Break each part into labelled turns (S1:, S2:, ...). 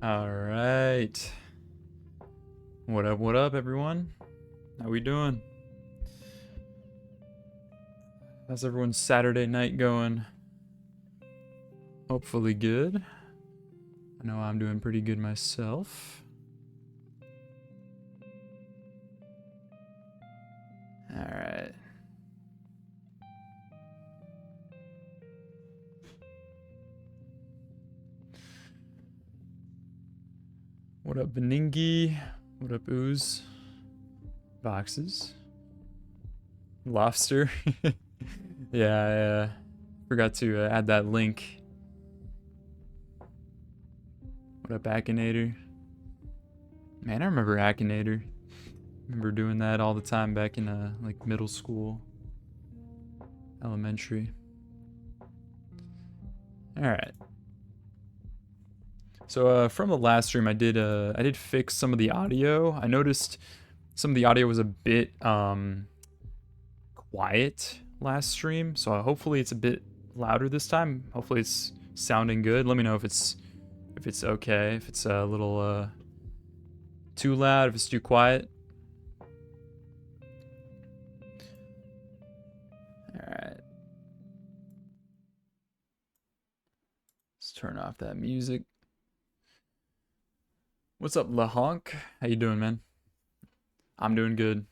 S1: All right. What up, everyone? How we doing? How's everyone's Saturday night going? Hopefully good. I know I'm doing pretty good myself. All right. What up, Beningi? What up, Ooze? Boxes. Lobster. Yeah, I forgot to add that link. What up, Akinator? Man, I remember Akinator. Remember doing that all the time back in like middle school, elementary. All right. So from the last stream, I did fix some of the audio. I noticed some of the audio was a bit quiet last stream, so hopefully it's a bit louder this time. Hopefully it's sounding good. Let me know if it's okay, if it's a little too loud, if it's too quiet. All right. Let's turn off that music. What's up, LaHonk? How you doing, man? I'm doing good.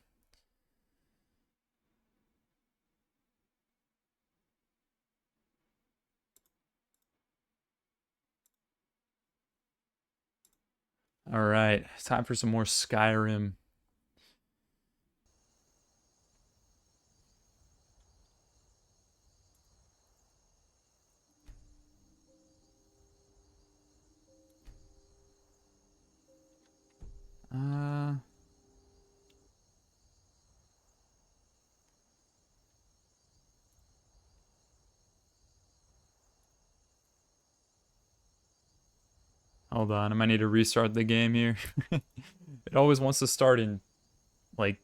S1: All right, it's time for some more Skyrim. Hold on, I might need to restart the game here. It always wants to start in, like,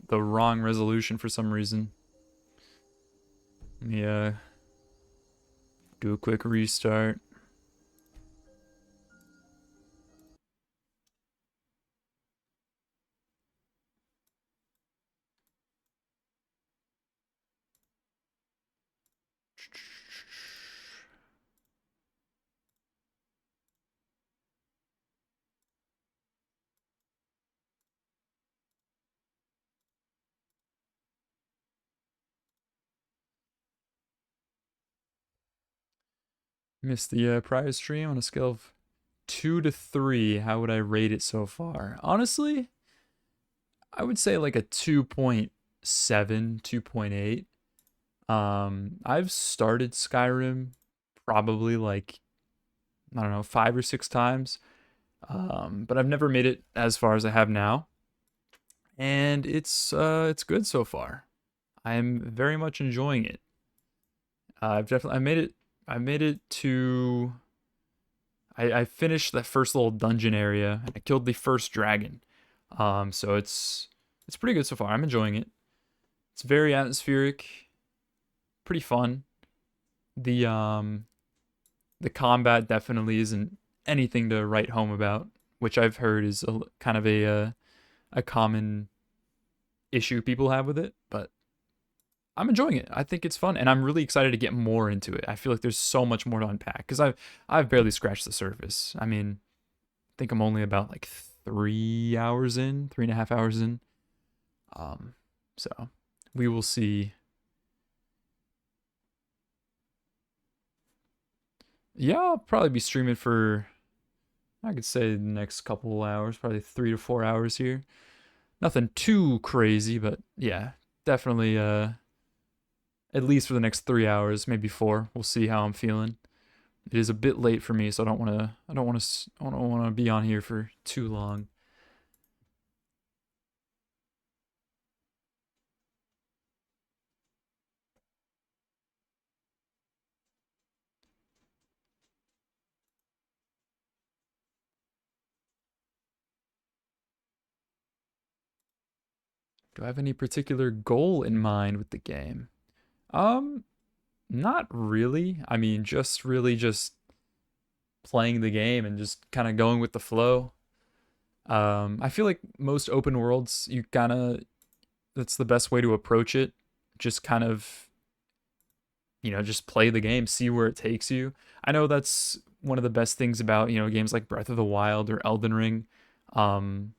S1: the wrong resolution for some reason. Let me, do a quick restart. Missed the prior stream. On a scale of 2 to 3, how would I rate it so far? Honestly, I would say like a 2.7, 2.8. I've started Skyrim probably like, I don't know, 5 or 6 times. But I've never made it as far as I have now. And it's good so far. I'm very much enjoying it. I made it to I finished that first little dungeon area and I killed the first dragon. So it's pretty good so far. I'm enjoying it. It's very atmospheric, pretty fun. The combat definitely isn't anything to write home about, which I've heard is kind of a common issue people have with it, but I'm enjoying it. I think it's fun, and I'm really excited to get more into it. I feel like there's so much more to unpack because I've barely scratched the surface. I mean, I think I'm only about like 3 hours in, 3.5 hours in. So we will see. Yeah, I'll probably be streaming for, I could say, the next couple hours, probably 3 to 4 hours here. Nothing too crazy, but yeah, definitely at least for the next 3 hours, maybe four. We'll see how I'm feeling. It is a bit late for me, so I don't want to be on here for too long. Do I have any particular goal in mind with the game? Um, Not really. I mean, just really just playing the game and just kind of going with the flow. I feel like most open worlds, you kind of, that's the best way to approach it. Just kind of, just play the game, see where it takes you. I know that's one of the best things about, games like Breath of the Wild or Elden Ring. Um,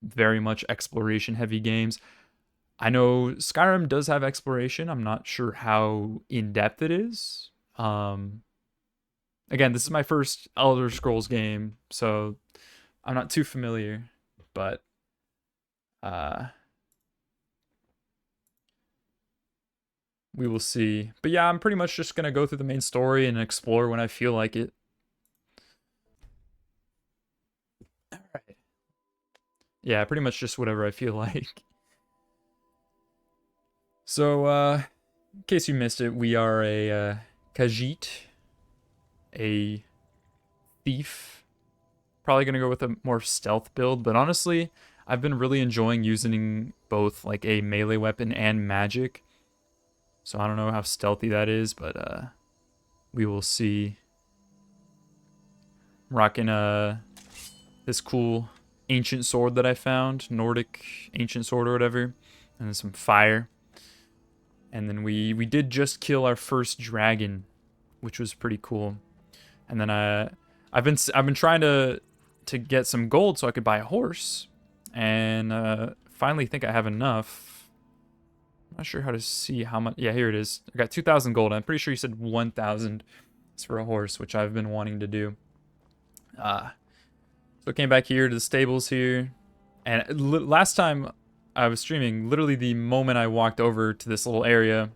S1: very much exploration heavy games. I know Skyrim does have exploration. I'm not sure how in depth it is. Again, this is my first Elder Scrolls game, so I'm not too familiar, but we will see. But yeah, I'm pretty much just gonna go through the main story and explore when I feel like it. All right. Yeah, pretty much just whatever I feel like. So, in case you missed it, we are a Khajiit, a thief. Probably gonna go with a more stealth build, but honestly, I've been really enjoying using both like a melee weapon and magic. So I don't know how stealthy that is, but we will see. I'm rocking this cool ancient sword that I found, Nordic ancient sword or whatever, and then some fire. And then we did just kill our first dragon, which was pretty cool. And then I've been trying to get some gold so I could buy a horse, and finally think I have enough. I'm not sure how to see how much. Yeah, here it is. I got 2,000 gold. I'm pretty sure you said 1,000 is for a horse, which I've been wanting to do. So I came back here to the stables here, and last time I was streaming, literally the moment I walked over to this little area,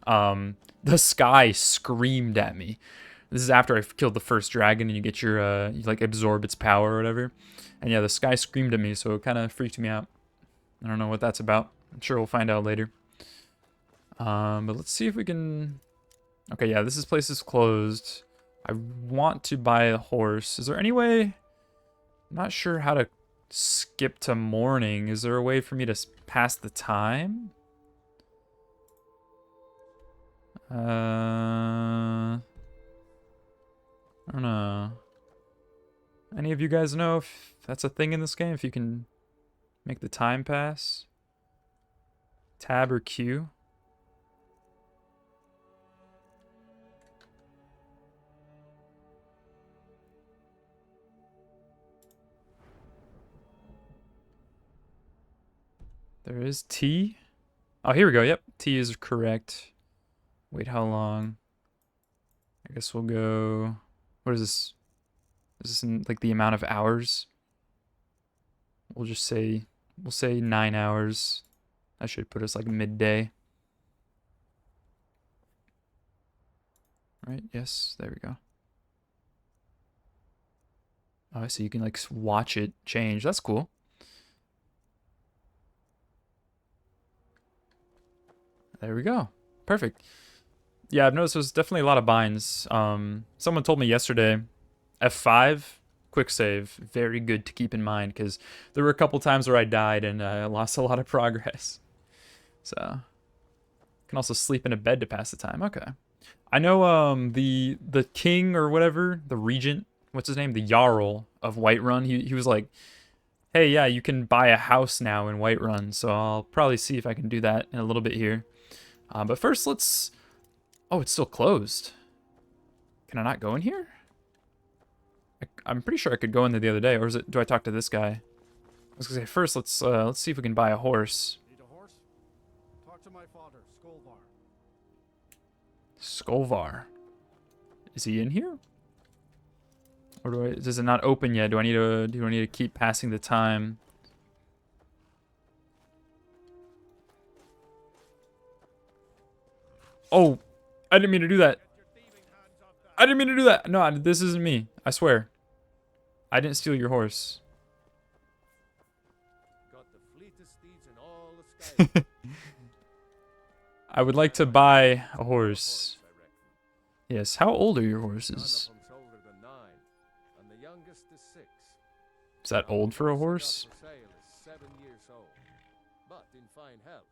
S1: the sky screamed at me. This is after I killed the first dragon, and you get your you like absorb its power or whatever. And yeah, the sky screamed at me, so it kind of freaked me out. I don't know what that's about. I'm sure we'll find out later. But let's see if we can. Okay, yeah, this place is closed. I want to buy a horse. Is there any way? I'm not sure how to skip to morning. Is there a way for me to pass the time? I don't know. Any of you guys know if that's a thing in this game? If you can make the time pass? Tab or Q? There is T. Oh, here we go. Yep, T is correct. Wait, how long? I guess we'll go. What is this? Is this in like the amount of hours? We'll just say, 9 hours. That should put us like midday. Right? Yes, there we go. Oh, I see. You can like watch it change. That's cool. There we go. Perfect. Yeah, I've noticed there's definitely a lot of binds. Someone told me yesterday, F5, quick save, very good to keep in mind, because there were a couple times where I died and I lost a lot of progress. So, can also sleep in a bed to pass the time. Okay. I know the king or whatever, the regent, what's his name? The Jarl of Whiterun. He was like, hey, yeah, you can buy a house now in Whiterun, so I'll probably see if I can do that in a little bit here. But first, let's... Oh, it's still closed. Can I not go in here? I'm pretty sure I could go in there the other day, or is it? Do I talk to this guy? I was gonna say first, let's see if we can buy a horse.
S2: Need a horse? Talk to my father, Skolvar.
S1: Skolvar. Is he in here? Or does it not open yet? Do I need to keep passing the time? Oh, I didn't mean to do that. I didn't mean to do that. No, this isn't me. I swear. I didn't steal your horse.
S2: Got the fleetest steeds in all of Skyrim.
S1: I would like to buy a horse. Yes. How old are your horses?
S2: None of them's older than 9, and the youngest is 6.
S1: Is that old for a horse?
S2: For sale is 7 years old, but in fine health.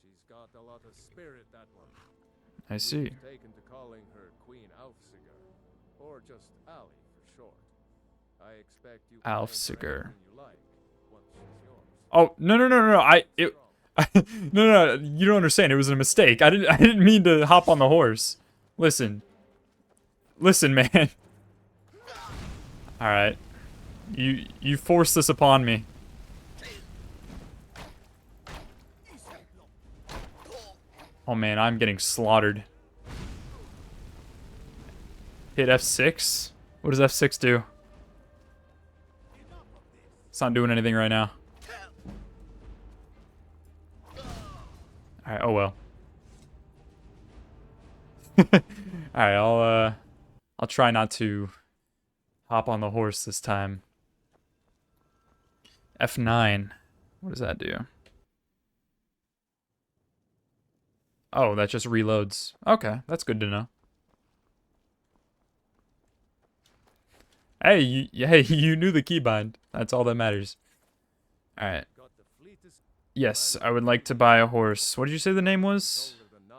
S2: She's got a lot of spirit, that one.
S1: I see.
S2: Taken to calling her Queen Aufsiger. or just Ali for short. I expect you can name her
S1: Alfsiger.
S2: anything you like once she's yours.
S1: Oh, no, no, no, no, no. No, no, you don't understand. It was a mistake. I didn't mean to hop on the horse. Listen. Listen, man. All right. You forced this upon me. Oh man, I'm getting slaughtered. Hit F6? What does F6 do? It's not doing anything right now. Alright, oh well. Alright, I'll try not to hop on the horse this time. F9. What does that do? Oh, that just reloads. Okay, that's good to know. Hey, you knew the keybind. That's all that matters. Alright.
S2: Got the fleetest
S1: Yes, I would like to buy a horse. What did you say the name was?
S2: older than 9.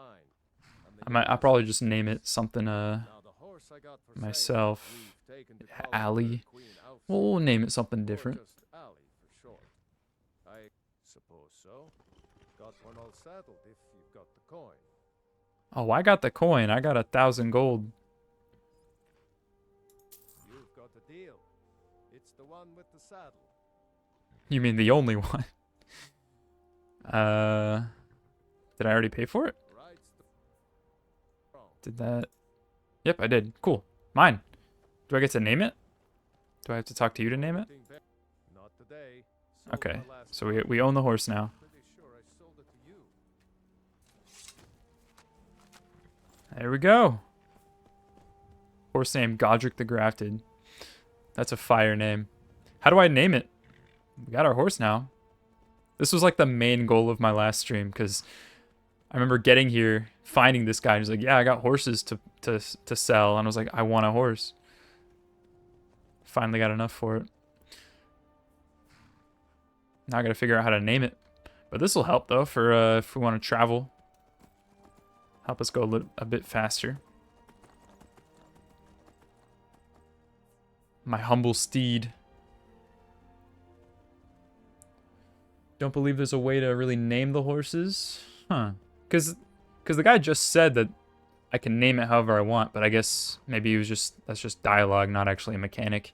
S2: And the
S1: I'll probably just name it something,
S2: Now the horse I got for sale,
S1: myself.
S2: we've taken to call
S1: Ali.
S2: her Queen Alfsiger,
S1: We'll name it something
S2: or
S1: different.
S2: just Ali for short. I suppose so. Got one all saddled if you've got the coin.
S1: Oh, I got the coin. I got 1,000 gold.
S2: You've got the deal. It's the one with the saddle.
S1: You mean the only one? Did I already pay for it?
S2: Rides the throne.
S1: Did that? Yep, I did. Cool. Mine. Do I get to name it? Do I have to talk to you to name it?
S2: Anything better? Not today. Sold
S1: Okay.
S2: my last
S1: So
S2: one.
S1: we own the horse now.
S2: Pretty sure I sold it to you.
S1: There we go. Horse name Godric the Grafted. That's a fire name. How do I name it? We got our horse now. This was like the main goal of my last stream because I remember getting here, finding this guy, and he's like, "Yeah, I got horses to sell," and I was like, "I want a horse." Finally got enough for it. Now I gotta figure out how to name it. But this will help though for if we want to travel. Help us go a bit faster. My humble steed. Don't believe there's a way to really name the horses. Huh. Because the guy just said that I can name it however I want, but I guess maybe that's just dialogue, not actually a mechanic.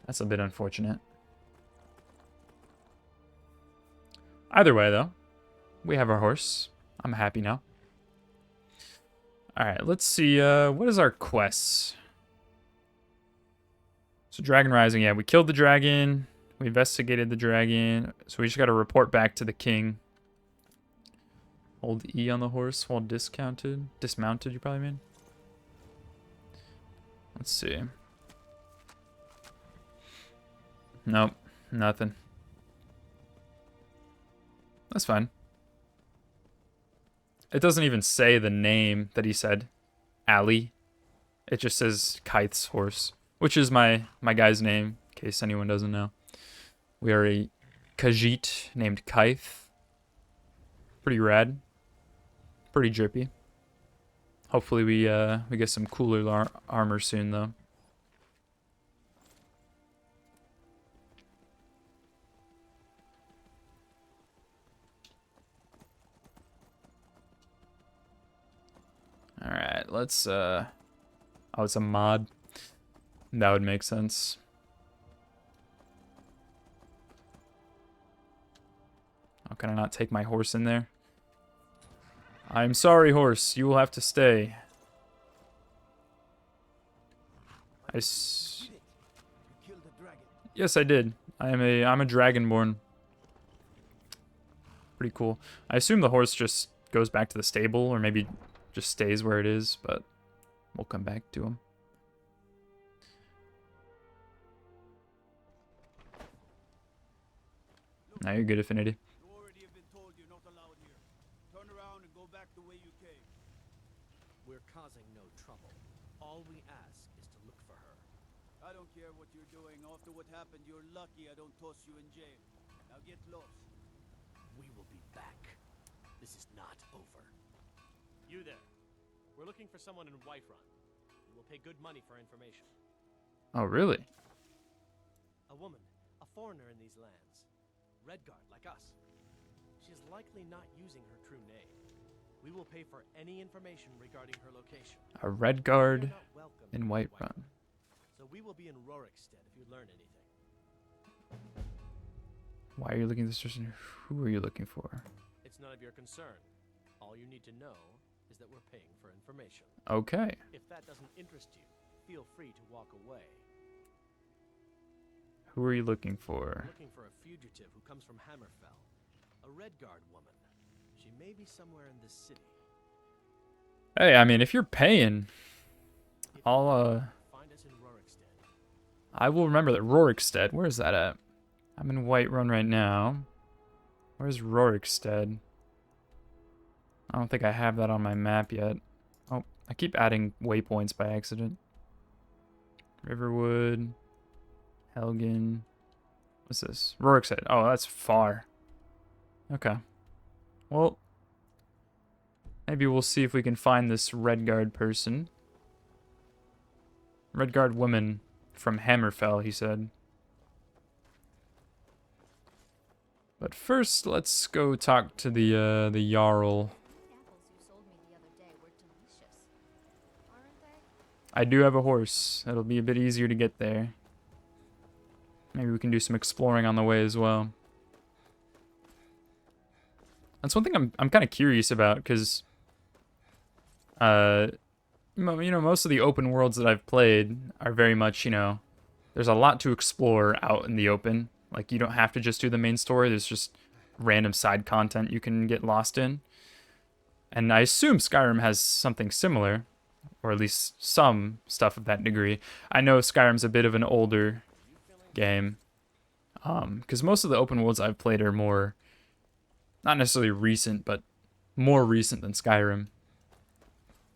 S1: That's a bit unfortunate. Either way, though, we have our horse. I'm happy now. Alright, let's see. What is our quests? So Dragon Rising, yeah, we killed the dragon. We investigated the dragon. So we just got to report back to the king. Hold E on the horse while dismounted, you probably mean. Let's see. Nope, nothing. That's fine. It doesn't even say the name that he said. Ali. It just says Kythe's horse, which is my guy's name, in case anyone doesn't know. We are a Khajiit named Kythe. Pretty rad. Pretty drippy. Hopefully we get some cooler armor soon though. Alright, let's oh, it's a mod. That would make sense. How can I not take my horse in there? I'm sorry, horse. You will have to stay. Yes, I did. I'm a dragonborn. Pretty cool. I assume the horse just goes back to the stable, or maybe just stays where it is, but we'll come back to him. Now you're good, Affinity.
S3: You already have been told you're not allowed here. Turn around and go back the way you came.
S4: We're causing no trouble. All we ask is to look for her.
S3: I don't care what you're doing. After what happened, you're lucky I don't toss you in jail. Now get lost.
S4: We will be back. This is not over.
S5: You there. We're looking for someone in Whiterun.
S4: will pay good money for information.
S1: Oh, really?
S4: A woman, a foreigner in these lands. Redguard, like us. She is likely not using her true name. We will pay for any information regarding her location.
S1: A Redguard
S4: You're not welcome
S1: in
S4: in
S1: Whiterun.
S4: So we will be in Rorikstead if you learn anything.
S1: Why are you looking at this person? Who are you looking for?
S4: It's none of your concern. All you need to know is that we're paying for information.
S1: Okay.
S4: If that doesn't interest you, feel free to walk away.
S1: Who are you looking
S4: I'm
S1: for?
S4: looking for a fugitive who comes from Hammerfell. A Redguard woman. She may be somewhere in this city.
S1: Hey, I mean, if you're paying,
S4: If
S1: I'll,
S4: find us in Rorikstead.
S1: I will remember that. Rorikstead, where's that at? I'm in Whiterun right now. Where's Rorikstead? I don't think I have that on my map yet. Oh, I keep adding waypoints by accident. Riverwood. Helgen. What's this? Rorikstead. Oh, that's far. Okay. Well, maybe we'll see if we can find this Redguard person. Redguard woman from Hammerfell, he said. But first, let's go talk to the Jarl.
S5: Apples you sold me the other day were delicious, aren't they?
S1: I do have a horse. It'll be a bit easier to get there. Maybe we can do some exploring on the way as well. That's one thing I'm kind of curious about, because you know, most of the open worlds that I've played are very much, you know, there's a lot to explore out in the open. Like, you don't have to just do the main story. There's just random side content you can get lost in. And I assume Skyrim has something similar, or at least some stuff of that degree. I know Skyrim's a bit of an older game, because most of the open worlds I've played are more, not necessarily recent, but more recent than Skyrim.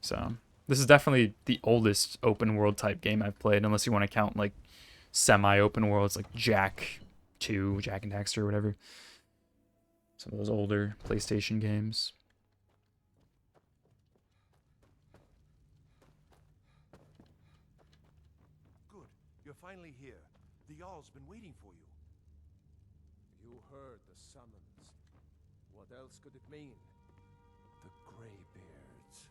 S1: So this is definitely the oldest open world type game I've played, unless you want to count like semi-open worlds like Jak 2, Jak and Daxter, or whatever. Some of those older PlayStation games.
S2: Good. You're finally here. The Jarl's been waiting for you. You heard the summons. What else could it mean? The Greybeards.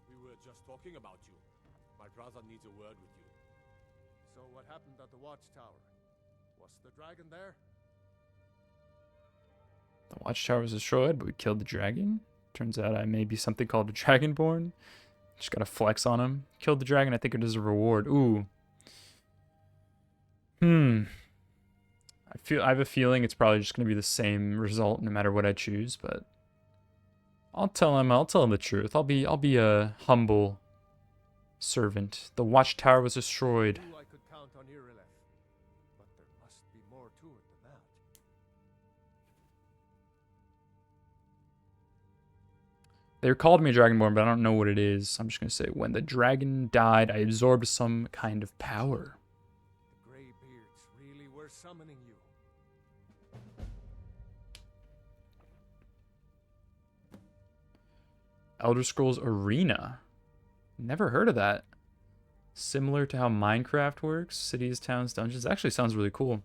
S6: We were just talking about you. My brother needs a word with you.
S2: So what happened at the Watchtower? Was the dragon there?
S1: The Watchtower was destroyed, but we killed the dragon. Turns out I may be something called a Dragonborn. Just gotta flex on him. Killed the dragon, I think it is a reward. Ooh. I have a feeling it's probably just gonna be the same result no matter what I choose, but I'll tell him the truth. I'll be a humble servant. The Watchtower was destroyed.
S2: Knew I could count on Irileth, but there must be more to it than that.
S1: They called me a Dragonborn, but I don't know what it is. I'm just gonna say, when the dragon died, I absorbed some kind of power.
S2: The Greybeards really were summoning you.
S1: Elder Scrolls Arena. Never heard of that. Similar to how Minecraft works. Cities, towns, dungeons. Actually sounds really cool.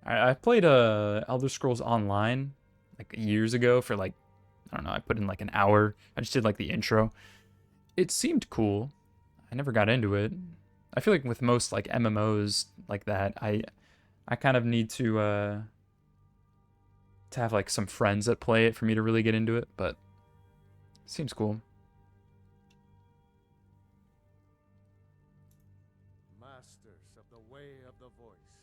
S1: I played Elder Scrolls Online like years ago for like, I don't know, I put in like an hour. I just did like the intro. It seemed cool. I never got into it. I feel like with most like MMOs like that, I kind of need to have like some friends that play it for me to really get into it, but seems cool.
S2: Masters of the way of the voice.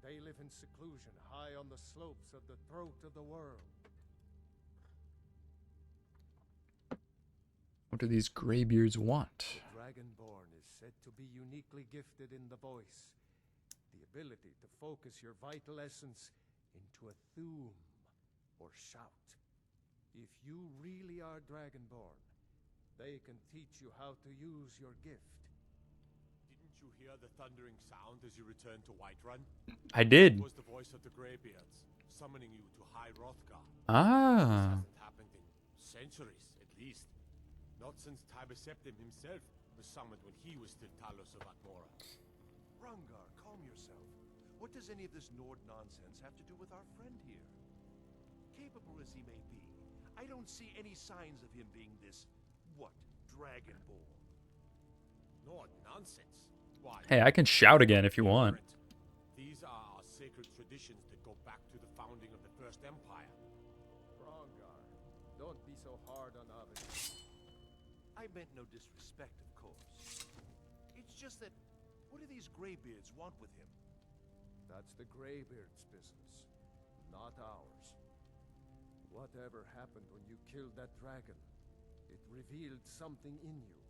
S2: They live in seclusion high on the slopes of the throat of the world.
S1: What do these graybeards want?
S2: The Dragonborn is said to be uniquely gifted in the voice. The ability to focus your vital essence into a thum or shout. If you really are Dragonborn, they can teach you how to use your gift.
S6: Didn't you hear the thundering sound as you returned to Whiterun?
S1: I did.
S6: It was the voice of the Greybeards, summoning you to High Hrothgar.
S1: Ah.
S6: This hasn't happened in centuries, at least. Not since Tiber Septim himself was summoned when he was still Talos of Atmora.
S7: Rungar, calm yourself. What does any of this Nord nonsense have to do with our friend here? Capable as he may be, I don't see any signs of him being this, Dragonborn.
S6: Nord nonsense. Why?
S1: Hey, I can shout again if you want.
S6: These are our sacred traditions that go back to the founding of the First Empire.
S2: Rongar, don't be so hard on Ovid.
S7: I meant no disrespect, of course. It's just that, what do these Greybeards want with him?
S2: That's the Greybeard's business, not ours. Whatever happened when you killed that dragon, it revealed something in you,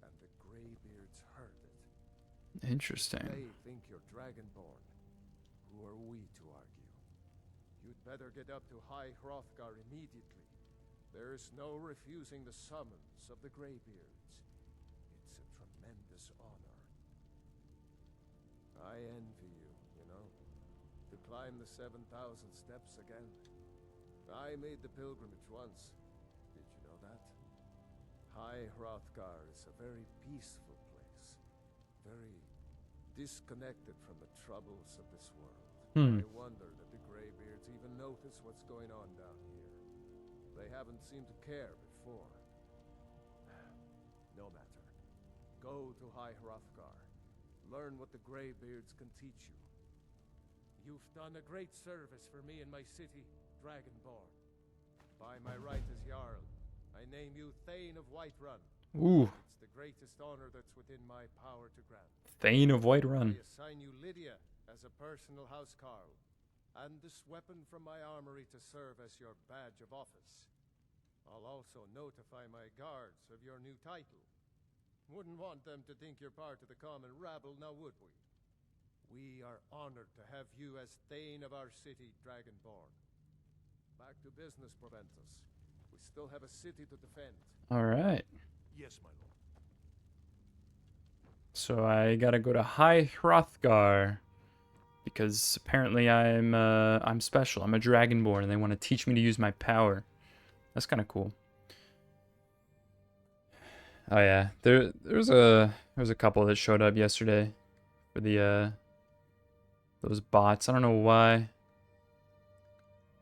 S2: and the Greybeards heard it.
S1: Interesting.
S2: They think you're Dragonborn. Who are we to argue? You'd better get up to High Hrothgar immediately. There's no refusing the summons of the Greybeards. It's a tremendous honor. I envy you, you know, to climb the 7,000 steps again. I made the pilgrimage once. Did you know that? High Hrothgar is a very peaceful place. Very disconnected from the troubles of this world. I wonder that the Greybeards even notice what's going on down here. They haven't seemed to care before. No matter. Go to High Hrothgar. Learn what the Greybeards can teach you. You've done a great service for me and my city, Dragonborn. By my right as Jarl, I name you Thane of Whiterun.
S1: Ooh,
S2: It's the greatest honor that's within my power to grant.
S1: Thane of Whiterun.
S2: I assign you Lydia as a personal housecarl, and this weapon from my armory to serve as your badge of office. I'll also notify my guards of your new title. Wouldn't want them to think you're part of the common rabble, now would we? We are honored to have you as Thane of our city, Dragonborn. Back to business, Proventus. We still have a city to defend.
S1: All right.
S7: Yes, my lord.
S1: So I gotta go to High Hrothgar because apparently I'm special. I'm a Dragonborn, and they want to teach me to use my power. That's kind of cool. Oh yeah, there's a couple that showed up yesterday for the those bots. I don't know why,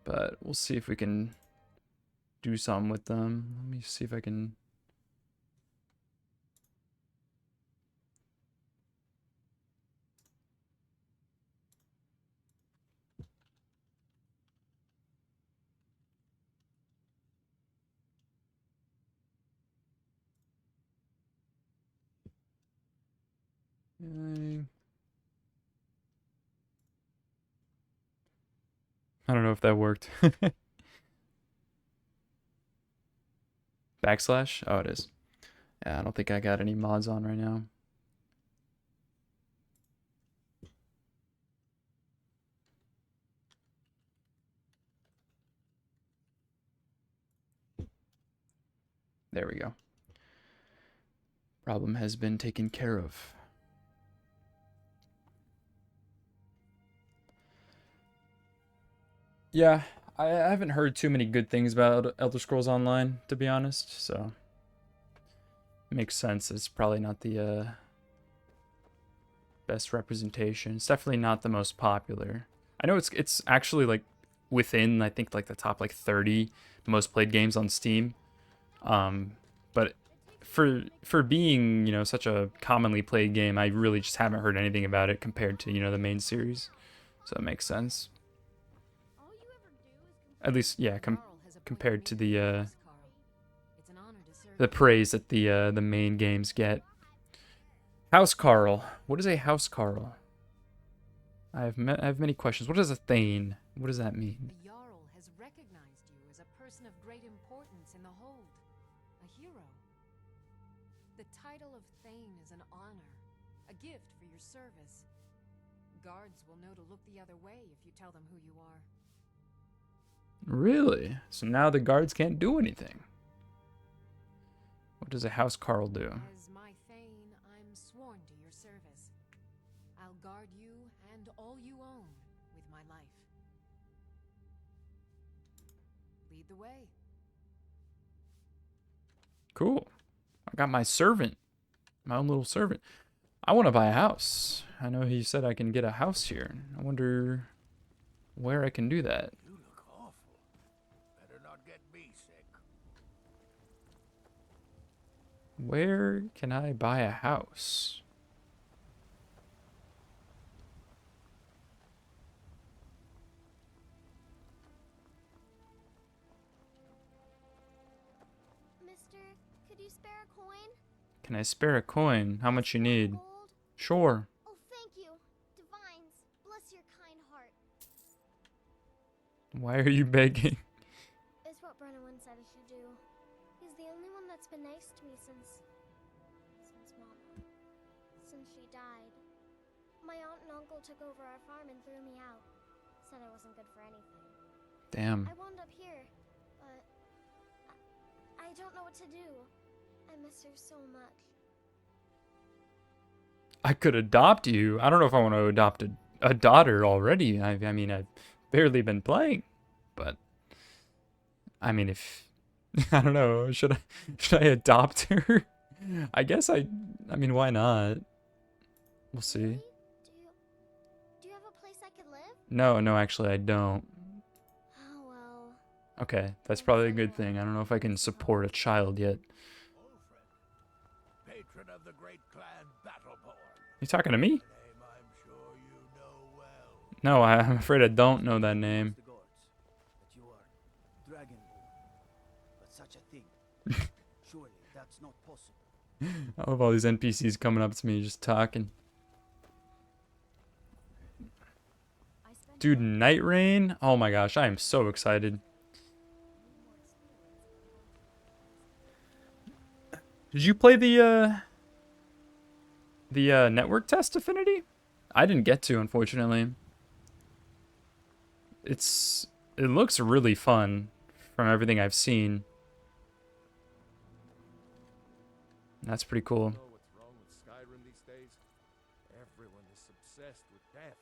S1: but we'll see if we can do something with them. Let me see if I can. I don't know if that worked. Backslash? Oh, it is. Yeah, I don't think I got any mods on right now. There we go. Problem has been taken care of. Yeah, I haven't heard too many good things about Elder Scrolls Online, to be honest, so makes sense. It's probably not the best representation. It's definitely not the most popular. I know it's actually like within, I think, like the top like 30 most played games on Steam. But for being, you know, such a commonly played game, I really just haven't heard anything about it compared to, you know, the main series. So it makes sense. At least, yeah, compared to the praise that the main games get. Housecarl. What is a housecarl? I have many questions. What is a thane? What does that mean?
S8: The Jarl has recognized you as a person of great importance in the hold. A hero. The title of thane is an honor, a gift for your service. Guards will know to look the other way if you tell them who you are.
S1: Really? So now the guards can't do anything. What does a housecarl do?
S8: As my thane, I'm sworn to your service. I'll guard you and all you own with my life. Lead the way.
S1: Cool. I got my servant. My own little servant. I want to buy a house. I know he said I can get a house here. I wonder where I can do that.
S2: You look awful. Better not get me sick.
S1: Where can I buy a house?
S5: Mister, could you spare a coin?
S1: Can I spare a coin? How much you need?
S5: Gold?
S1: Sure.
S5: Oh, thank you. Divines, bless your kind heart.
S1: Why are you begging?
S5: It's what Brennan said I should do. He's the only one that's been nice to me since Mama. Since she died. My aunt and uncle took over our farm and threw me out. Said I wasn't good for anything.
S1: Damn.
S5: I wound up here, but I don't know what to do. I miss her so much.
S1: I could adopt you. I don't know if I want to adopt a daughter already. I mean, I've barely been playing, but I mean, if I don't know, should I adopt her? I guess I mean, why not? We'll see.
S5: Really? Do you have a place I could live?
S1: No, actually, I don't.
S5: Oh well.
S1: Okay, that's probably a good thing. I don't know if I can support a child yet.
S2: Old friend. Patron of the great clan Battleborn.
S1: You talking to me?
S2: Name I'm sure you know well.
S1: No, I'm afraid I don't know that name.
S3: The gods, that you are Dragonborn. But such a thing. Surely that's not possible.
S1: I love all these NPCs coming up to me just talking.
S8: I spent
S1: Dude, Night Rain? Oh my gosh, I am so excited. Did you play the network test affinity? I didn't get to, unfortunately. It looks really fun from everything I've seen. That's pretty cool.
S2: You know what's wrong with Skyrim these days? Everyone is obsessed with death.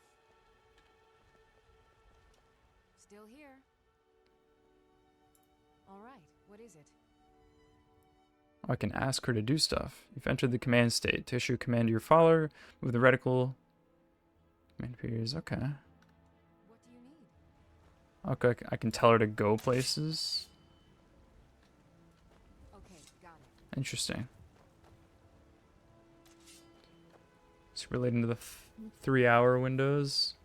S8: Still here. All right, what is it?
S1: I can ask her to do stuff. You've entered the command state. To issue a command to your follower, move the reticle. Command appears. Okay.
S8: What do you need?
S1: Okay, I can tell her to go places.
S8: Okay, got it.
S1: Interesting. It's relating to the 3-hour windows.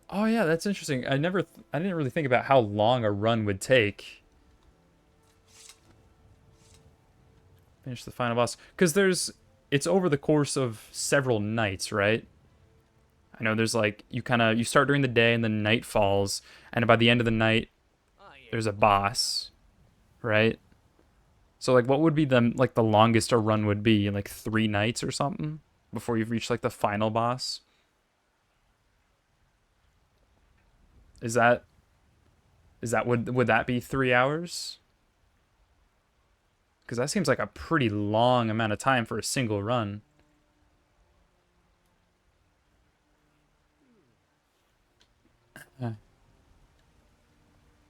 S1: Oh yeah, that's interesting. I didn't really think about how long a run would take. Finish the final boss, because it's over the course of several nights, right? I know there's like you start during the day and then night falls, and by the end of the night there's a boss, right? So like what would be the longest a run would be? Like 3 nights or something before you've reached like the final boss? Would that be 3 hours? Because that seems like a pretty long amount of time for a single run.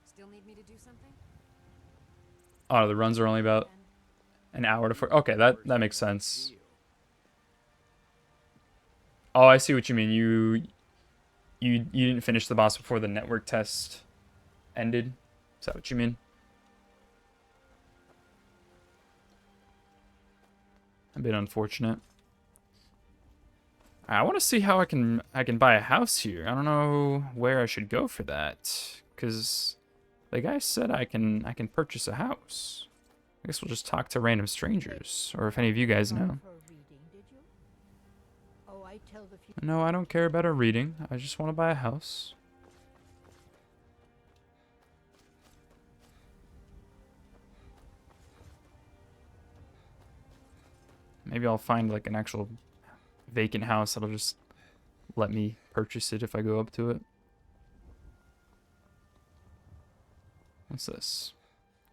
S8: Still need me to do something?
S1: Oh, the runs are only about an hour to 4. Okay, that makes sense. Oh, I see what you mean. You didn't finish the boss before the network test ended. Is that what you mean? A bit unfortunate. I want to see how I can buy a house here. I don't know where I should go for that, because the guy said I can purchase a house. I guess we'll just talk to random strangers, or if any of you guys know. No, I don't care about a reading. I just want to buy a house. Maybe I'll find like an actual vacant house that'll just let me purchase it if I go up to it. What's this?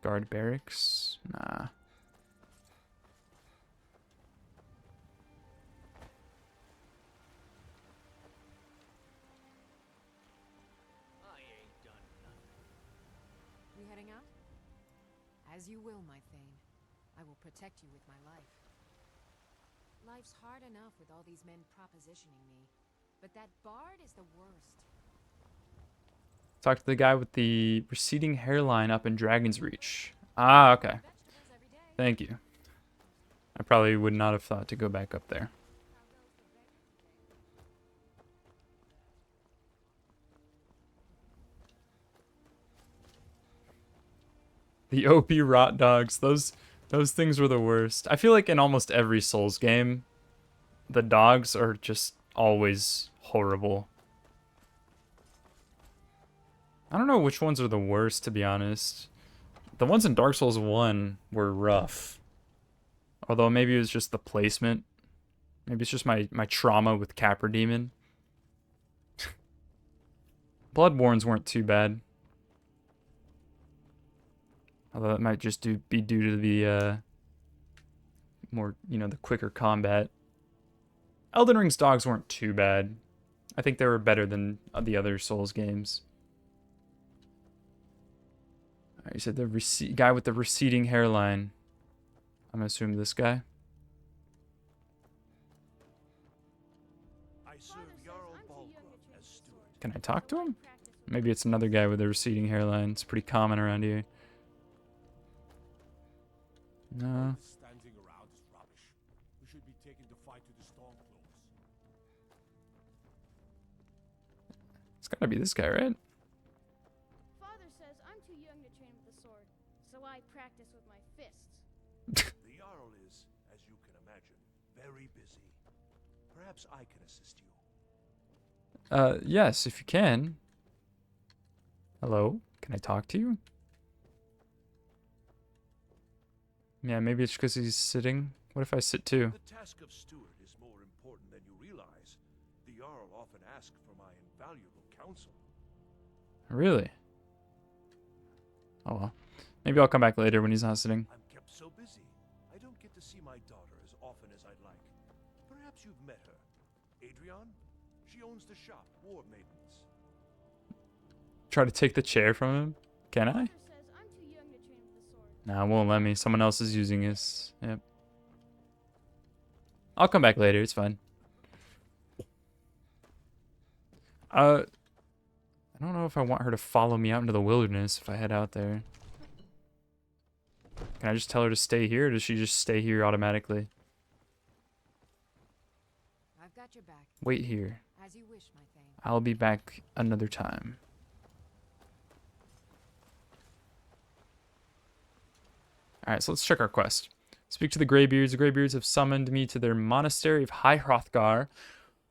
S1: Guard barracks? Nah.
S8: We heading out? As you will, my Thane. I will protect you with my life. Life's hard enough with all these men propositioning me, but that bard is the worst.
S1: Talk to the guy with the receding hairline up in Dragon's Reach. Ah, okay.
S8: Vegetables every day.
S1: Thank you. I probably would not have thought to go back up there. The OP rot dogs, those things were the worst. I feel like in almost every Souls game, the dogs are just always horrible. I don't know which ones are the worst, to be honest. The ones in Dark Souls 1 were rough. Although maybe it was just the placement. Maybe it's just my trauma with Capra Demon. Bloodborns weren't too bad. Although it might just be due to the more, the quicker combat. Elden Ring's dogs weren't too bad. I think they were better than the other Souls games. Alright, you said the guy with the receding hairline. I'm gonna assume this guy.
S7: I serve Jarl Balgruuf as steward.
S1: Can I talk to him? Maybe it's another guy with a receding hairline. It's pretty common around here. No.
S6: Standing around is rubbish. We should be taken to fight to the Stormclaws.
S1: It's gotta be this guy, right?
S9: Father says I'm too young to train with the sword, so I practice with my fists.
S7: The Jarl is, as you can imagine, very busy. Perhaps I can assist you.
S1: Yes, if you can. Hello? Can I talk to you? Yeah, maybe it's because he's sitting. What if I sit too?
S7: The task of steward is more important than you realize. The Jarl often asks for my invaluable counsel.
S1: Really? Oh well. Maybe I'll come back later when he's not sitting.
S7: I'm kept so busy. I don't get to see my daughter as often as I'd like. Perhaps you've met her. Adrian? She owns the shop, War Maidens.
S1: Try to take the chair from him? Can I?
S9: Father says I'm too young to train with the sword.
S1: Nah, it won't let me. Someone else is using his. Yep. I'll come back later. It's fine. I don't know if I want her to follow me out into the wilderness if I head out there. Can I just tell her to stay here, or does she just stay here automatically?
S8: I've got your back.
S1: Wait here.
S8: As you wish, my thane.
S1: I'll be back another time. Alright, so let's check our quest. Speak to the Greybeards. The Greybeards have summoned me to their monastery of High Hrothgar.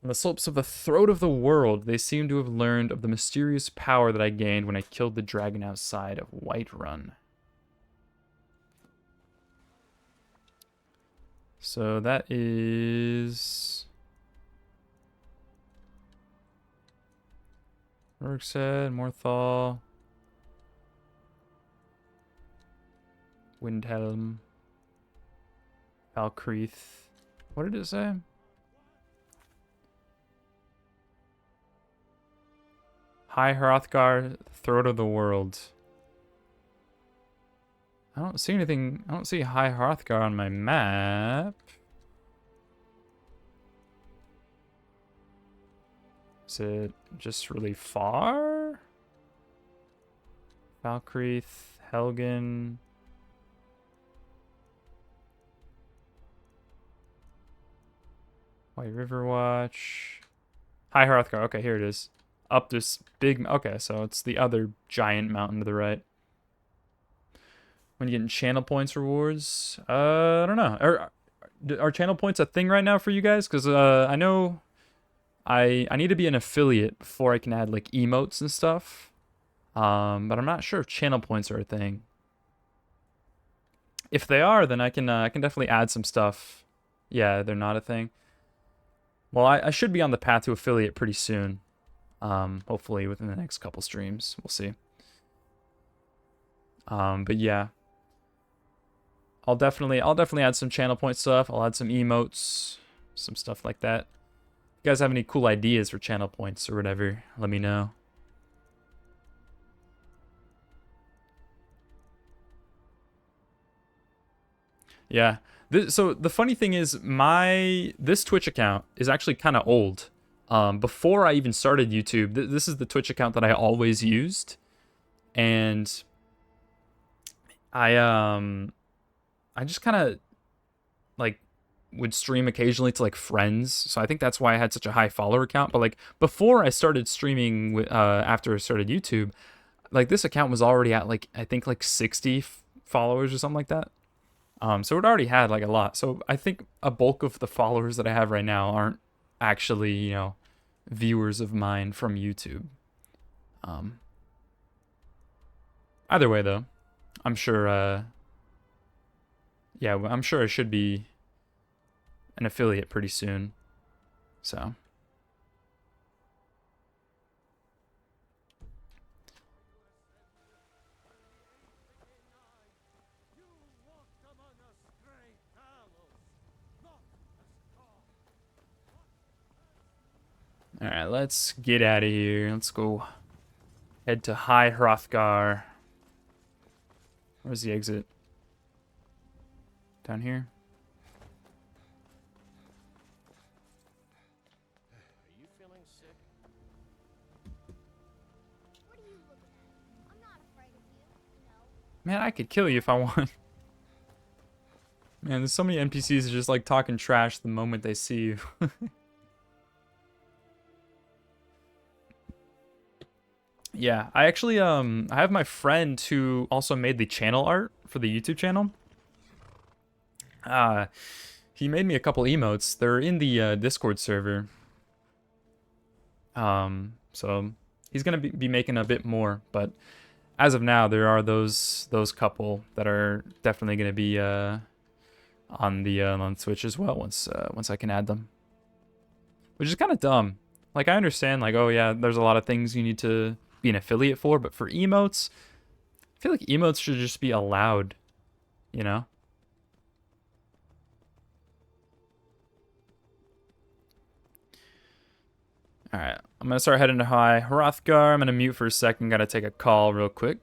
S1: On the slopes of the throat of the world, they seem to have learned of the mysterious power that I gained when I killed the dragon outside of Whiterun. So that is... Rorikstead, Morthal, Windhelm, Valkreath. What did it say? High Hrothgar, Throat of the World. I don't see anything. I don't see High Hrothgar on my map. Is it just really far? Valkreath, Helgen. White River Watch. High Hrothgar. Okay, here it is. Up this big... Okay, so it's the other giant mountain to the right. When you get channel points rewards? I don't know. Are channel points a thing right now for you guys? Because I know I need to be an affiliate before I can add like emotes and stuff. But I'm not sure if channel points are a thing. If they are, then I can definitely add some stuff. Yeah, they're not a thing. Well, I should be on the path to affiliate pretty soon. Hopefully within the next couple streams. We'll see. But yeah. I'll definitely add some channel point stuff. I'll add some emotes, some stuff like that. If you guys have any cool ideas for channel points or whatever, let me know. Yeah. So the funny thing is, this Twitch account is actually kind of old. Before I even started YouTube, this is the Twitch account that I always used, and I just kind of like would stream occasionally to like friends. So I think that's why I had such a high follower count. But like before I started streaming, after I started YouTube, like this account was already at like I think like 60 followers or something like that. So it already had like a lot. So I think a bulk of the followers that I have right now aren't actually, you know, viewers of mine from YouTube. Either way though, I'm sure yeah, I'm sure I should be an affiliate pretty soon. So all right, let's get out of here. Let's go head to High Hrothgar. Where's the exit? Down here?
S4: Are you feeling sick?
S5: What are you looking at? I'm not afraid of you, you know.
S1: Man, I could kill you if I want. Man, there's so many NPCs that just like talking trash the moment they see you. Yeah, I actually I have my friend who also made the channel art for the YouTube channel. He made me a couple emotes. They're in the Discord server. So he's gonna be making a bit more, but as of now, there are those couple that are definitely gonna be on Twitch as well once I can add them, which is kind of dumb. Like I understand, like, oh yeah, there's a lot of things you need to be an affiliate for, but for emotes, I feel like emotes should just be allowed, you know? Alright, I'm gonna start heading to High Hrothgar. I'm gonna mute for a second, gotta take a call real quick.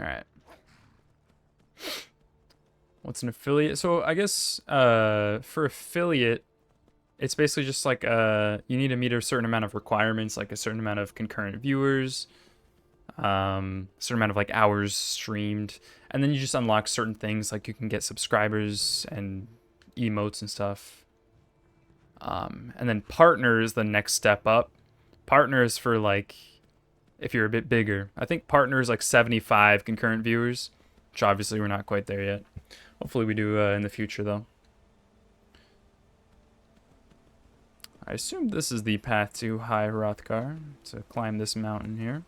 S1: Alright. What's an affiliate? So I guess for affiliate, it's basically just like you need to meet a certain amount of requirements, like a certain amount of concurrent viewers, certain amount of like hours streamed, and then you just unlock certain things, like you can get subscribers and emotes and stuff. And then partner is the next step up. Partner is for like if you're a bit bigger. I think partner is like 75 concurrent viewers, which obviously we're not quite there yet. Hopefully we do in the future though. I assume this is the path to High Hrothgar, to climb this mountain here.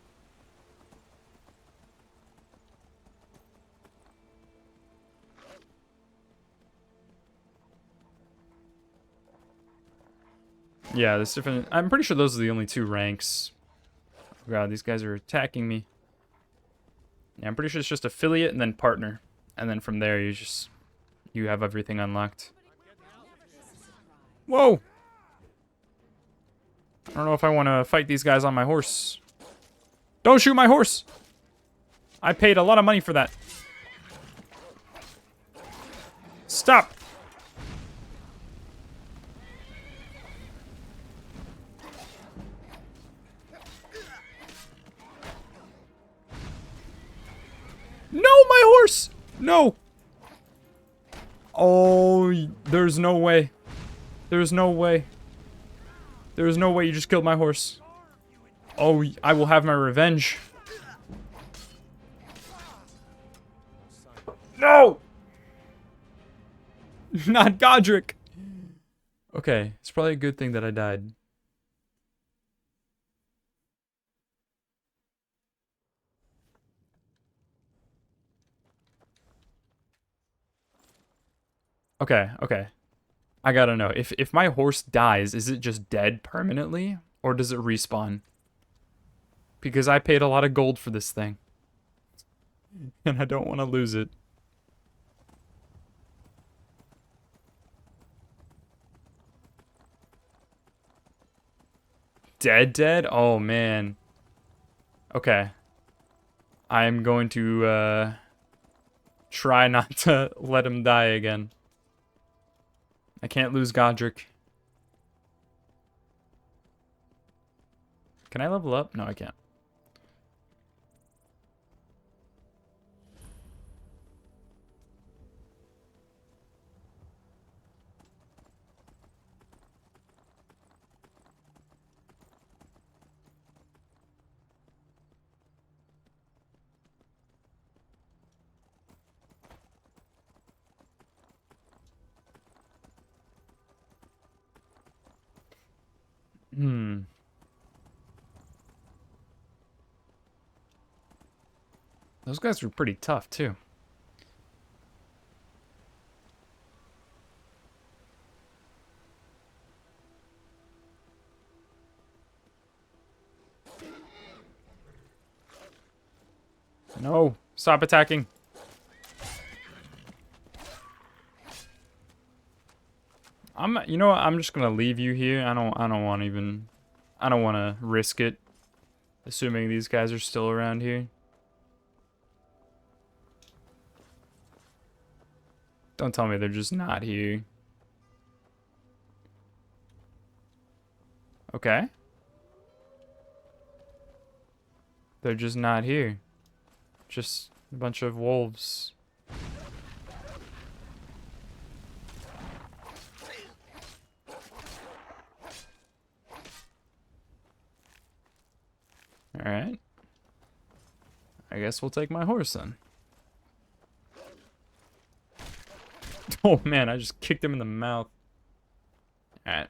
S1: Yeah, there's different. I'm pretty sure those are the only two ranks. Oh god, these guys are attacking me. Yeah, I'm pretty sure it's just affiliate and then partner. And then from there you have everything unlocked. Whoa! I don't know if I want to fight these guys on my horse. Don't shoot my horse! I paid a lot of money for that. Stop! No, my horse! No! Oh, there's no way. There's no way. There's no way you just killed my horse. Oh, I will have my revenge. No! Not Godric. Okay, it's probably a good thing that I died. Okay, okay. I gotta know. If my horse dies, is it just dead permanently? Or does it respawn? Because I paid a lot of gold for this thing. And I don't want to lose it. Dead? Oh, man. Okay. I'm going to, try not to let him die again. I can't lose Godric. Can I level up? No, I can't. Those guys were pretty tough, too. No, stop attacking. You know what? I'm just gonna leave you here. I don't want to even. I don't want to risk it. Assuming these guys are still around here. Don't tell me they're just not here. Okay. They're just not here. Just a bunch of wolves. Alright. I guess we'll take my horse then. Oh man, I just kicked him in the mouth. Alright.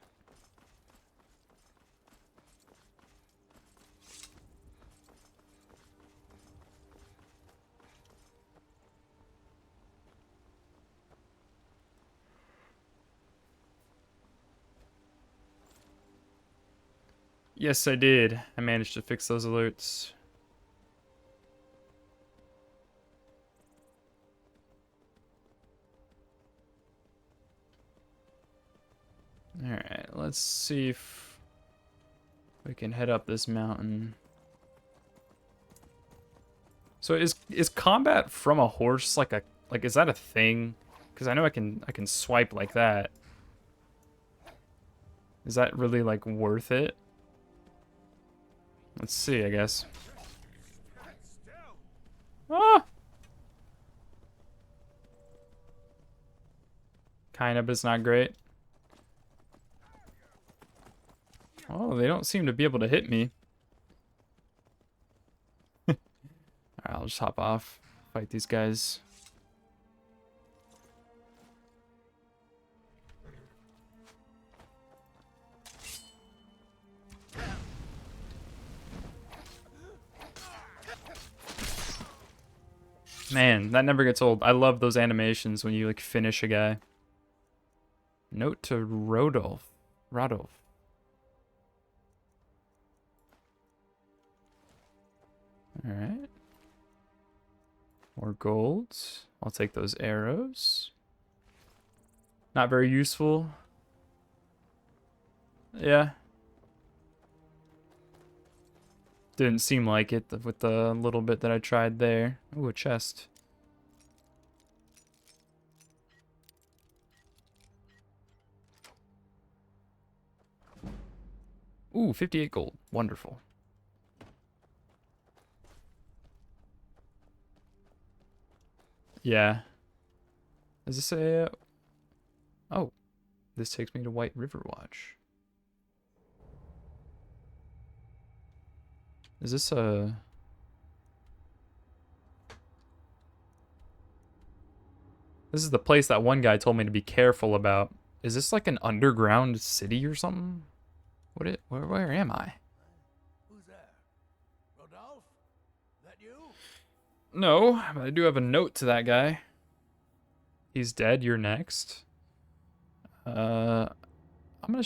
S1: Yes, I did. I managed to fix those alerts. Alright, let's see if we can head up this mountain. So is combat from a horse like is that a thing? Because I know I can swipe like that. Is that really like worth it? Let's see, I guess. Ah! Kinda, but it's not great. Oh, they don't seem to be able to hit me. Alright, I'll just hop off. Fight these guys. Man, that never gets old. I love those animations when you like finish a guy. Note to Rodolph. Alright. More gold. I'll take those arrows. Not very useful. Yeah. Didn't seem like it with the little bit that I tried there. Ooh, a chest. Ooh, 58 gold. Wonderful. Yeah. Does this say... Oh. This takes me to White River Watch. Is this a... This is the place that one guy told me to be careful about. Is this like an underground city or something? Where am I?
S3: Who's there? Rodolphe? That you?
S1: No, but I do have a note to that guy. He's dead, you're next. I'm gonna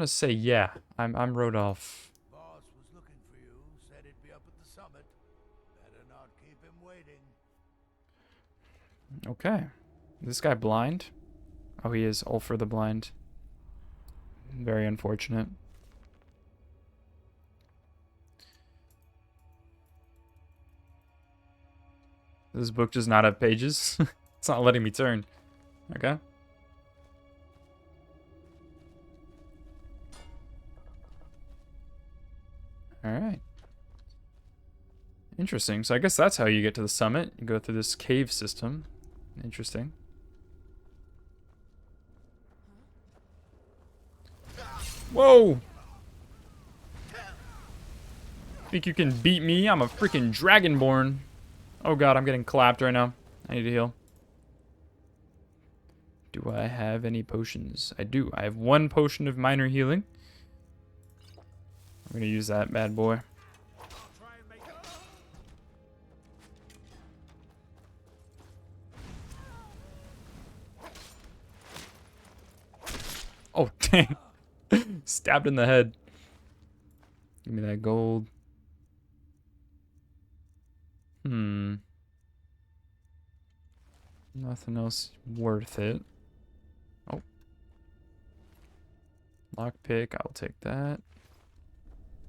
S1: say yeah. I'm Rodolphe.
S3: Boss was looking for you, said he'd be up at the summit. Better not keep him waiting.
S1: Okay. Is this guy blind? Oh, he is. Ulfr the Blind. Very unfortunate. This book does not have pages. It's not letting me turn. Okay. Alright. Interesting. So I guess that's how you get to the summit. You go through this cave system. Interesting. Whoa! Think you can beat me? I'm a freaking Dragonborn. Oh god, I'm getting clapped right now. I need to heal. Do I have any potions? I do. I have 1 potion of minor healing. I'm gonna use that bad boy. Oh, dang. Stabbed in the head. Give me that gold. Nothing else worth it. Oh. Lockpick, I'll take that.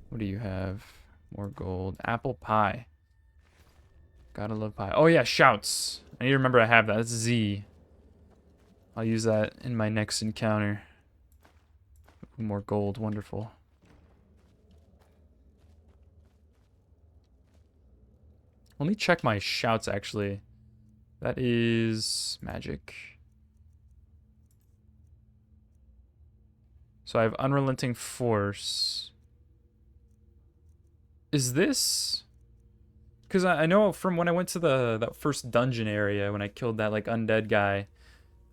S1: What do you have? More gold. Apple pie. Gotta love pie. Oh yeah, shouts. I need to remember I have that. That's Z. I'll use that in my next encounter. More gold, wonderful. Let me check my shouts actually. That is magic. So I have unrelenting force. Is this? Because I know from when I went to that first dungeon area when I killed that like undead guy,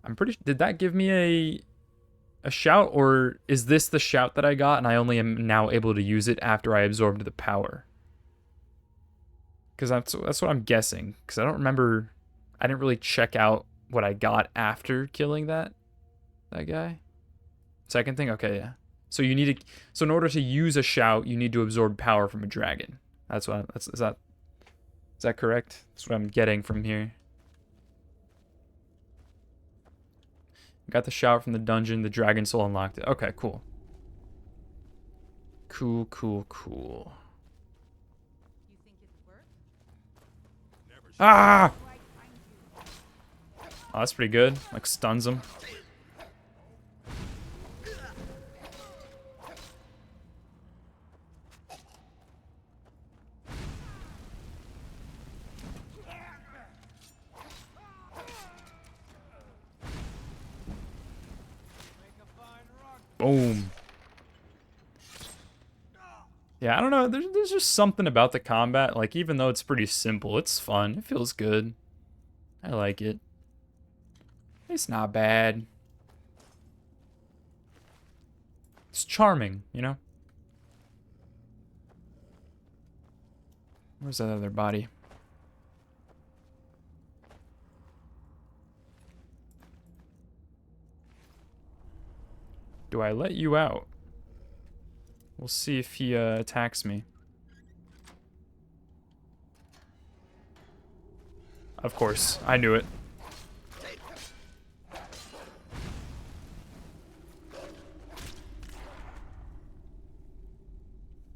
S1: I'm pretty. Did that give me a shout, or is this the shout that I got and I only am now able to use it after I absorbed the power? Because that's what I'm guessing. Because I don't remember. I didn't really check out what I got after killing that guy. Second thing, okay, yeah. So you need to. So in order to use a shout, you need to absorb power from a dragon. That's what. Is that correct? That's what I'm getting from here. Got the shout from the dungeon. The dragon soul unlocked it. Okay, cool. Cool. Ah! Oh, that's pretty good. Like stuns him. Boom. Yeah, I don't know. There's just something about the combat. Like, even though it's pretty simple, it's fun. It feels good. I like it. It's not bad. It's charming, you know? Where's that other body? Do I let you out? We'll see if he attacks me. Of course, I knew it.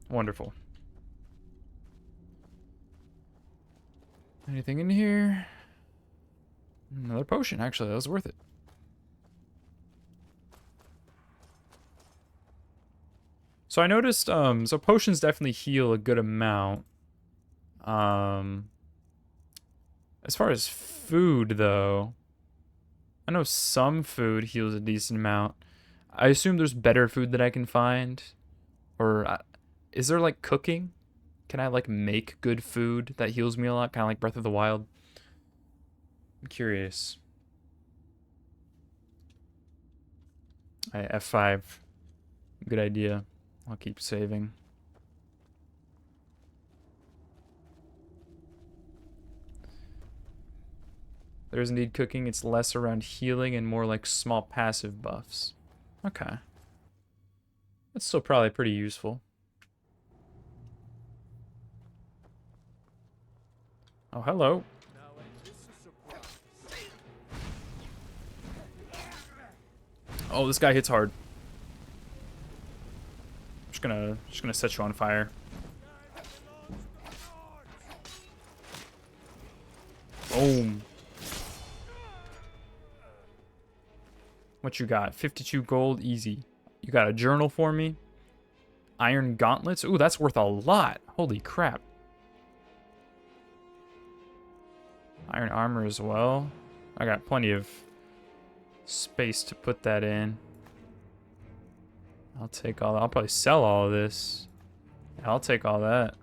S1: Wonderful. Anything in here? Another potion, actually, that was worth it. So I noticed, so potions definitely heal a good amount. As far as food, though, I know some food heals a decent amount. I assume there's better food that I can find. Or is there, like, cooking? Can I, like, make good food that heals me a lot? Kind of like Breath of the Wild? I'm curious. F5. Good idea. I'll keep saving. There is indeed cooking. It's less around healing and more like small passive buffs. Okay. That's still probably pretty useful. Oh, hello. Oh, this guy hits hard. Just gonna set you on fire. Boom. What you got? 52 gold, easy. You got a journal for me? Iron gauntlets? Ooh, that's worth a lot. Holy crap. Iron armor as well. I got plenty of space to put that in. I'll take all that. I'll probably sell all of this. Yeah, I'll take all that.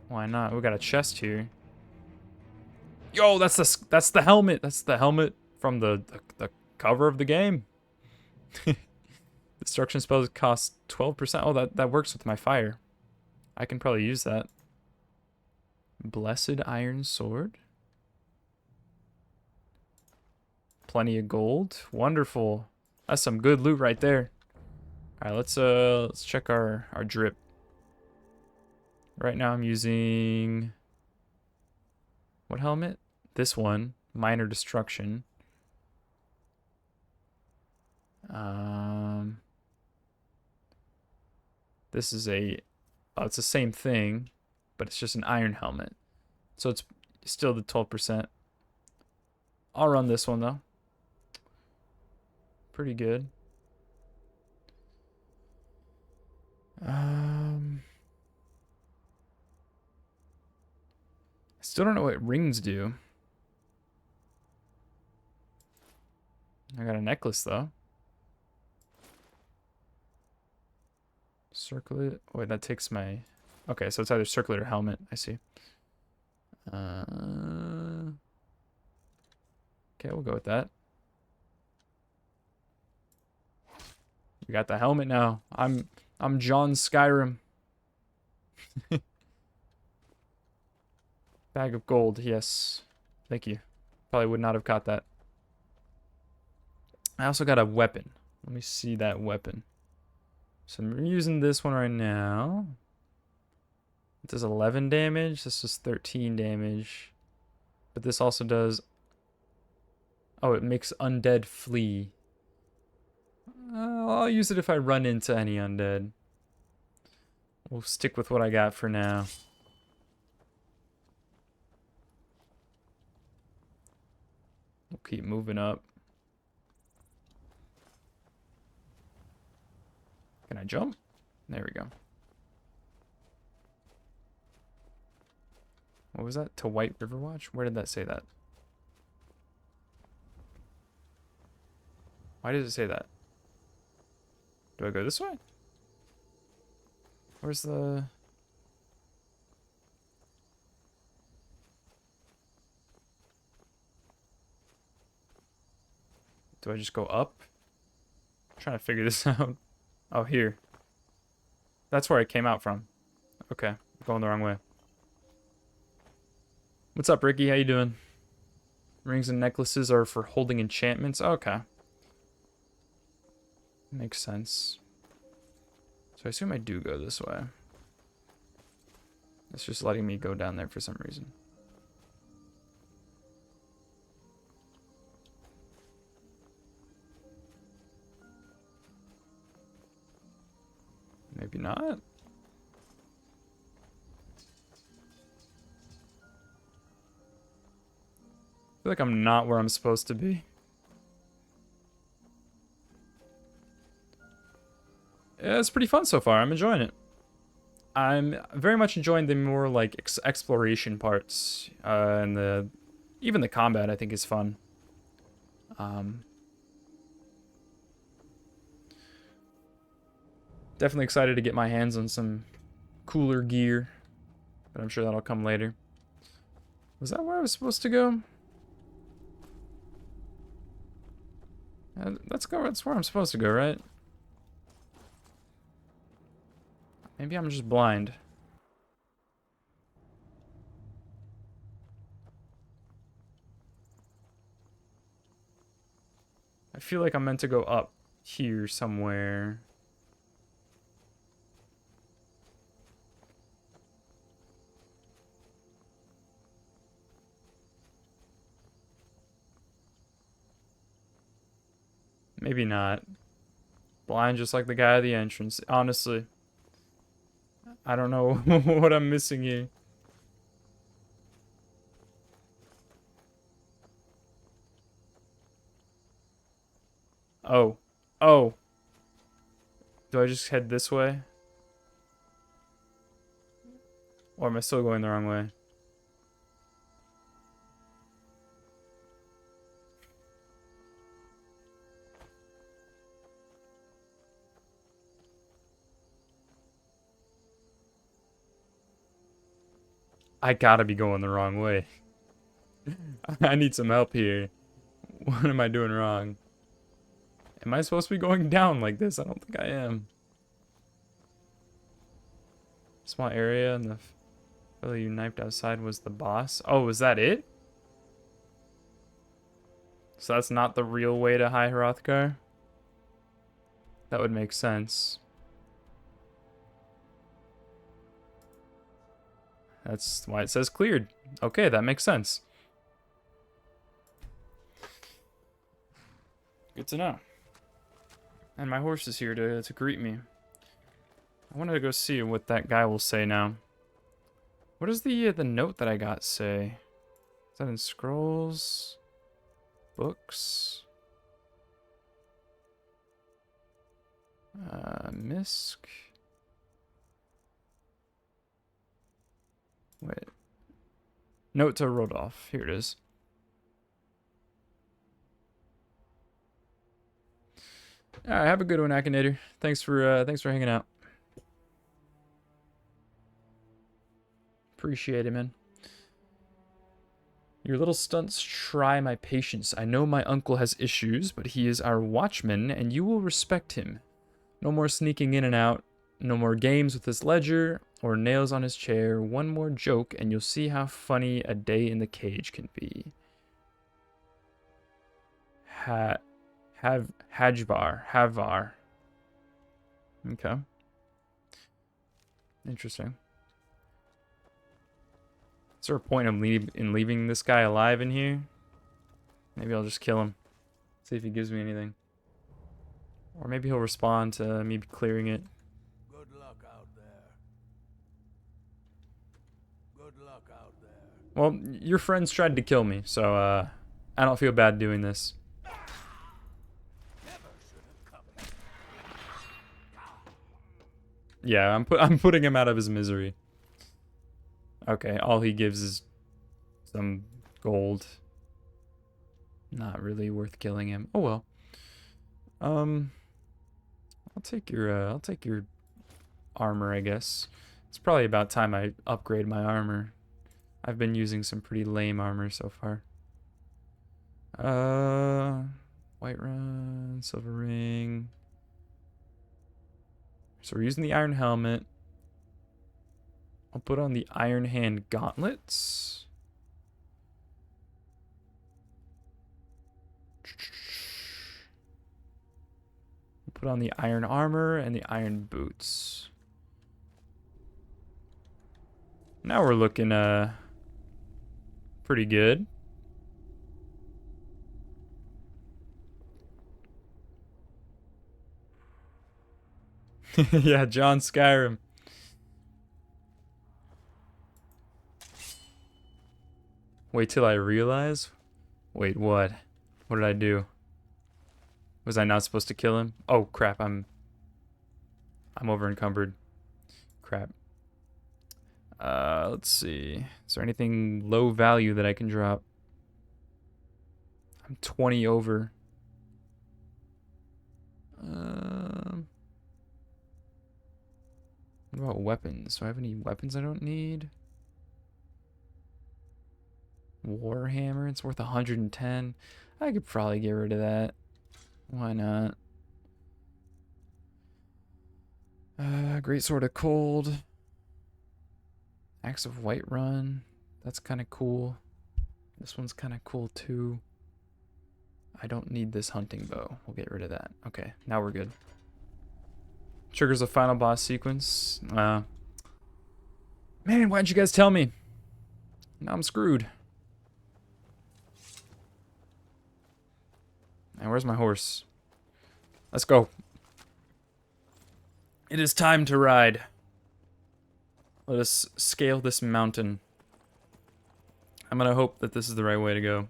S1: Why not? We got a chest here. Yo, that's the helmet. That's the helmet from the cover of the game. Destruction spells cost 12%. Oh, that works with my fire. I can probably use that. Blessed iron sword. Plenty of gold. Wonderful. That's some good loot right there. All right, let's check our drip. Right now I'm using what helmet? This one, minor destruction. This is it's the same thing, but it's just an iron helmet. So it's still the 12%. I'll run this one though. Pretty good. Still don't know what rings do. I got a necklace though. Circlet. Wait, that takes my. Okay, so it's either circlet or helmet. I see. Okay, we'll go with that. We got the helmet now. I'm John Skyrim. Bag of gold, yes. Thank you. Probably would not have caught that. I also got a weapon. Let me see that weapon. So I'm using this one right now. It does 11 damage. This does 13 damage. But this also does... Oh, it makes undead flee. I'll use it if I run into any undead. We'll stick with what I got for now. We'll keep moving up. Can I jump? There we go. What was that? To White River Watch? Where did that say that? Why does it say that? Do I go this way? Where's the... Do I just go up? I'm trying to figure this out. Oh, here. That's where I came out from. Okay, I'm going the wrong way. What's up, Ricky? How you doing? Rings and necklaces are for holding enchantments. Okay. Makes sense. So I assume I do go this way. It's just letting me go down there for some reason. Maybe not. I feel like I'm not where I'm supposed to be. it's pretty fun so far. I'm enjoying it. I'm very much enjoying the more like exploration parts, and even the combat I think is fun. Definitely excited to get my hands on some cooler gear, but I'm sure that'll come later. Was that where I was supposed to go? Let's go. That's where I'm supposed to go, right? Maybe I'm just blind. I feel like I'm meant to go up here somewhere. Maybe not. Blind just like the guy at the entrance. Honestly, I don't know what I'm missing here. Oh. Oh. Do I just head this way? Or am I still going the wrong way? I gotta be going the wrong way. I need some help here. What am I doing wrong? Am I supposed to be going down like this? I don't think I am. Small area and the fellow you knifed outside was the boss. Oh, is that it? So that's not the real way to High Hrothgar? That would make sense. That's why it says cleared. Okay, that makes sense. Good to know. And my horse is here to greet me. I wanted to go see what that guy will say now. What does the note that I got say? Is that in scrolls? Books? Misk? Wait. Note to Rodolph. Here it is. Alright, have a good one, Akinator. Thanks for hanging out. Appreciate it, man. Your little stunts try my patience. I know my uncle has issues, but he is our watchman, and you will respect him. No more sneaking in and out. No more games with his ledger or nails on his chair. One more joke, and you'll see how funny a day in the cage can be. Havar. Okay. Interesting. Is there a point in leaving this guy alive in here? Maybe I'll just kill him. See if he gives me anything. Or maybe he'll respond to me clearing it.
S7: Good luck out there. Good luck out there.
S1: Well, your friends tried to kill me, so I don't feel bad doing this. Yeah, I'm putting him out of his misery. Okay, all he gives is some gold. Not really worth killing him. Oh well. I'll take your armor, I guess. It's probably about time I upgrade my armor. I've been using some pretty lame armor so far. White run, silver ring. So we're using the iron helmet. I'll put on the iron hand gauntlets. We'll put on the iron armor and the iron boots. Now we're looking pretty good. Yeah, John Skyrim. Wait till I realize? Wait, what? What did I do? Was I not supposed to kill him? Oh crap, I'm I'm over encumbered. Crap. Let's see. Is there anything low value that I can drop? I'm 20 over. What about weapons? Do I have any weapons I don't need? Warhammer, it's worth 110. I could probably get rid of that. Why not? Great Sword of Cold. Axe of Whiterun. That's kind of cool. This one's kind of cool too. I don't need this hunting bow. We'll get rid of that. Okay, now we're good. Triggers a final boss sequence. Man, why didn't you guys tell me? Now I'm screwed. And where's my horse? Let's go. It is time to ride. Let us scale this mountain. I'm gonna hope that this is the right way to go.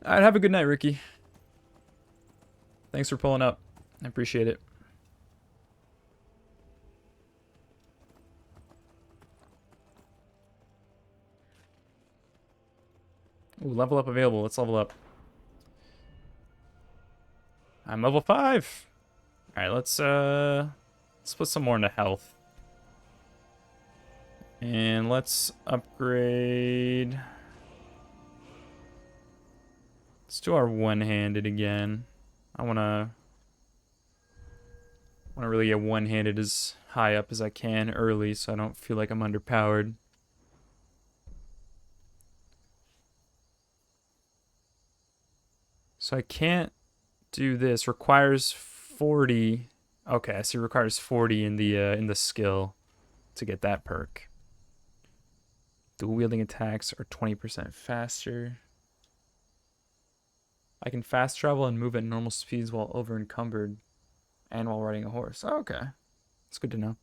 S1: Alright, have a good night, Ricky. Thanks for pulling up. I appreciate it. Ooh, level up available. Let's level up. I'm level 5. Alright, let's put some more into health. And let's upgrade. Let's do our one-handed again. I wanna really get one-handed as high up as I can early so I don't feel like I'm underpowered. So I can't do this. Requires 40. Okay, I see. Requires 40 in the skill to get that perk. Dual wielding attacks are 20% faster. I can fast travel and move at normal speeds while over encumbered and while riding a horse. Oh, okay, that's good to know.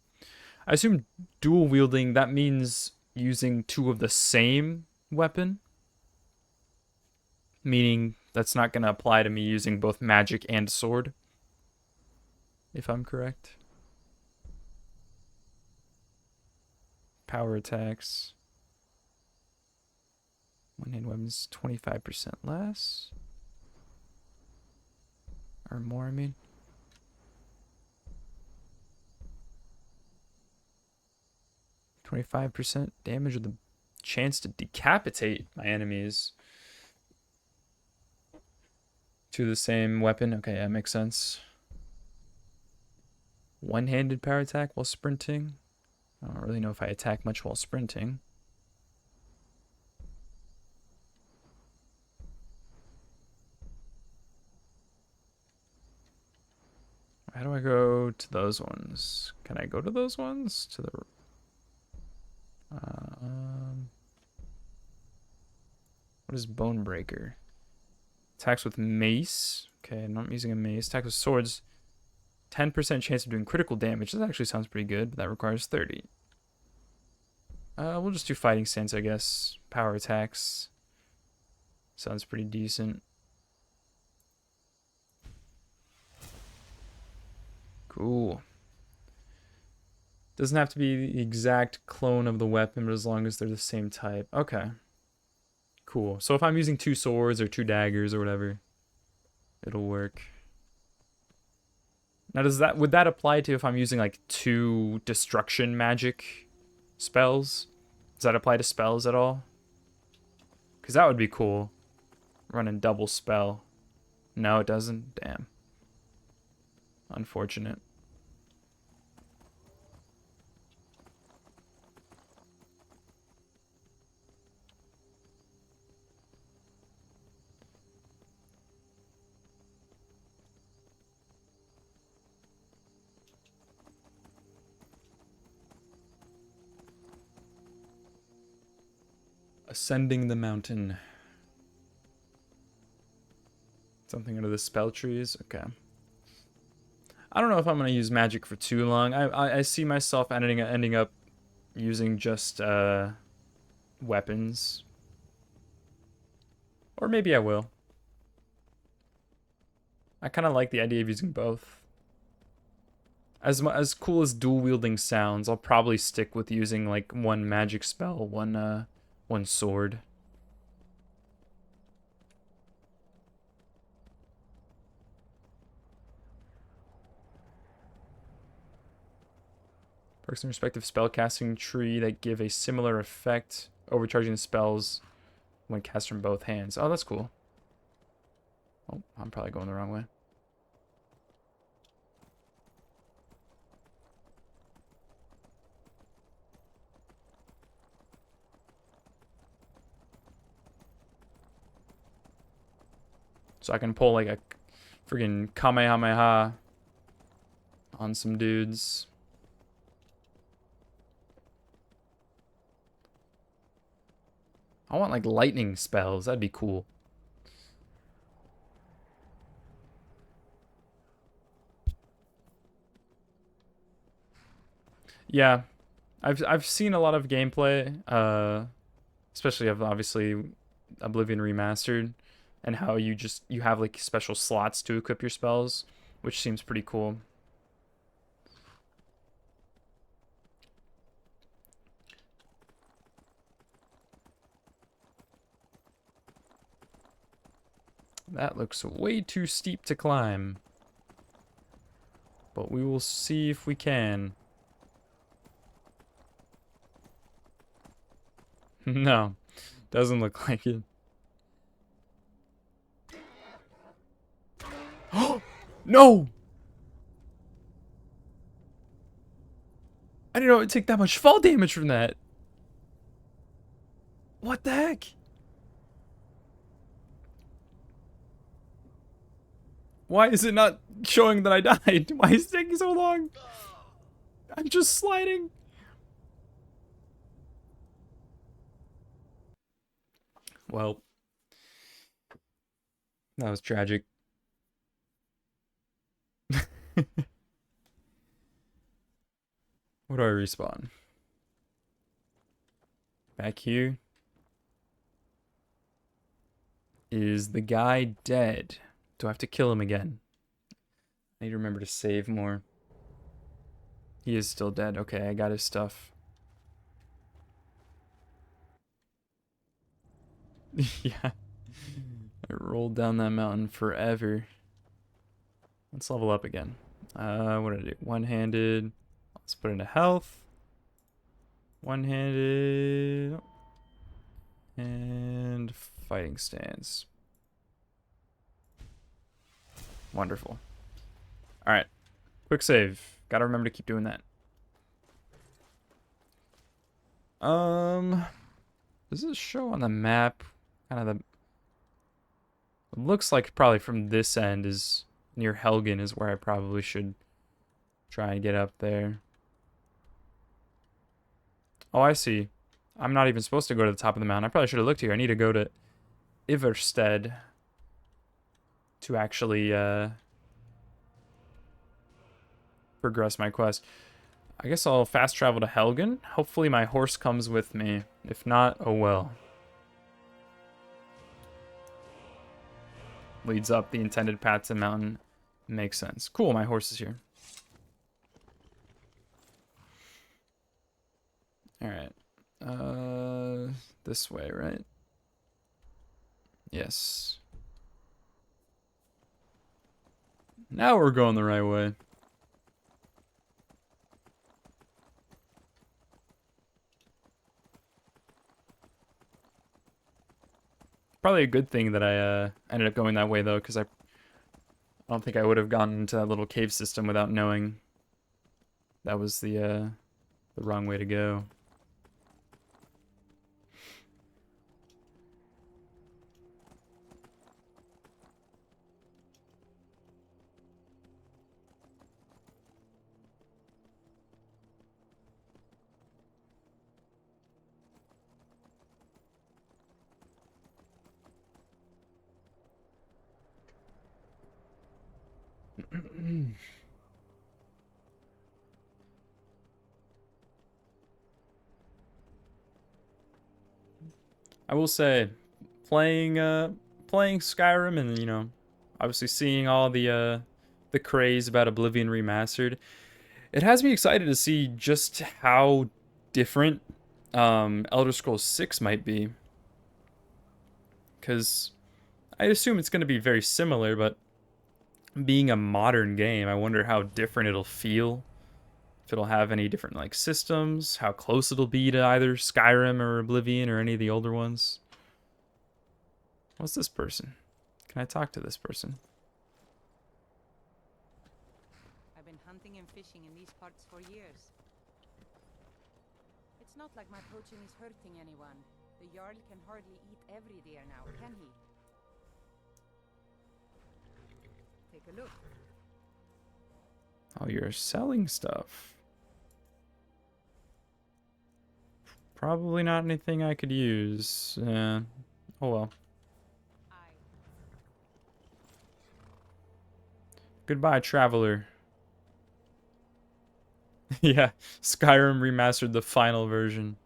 S1: I assume dual wielding, that means using two of the same weapon, meaning that's not going to apply to me using both magic and sword, if I'm correct. Power attacks. One-hand weapons, 25% less. Or more, I mean. %25 damage with the chance to decapitate my enemies. To the same weapon. Okay, that makes sense. One-handed power attack while sprinting. I don't really know if I attack much while sprinting. How do I go to those ones? Can I go to those ones? To the... what is Bone Breaker? Attacks with mace. Okay, I'm not using a mace. Attacks with swords. 10% chance of doing critical damage. That actually sounds pretty good, but that requires 30. We'll just do fighting stance, I guess. Power attacks. Sounds pretty decent. Cool. Doesn't have to be the exact clone of the weapon, but as long as they're the same type. Okay. Cool. So if I'm using 2 swords or 2 daggers or whatever, it'll work. Now would that apply to if I'm using like 2 destruction magic spells? Does that apply to spells at all? Because that would be cool. Running double spell. No, it doesn't? Damn. Unfortunate. Ascending the mountain. Something under the spell trees? Okay. I don't know if I'm going to use magic for too long. I see myself ending up using just weapons. Or maybe I will. I kind of like the idea of using both. As cool as dual wielding sounds, I'll probably stick with using like one magic spell, one sword. Perks and respective spellcasting tree that give a similar effect, overcharging the spells when cast from both hands. Oh, that's cool. Oh, I'm probably going the wrong way. So I can pull like a friggin' Kamehameha on some dudes. I want like lightning spells. That'd be cool. Yeah, I've seen a lot of gameplay, especially of obviously Oblivion Remastered, and how you have like special slots to equip your spells, which seems pretty cool. That looks way too steep to climb, but we will see if we can. No, doesn't look like it. No! I didn't know it would take that much fall damage from that. What the heck? Why is it not showing that I died? Why is it taking so long? I'm just sliding. Well, that was tragic. Where do I respawn? Back here. Is the guy dead? Do I have to kill him again? I need to remember to save more. He is still dead. Okay, I got his stuff. Yeah. I rolled down that mountain forever. Let's level up again. What did I do? One-handed. Let's put into health. One-handed. And fighting stance. Wonderful. Alright. Quick save. Gotta remember to keep doing that. Does it show on the map kind of the... It looks like probably from this end is near Helgen is where I probably should try and get up there. Oh, I see. I'm not even supposed to go to the top of the mountain. I probably should have looked here. I need to go to Iverstead to actually progress my quest. I guess I'll fast travel to Helgen. Hopefully my horse comes with me. If not, oh well. Leads up the intended path to the mountain. Makes sense. Cool, my horse is here. Alright. This way, right? Yes. Now we're going the right way. Probably a good thing that I ended up going that way though, because I don't think I would have gone into that little cave system without knowing that was the wrong way to go. I will say, playing Skyrim and, you know, obviously seeing all the craze about Oblivion Remastered, it has me excited to see just how different Elder Scrolls 6 might be. Because I assume it's going to be very similar, but being a modern game, I wonder how different it'll feel. If it'll have any different like systems, how close it'll be to either Skyrim or Oblivion or any of the older ones. What's this person? Can I talk to this person?
S10: I've been hunting and fishing in these parts for years. It's not like my poaching is hurting anyone. The Jarl can hardly eat every deer now, can he? Take a look.
S1: Oh, you're selling stuff. Probably not anything I could use. Oh well. Goodbye, traveler. Yeah, Skyrim remastered the final version.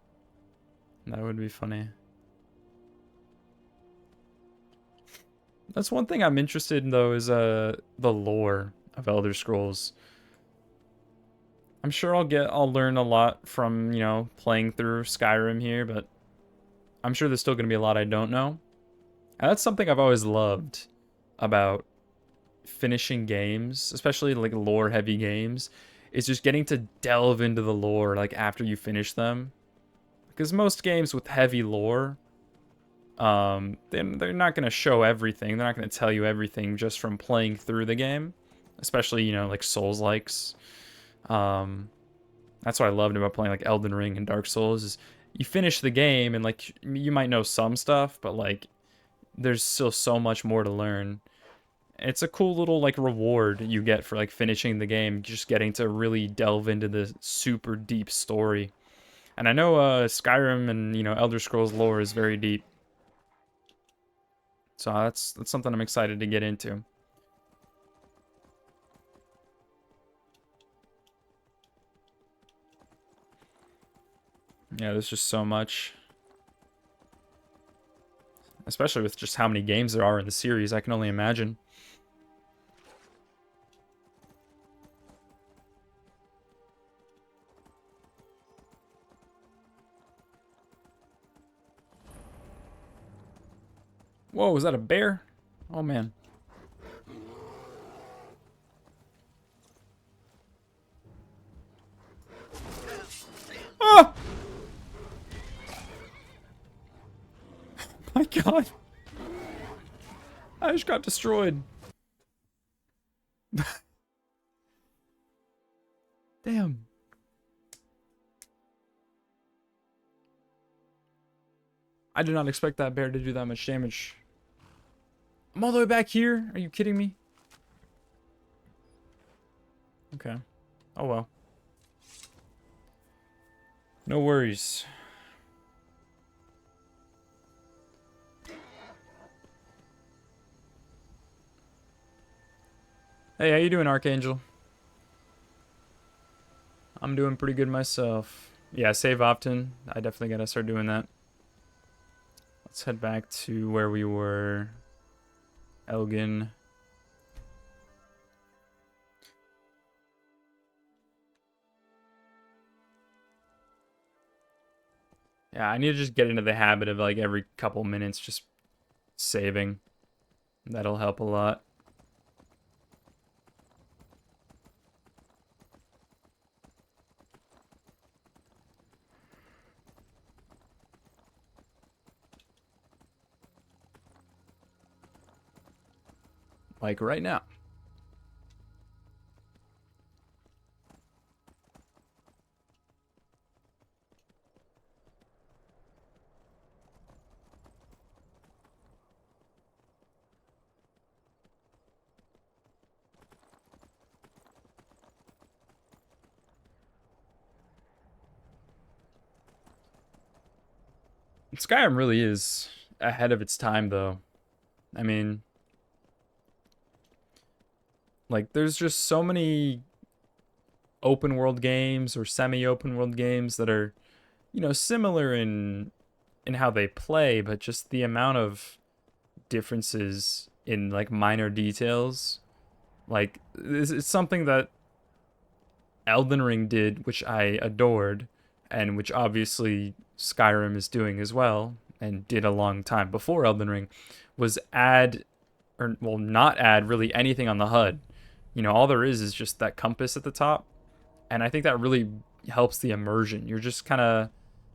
S1: That would be funny. That's one thing I'm interested in, though, is the lore of Elder Scrolls. I'm sure I'll learn a lot from, you know, playing through Skyrim here, but I'm sure there's still going to be a lot I don't know. And that's something I've always loved about finishing games, especially like lore-heavy games, is just getting to delve into the lore like after you finish them. Because most games with heavy lore, they're not going to show everything. They're not going to tell you everything just from playing through the game. Especially, you know, like Souls-likes. That's what I loved about playing like Elden Ring and Dark Souls is you finish the game and like you might know some stuff, but like there's still so much more to learn. It's a cool little like reward you get for like finishing the game, just getting to really delve into the super deep story. And I know Skyrim and, you know, Elder Scrolls lore is very deep. So that's something I'm excited to get into. Yeah, there's just so much. Especially with just how many games there are in the series, I can only imagine. Whoa, was that a bear? Oh, man. Ah! My God. I just got destroyed. Damn. I did not expect that bear to do that much damage. I'm all the way back here? Are you kidding me? Okay. Oh well. No worries. Hey, how you doing, Archangel? I'm doing pretty good myself. Yeah, save often. I definitely gotta start doing that. Let's head back to where we were. Elgin. Yeah, I need to just get into the habit of like every couple minutes just saving. That'll help a lot. Like right now. Skyrim really is ahead of its time, though. I mean, like, there's just so many open world games or semi-open world games that are, you know, similar in how they play, but just the amount of differences in like minor details. Like it's something that Elden Ring did, which I adored, and which obviously Skyrim is doing as well, and did a long time before Elden Ring, was add, or well, not add really anything on the HUD. You know, all there is just that compass at the top, and I think that really helps the immersion. You're just kind of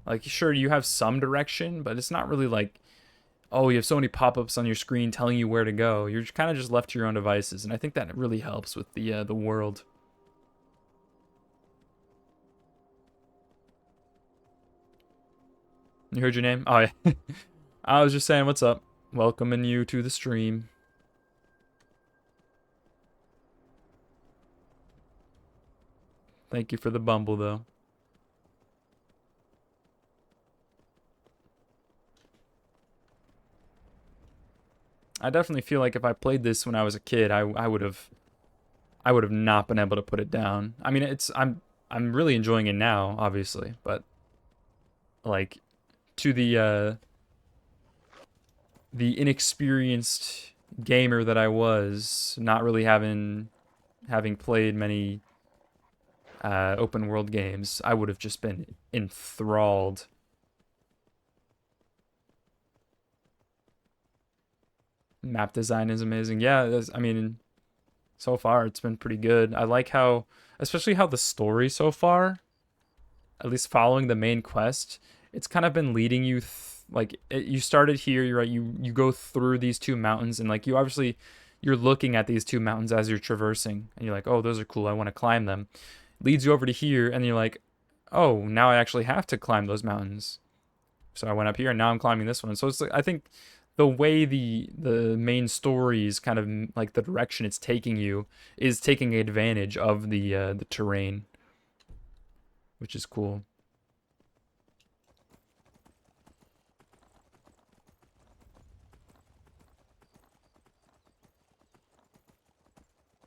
S1: like, sure, you have some direction, but it's not really like, oh, you have so many pop-ups on your screen telling you where to go. You're kind of just left to your own devices, and I think that really helps with the world. You heard your name? Oh, yeah. I was just saying, what's up? Welcoming you to the stream. Thank you for the bumble, though. I definitely feel like if I played this when I was a kid, I would have not been able to put it down. I mean, I'm really enjoying it now, obviously, but like to the inexperienced gamer that I was, not really having played many open world games, I would have just been enthralled. Map design is amazing. Yeah, I mean, so far it's been pretty good. I like how, especially how the story so far, at least following the main quest, it's kind of been leading you you started here, you're right, you go through these two mountains, and like you're looking at these two mountains as you're traversing, and you're like, oh, those are cool, I want to climb them. Leads you over to here, and you're like, oh, now I actually have to climb those mountains. So I went up here, and now I'm climbing this one. So it's like, I think the way the main story is kind of like the direction it's taking you is taking advantage of the terrain, which is cool.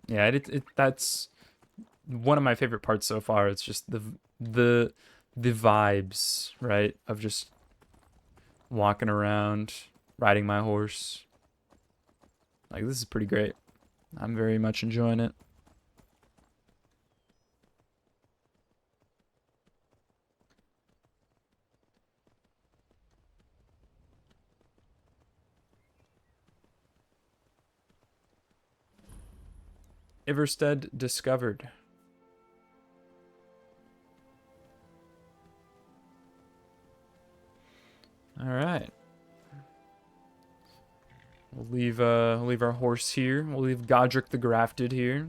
S1: Yeah, that's one of my favorite parts so far. It's just the vibes, right, of just walking around, riding my horse. Like, this is pretty great. I'm very much enjoying it. Iverstead discovered. All right. We'll leave our horse here. We'll leave Godric the Grafted here.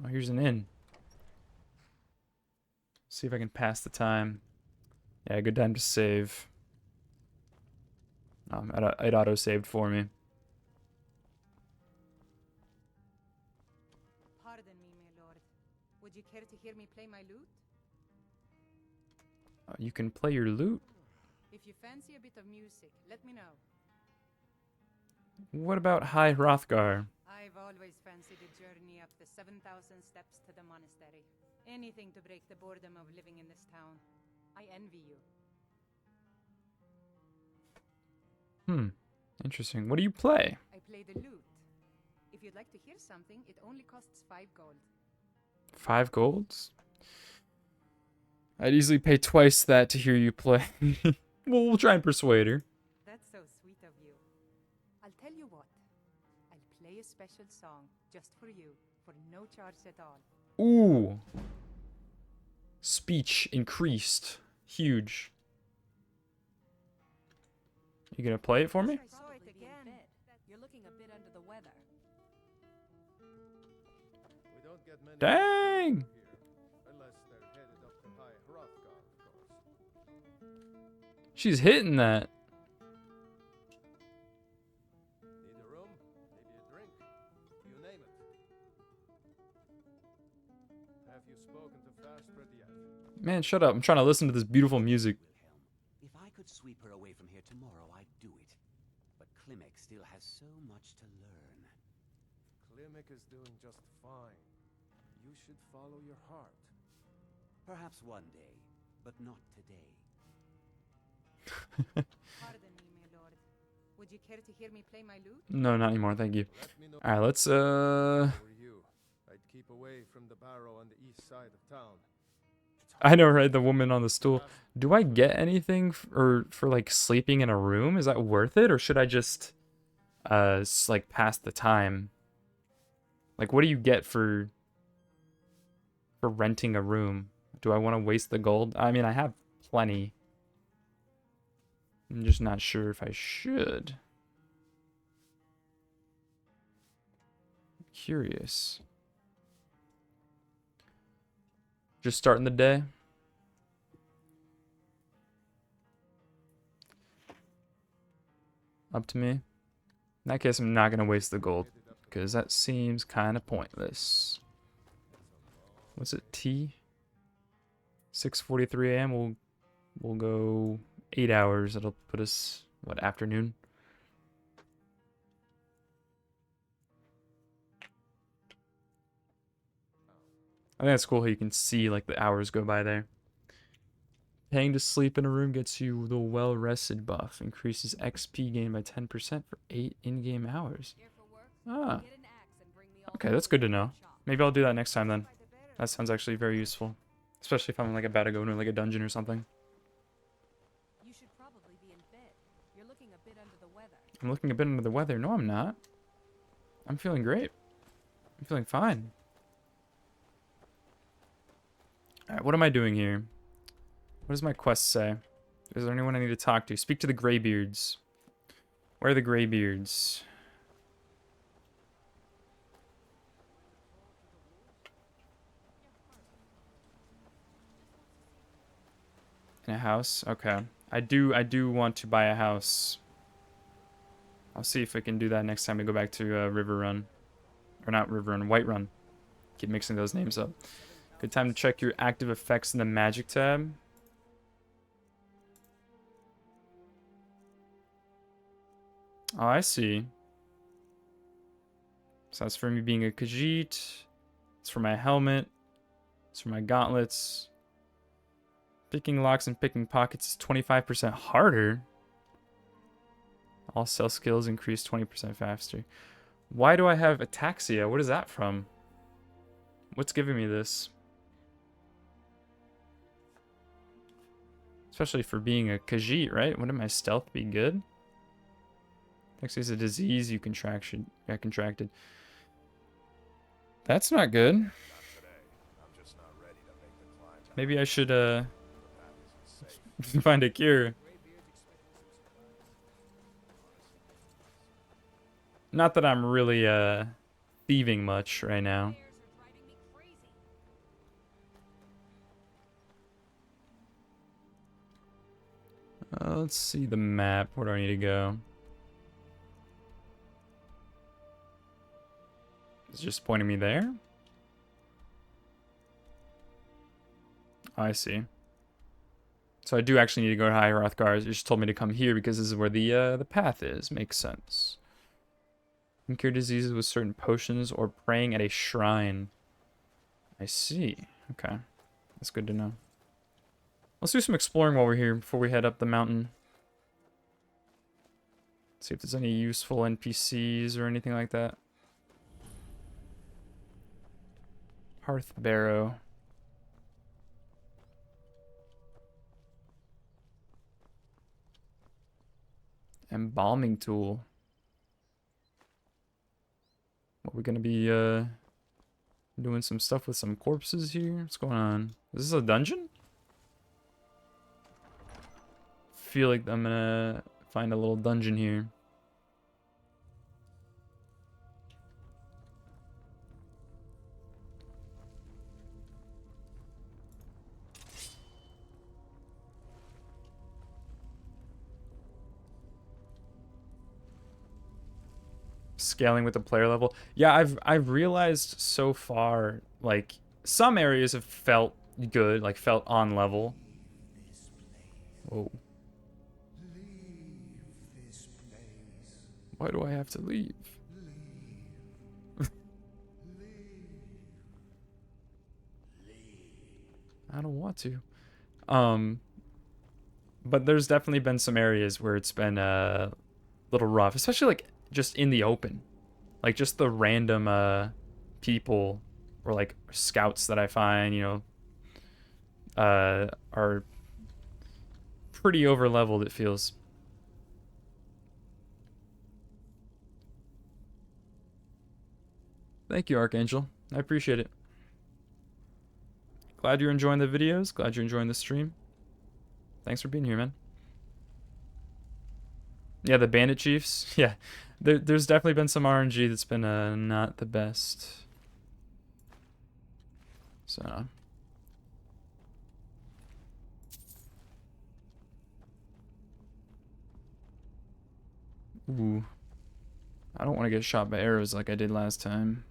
S1: Oh, here's an inn. See if I can pass the time. Yeah, good time to save. It auto-saved for me.
S10: Pardon me, my lord. Would you care to hear me play my lute?
S1: You can play your lute?
S10: If you fancy a bit of music, let me know.
S1: What about High Hrothgar?
S10: I've always fancied a journey up the 7,000 steps to the monastery. Anything to break the boredom of living in this town. I envy you.
S1: Interesting. What do you play?
S10: I play the lute. If you'd like to hear something, it only costs 5 gold.
S1: 5 golds? I'd easily pay twice that to hear you play. Well, we'll try and persuade her.
S10: That's so sweet of you. I'll tell you what. I'll play a special song just for you, for no charge at all.
S1: Ooh. Speech increased. Huge. You gonna play it for me?
S10: I saw it again.
S8: You're looking a bit under the weather.
S2: We don't get many
S1: Dang!
S2: here, unless they're headed up to High Hrothgar, of course.
S1: She's hitting that.
S2: Need a room? Maybe a drink? You name it. Have you spoken to Fastred yet?
S1: Man, shut up. I'm trying to listen to this beautiful music.
S11: If I could sweep her away from here tomorrow, I'd do it. But Klimek still has so much to learn.
S2: Klimek is doing just fine. You should follow your heart.
S11: Perhaps one day, but not today.
S10: Pardon me, my Would you care to hear me play my lute?
S1: No, not anymore. Thank you.
S2: Let me know.
S1: All right, let's
S2: If I were you, I'd keep away from the barrow on the east side of town.
S1: I know, right? The woman on the stool. Do I get anything for like sleeping in a room? Is that worth it, or should I just like pass the time? Like, what do you get for renting a room? Do I want to waste the gold? I mean, I have plenty. I'm just not sure if I should. Curious. Just starting the day. Up to me. In that case, I'm not going to waste the gold, because that seems kind of pointless. What's it, T? 6:43 a.m. We'll go 8 hours. That'll put us, what, afternoon? I think that's cool how you can see like the hours go by there. Paying to sleep in a room gets you the well-rested buff. Increases XP gain by 10% for 8 in-game hours. Ah. Okay, that's good to know. Maybe I'll do that next time then. That sounds actually very useful. Especially if I'm like about to go into like a dungeon or something.
S8: You should probably be in bed. You're looking a bit under the weather.
S1: I'm looking a bit under the weather. No, I'm not. I'm feeling great. I'm feeling fine. Alright, what am I doing here? What does my quest say? Is there anyone I need to talk to? Speak to the Greybeards. Where are the Greybeards? In a house? Okay. I do want to buy a house. I'll see if I can do that next time we go back to River Run. Or not River Run, White Run. Keep mixing those names up. Good time to check your active effects in the magic tab. Oh, I see. So that's for me being a Khajiit. It's for my helmet. It's for my gauntlets. Picking locks and picking pockets is 25% harder. All cell skills increase 20% faster. Why do I have ataxia? What is that from? What's giving me this? Especially for being a Khajiit, right? Wouldn't my stealth be good? Ataxia is a disease you contracted. That's not good. Maybe I should find a cure. Not that I'm really thieving much right now. Let's see the map. Where do I need to go? It's just pointing me there? Oh, I see. So I do actually need to go to High Hrothgar. You just told me to come here because this is where the path is. Makes sense. You can cure diseases with certain potions or praying at a shrine. I see. Okay. That's good to know. Let's do some exploring while we're here before we head up the mountain. See if there's any useful NPCs or anything like that. Hearth Barrow. Embalming tool. What, we're gonna be doing some stuff with some corpses here? What's going on? Is this a dungeon? Feel like I'm gonna find a little dungeon here. Scaling with the player level. Yeah, I've realized so far, like, some areas have felt good, like felt on level. Whoa. Why do I have to leave? I don't want to. But there's definitely been some areas where it's been little rough, especially like just in the open. Like just the random people or like scouts that I find, are pretty over leveled, it feels. Thank you, Archangel. I appreciate it. Glad you're enjoying the videos. Glad you're enjoying the stream. Thanks for being here, man. Yeah, the Bandit Chiefs. Yeah, there's definitely been some RNG that's been not the best. So. Ooh. I don't want to get shot by arrows like I did last time.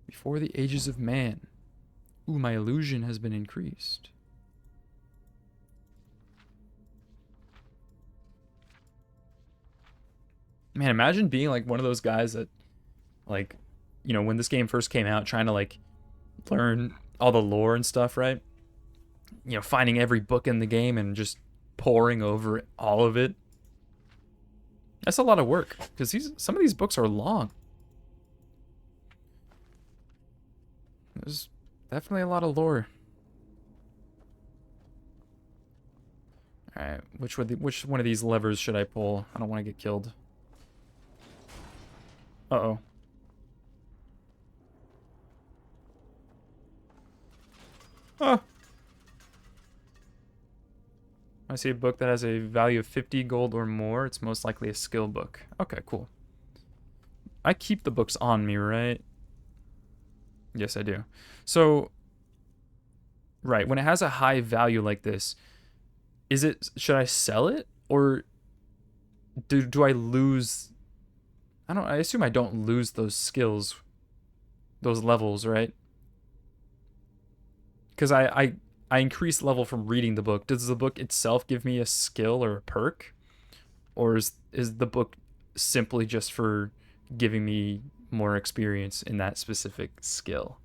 S1: Before the ages of man. Ooh, my illusion has been increased. Man, imagine being like one of those guys that, like, when this game first came out, trying to like learn all the lore and stuff, right? Finding every book in the game and just poring over all of it. That's a lot of work, because some of these books are long. There's definitely a lot of lore. Alright, which one of these levers should I pull? I don't want to get killed. Uh-oh. Oh! I see a book that has a value of 50 gold or more. It's most likely a skill book. Okay, cool. I keep the books on me, right? Yes, I do. So, right, when it has a high value like this, should I sell it? Or do I lose... I assume I don't lose those skills, those levels, right? Because I increase level from reading the book. Does the book itself give me a skill or a perk? Or is the book simply just for giving me more experience in that specific skill?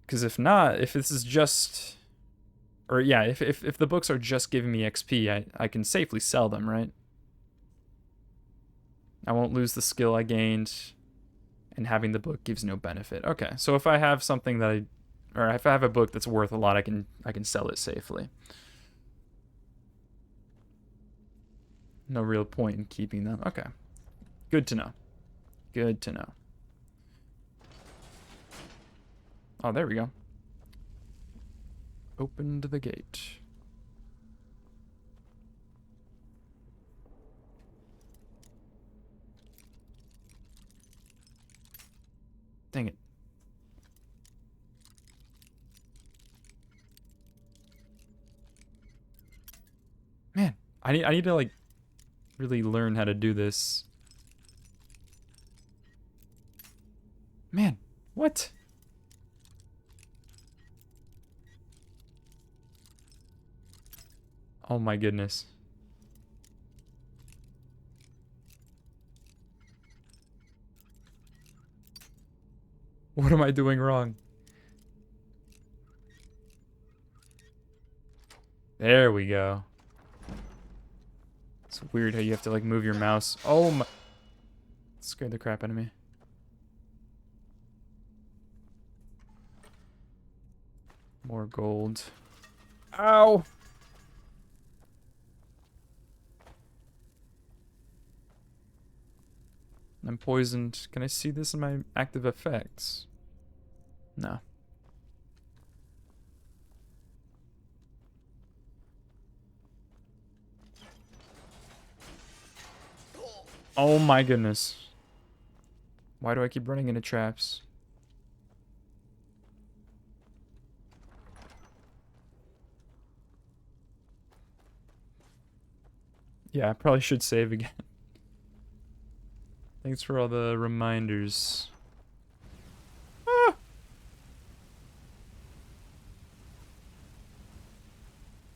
S1: Because if not, if this is just... Or yeah, if the books are just giving me XP, I can safely sell them, right? I won't lose the skill I gained, and having the book gives no benefit. Okay, so if I have something that or if I have a book that's worth a lot, I can sell it safely. No real point in keeping them. Okay, good to know. Good to know. Oh, there we go. Opened the gate. Dang it. Man, I need to like really learn how to do this. Man, what? Oh my goodness. What am I doing wrong? There we go. It's weird how you have to like move your mouse. Oh my... Scared the crap out of me. More gold. Ow! I'm poisoned. Can I see this in my active effects? No. Oh my goodness. Why do I keep running into traps? Yeah, I probably should save again. Thanks for all the reminders. Ah!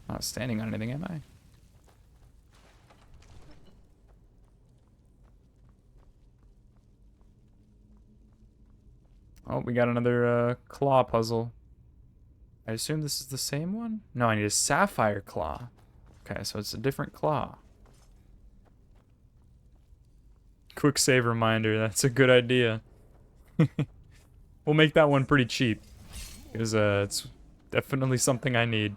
S1: Not standing on anything, am I? Oh, we got another claw puzzle. I assume this is the same one? No, I need a sapphire claw. Okay, so it's a different claw. Quick save reminder, that's a good idea. We'll make that one pretty cheap. Because it's definitely something I need.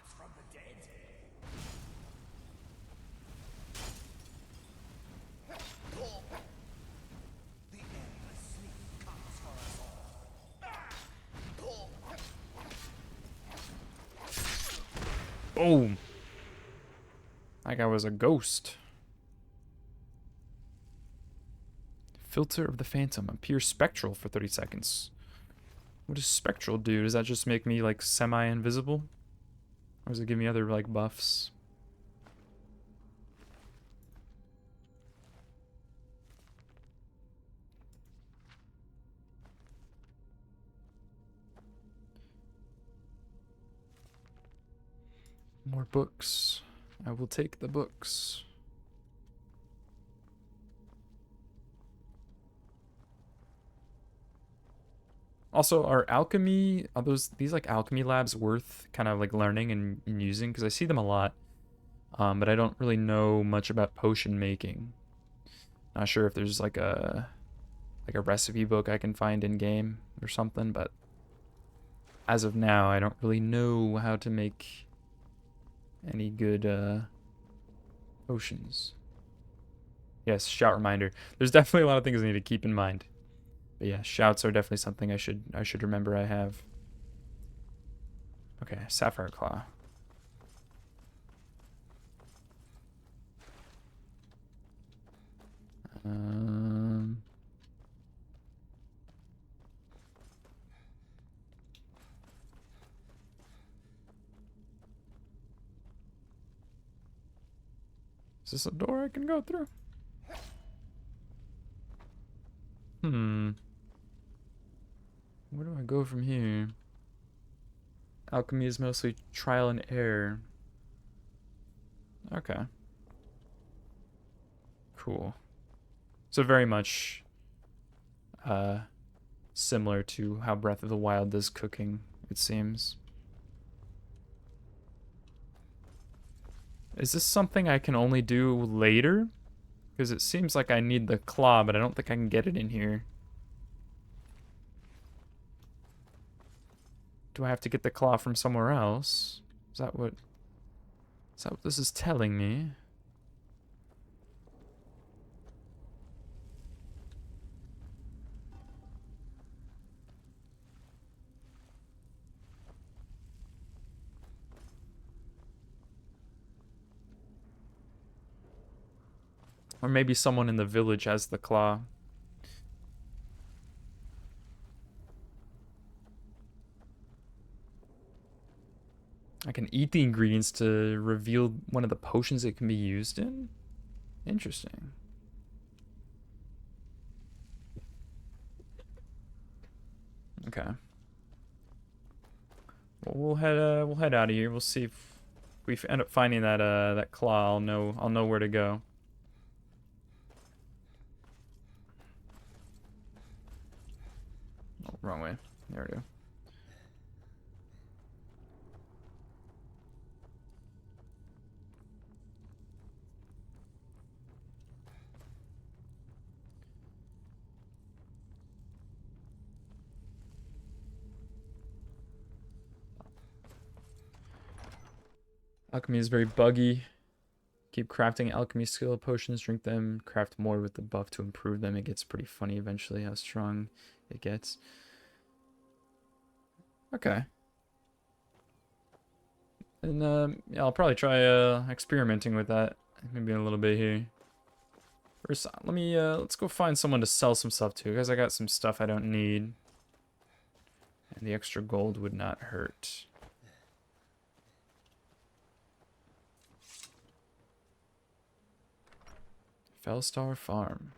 S1: Boom! That guy was a ghost. Filter of the Phantom. Appear spectral for 30 seconds. What does spectral do? Does that just make me, like, semi-invisible? Or does it give me other, like, buffs? More books. I will take the books. Also, are these like alchemy labs worth kind of like learning and using? Because I see them a lot, but I don't really know much about potion making. Not sure if there's like a recipe book I can find in game or something, but as of now, I don't really know how to make any good potions. Yes, shout reminder. There's definitely a lot of things I need to keep in mind. But yeah, shouts are definitely something I should remember I have. Okay, Sapphire Claw. Is this a door I can go through? Where do I go from here? Alchemy is mostly trial and error. Okay. Cool. So very much similar to how Breath of the Wild does cooking, it seems. Is this something I can only do later? Because it seems like I need the claw, but I don't think I can get it in here. Do I have to get the claw from somewhere else? Is that what this is telling me? Or maybe someone in the village has the claw. I can eat the ingredients to reveal one of the potions it can be used in? Interesting. Okay. Well, we'll head out of here. We'll see if we end up finding that claw. I'll know where to go. Oh, wrong way. There we go. Alchemy is very buggy. Keep crafting alchemy skill potions, drink them, craft more with the buff to improve them. It gets pretty funny eventually how strong it gets. Okay. And yeah, I'll probably try experimenting with that maybe in a little bit here. First, let's go find someone to sell some stuff to, because I got some stuff I don't need. And the extra gold would not hurt. Fellstar Farm.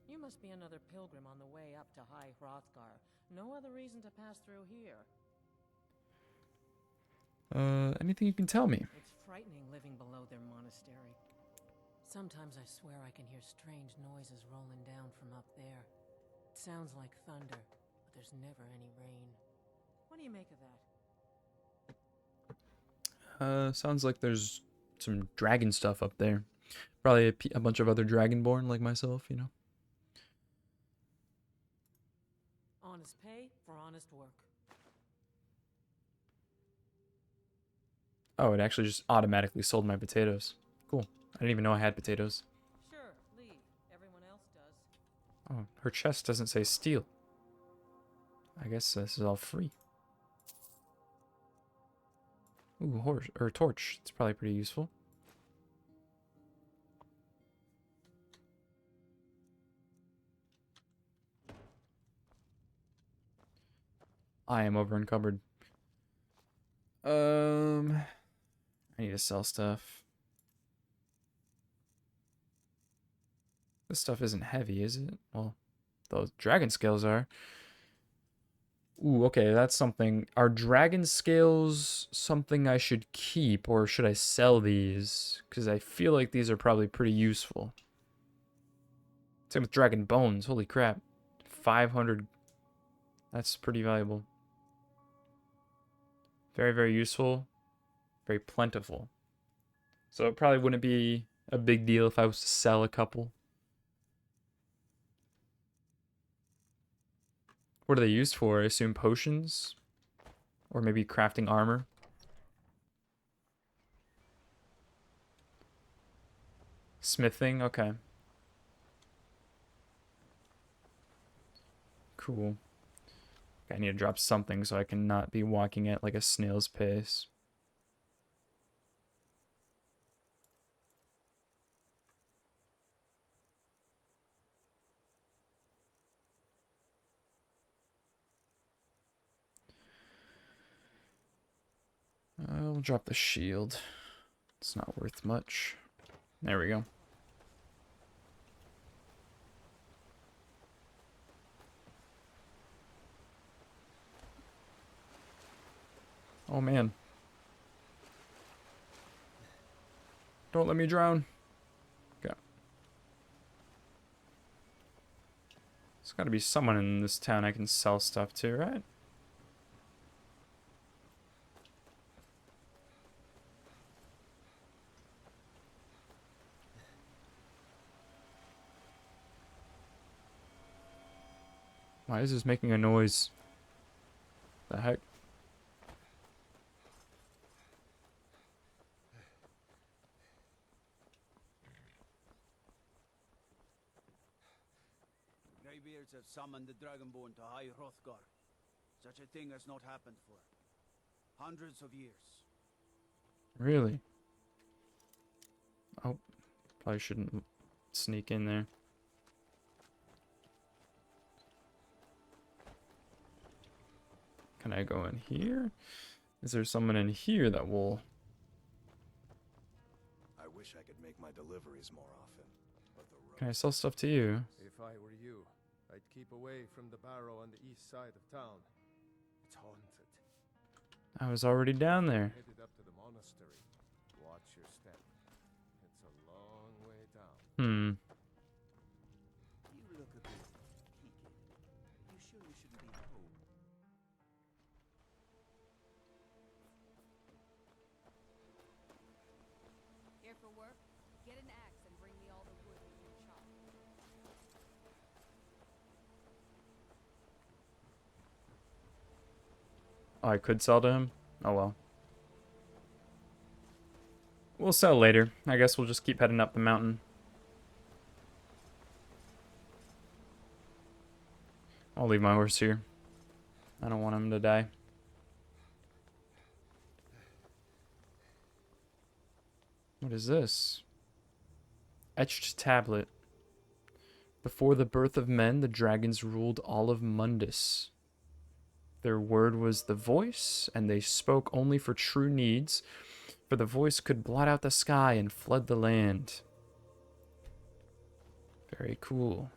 S12: You must be another pilgrim on the way up to High Hrothgar. No other reason to pass through here.
S1: Anything you can tell me?
S12: It's frightening living below their monastery. Sometimes I swear I can hear strange noises rolling down from up there. It sounds like thunder, but there's never any rain. What do you make of that?
S1: Sounds like there's some dragon stuff up there. Probably a bunch of other dragonborn like myself, you know.
S12: Honest pay for honest work.
S1: Oh, it actually just automatically sold my potatoes. Cool. I didn't even know I had potatoes.
S12: Sure, leave. Everyone else does.
S1: Oh, her chest doesn't say steel. I guess this is all free. Ooh, horse or torch. It's probably pretty useful. I am over encumbered. I need to sell stuff. This stuff isn't heavy, is it? Well, those dragon scales are. Ooh, okay, that's something. Are dragon scales something I should keep, or should I sell these? Because I feel like these are probably pretty useful. Same with dragon bones. Holy crap. 500. That's pretty valuable. Very, very useful. Very plentiful. So it probably wouldn't be a big deal if I was to sell a couple. What are they used for? I assume potions? Or maybe crafting armor? Smithing? Okay. Cool. I need to drop something so I can not be walking at like a snail's pace. I'll drop the shield. It's not worth much. There we go. Oh man. Don't let me drown. Okay. There's gotta be someone in this town I can sell stuff to, right? Why is this making a noise? The heck?
S3: Greybeards have summoned the Dragonborn to High Hrothgar. Such a thing has not happened for hundreds of years.
S1: Really? Oh, probably shouldn't sneak in there. Can I go in here? Is there someone in here that will...
S2: I wish I could make my deliveries more often, but the road...
S1: Can I sell stuff to you?
S2: If I were you, I'd keep away from the barrow on the east side of town. It's haunted.
S1: I was already down there.
S2: Headed up to the monastery. Watch your step. It's a long way down.
S1: Hmm.
S3: You look a bit peaked. You sure you shouldn't be home?
S8: Here for work? Get an axe and bring me all the wood we can chop.
S1: Oh, I could sell to him? Oh well. We'll sell later. I guess we'll just keep heading up the mountain. I'll leave my horse here. I don't want him to die. What is this? Etched tablet. Before the birth of men, the dragons ruled all of Mundus. Their word was the voice, and they spoke only for true needs, for the voice could blot out the sky and flood the land. Very cool.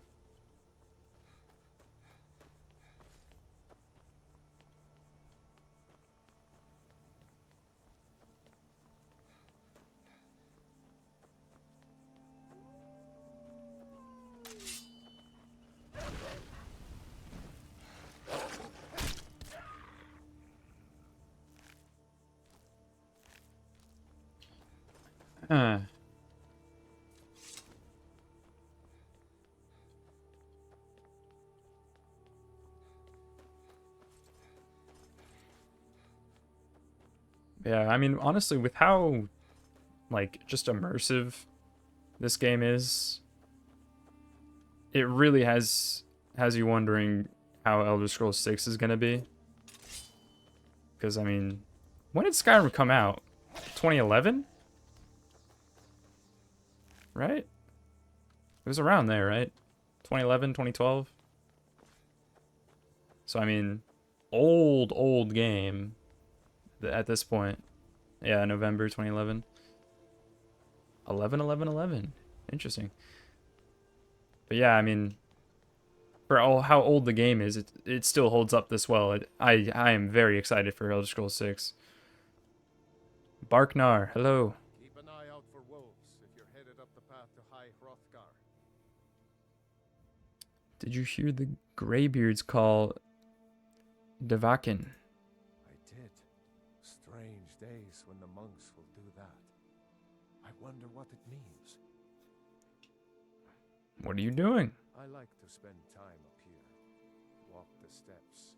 S1: Huh. Yeah, I mean, honestly, with how, like, just immersive this game is, it really has you wondering how Elder Scrolls 6 is gonna be. Because, I mean, when did Skyrim come out? 2011? Right? It was around there, right? 2011, 2012? So, I mean, old game at this point. Yeah, November 2011. 11. Interesting. But yeah, I mean, for how old the game is, it still holds up this well. I am very excited for Elder Scrolls 6. Barknar, hello.
S2: Keep an eye out for wolves if you're headed up the path to High Hrothgar.
S1: Did you hear the Greybeards call Devakin?
S2: I did. Strange days when the monks will do that. I wonder what it means.
S1: What are you doing?
S2: I like to spend time up here. Walk the steps.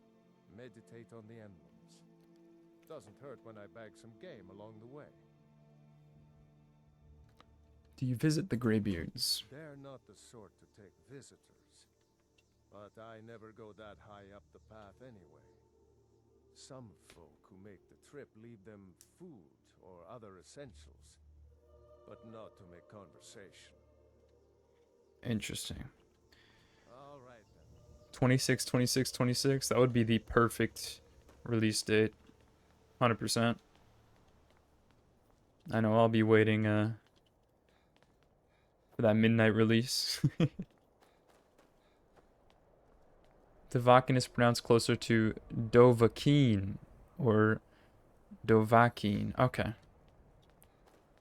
S2: Meditate on the emblems. Doesn't hurt when I bag some game along the way.
S1: Do you visit the Greybeards?
S2: They're not the sort to take visitors. But I never go that high up the path anyway. Some folk who make the trip leave them food or other essentials, but not to make conversation.
S1: Interesting.
S2: All right then.
S1: 26. That would be the perfect release date. 100%. I know I'll be waiting for that midnight release. Devakin is pronounced closer to Dovahkiin or Dovahkiin. Okay.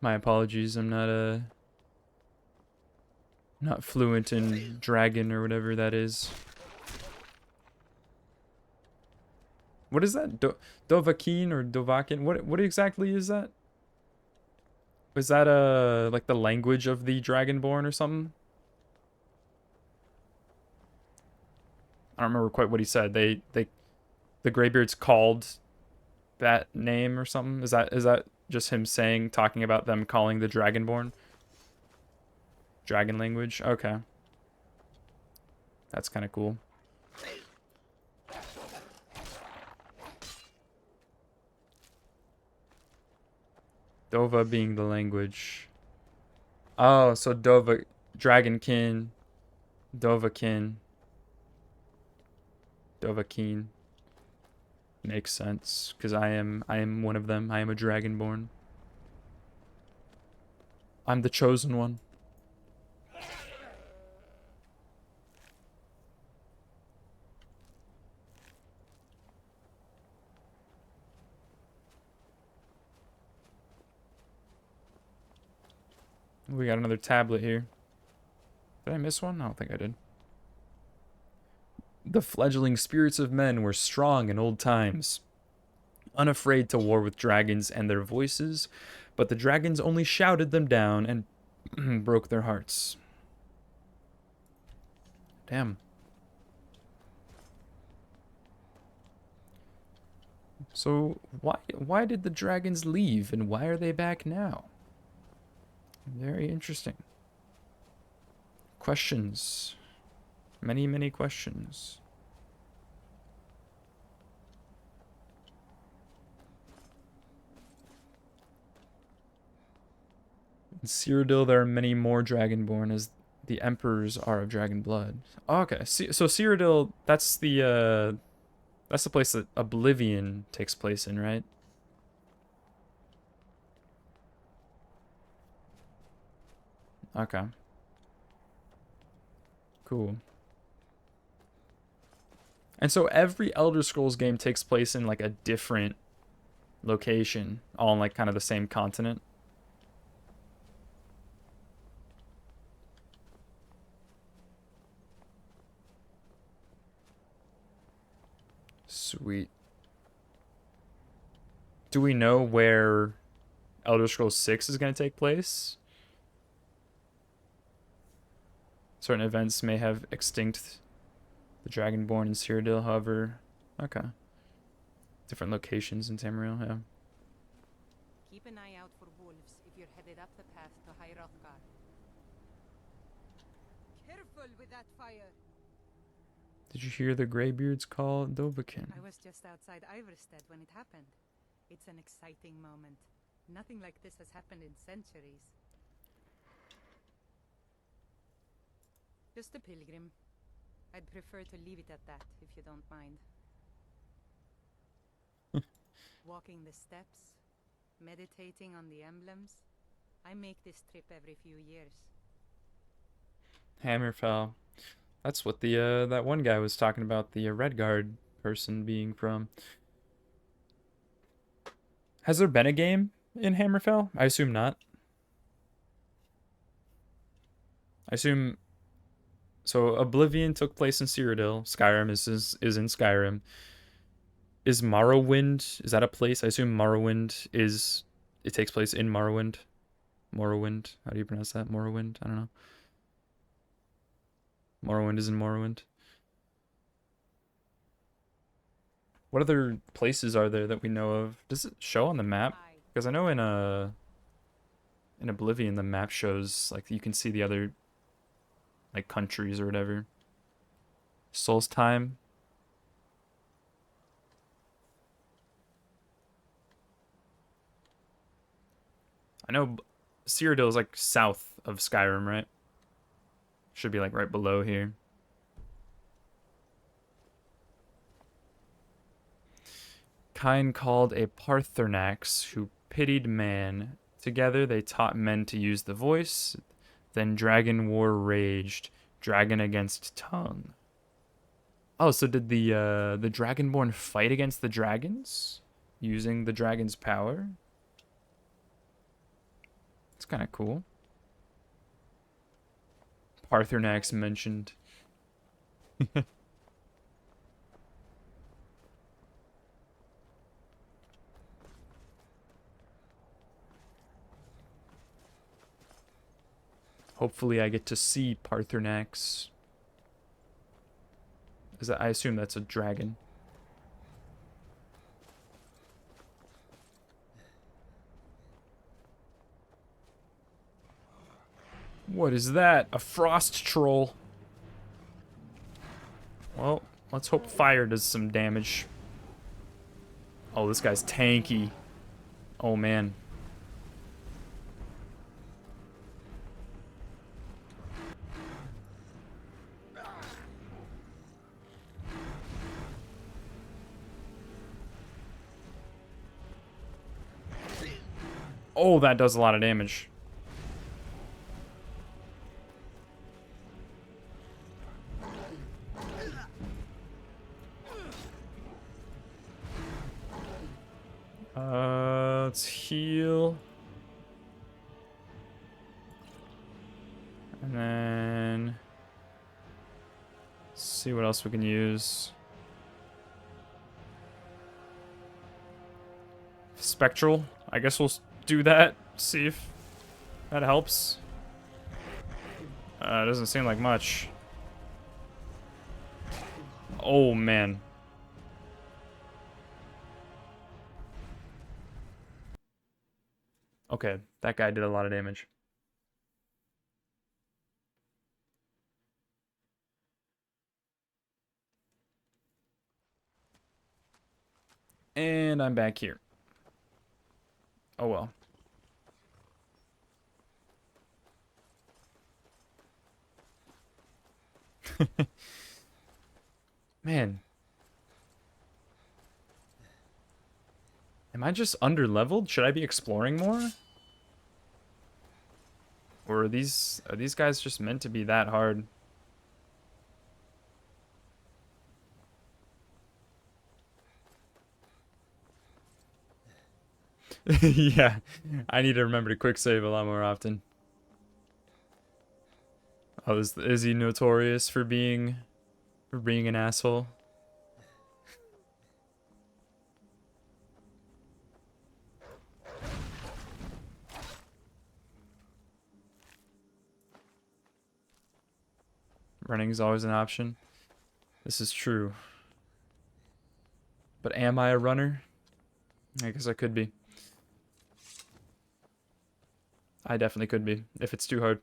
S1: My apologies. I'm not fluent in dragon or whatever that is. What is that? Dovahkiin or Dovahkiin? What exactly is that? Was that like the language of the Dragonborn or something? I don't remember quite what he said. The Greybeards called that name or something. Is that just him talking about them calling the Dragonborn? Dragon language? Okay. That's kind of cool. Dova being the language. Oh, so Dova, Dragonkin, Dovahkiin, Dovahkiin. Makes sense, because I am one of them. I am a Dragonborn. I'm the chosen one. We got another tablet here. Did I miss one? I don't think I did. The fledgling spirits of men were strong in old times, unafraid to war with dragons and their voices, but the dragons only shouted them down and broke their hearts. Damn. So why did the dragons leave and why are they back now? Very interesting. Questions. Many questions. In Cyrodiil, there are many more Dragonborn as the Emperors are of dragon blood. Oh, okay, so Cyrodiil, that's the place that Oblivion takes place in, right? Okay. Cool. And so every Elder Scrolls game takes place in like a different location, all in like kind of the same continent. Sweet. Do we know where Elder Scrolls 6 is going to take place. Certain events may have extinct the Dragonborn in Cyrodiil, however. Okay. Different locations in Tamriel, yeah.
S10: Keep an eye out for wolves if you're headed up the path to High Hrothgar. Careful with that fire!
S1: Did you hear the Greybeards call Dovahkiin?
S10: I was just outside Iverstead when it happened. It's an exciting moment. Nothing like this has happened in centuries. Just a pilgrim. I'd prefer to leave it at that, if you don't mind. Walking the steps, meditating on the emblems. I make this trip every few years.
S1: Hammerfell. That's what the that one guy was talking about, the Redguard person being from. Has there been a game in Hammerfell? I assume not. I assume... So, Oblivion took place in Cyrodiil. Skyrim is in Skyrim. Is Morrowind... Is that a place? I assume Morrowind is... It takes place in Morrowind. Morrowind. How do you pronounce that? Morrowind? I don't know. Morrowind is in Morrowind. What other places are there that we know of? Does it show on the map? Because I know in Oblivion the map shows, like, you can see the other, like, countries or whatever. Soul's Time. I know Cyrodiil is like south of Skyrim, right? Should be like right below here. Kind called a Paarthurnax who pitied man. Together they taught men to use the voice. Then dragon war raged, dragon against tongue. Oh, so did the Dragonborn fight against the dragons using the dragon's power? It's kind of cool. Paarthurnax mentioned. Hopefully I get to see Paarthurnax. I assume that's a dragon. What is that? A frost troll. Well, let's hope fire does some damage. Oh, this guy's tanky. Oh, man. Oh, that does a lot of damage. Let's heal. And then... see what else we can use. Spectral. I guess we'll do that. See if that helps. It doesn't seem like much. Oh, man. Okay, that guy did a lot of damage. And I'm back here. Oh well. Man. Am I just under-leveled? Should I be exploring more? Or are these guys just meant to be that hard? Yeah, I need to remember to quick save a lot more often. Oh, is he notorious for being an asshole? Running is always an option. This is true. But am I a runner? I guess I could be. I definitely could be, if it's too hard.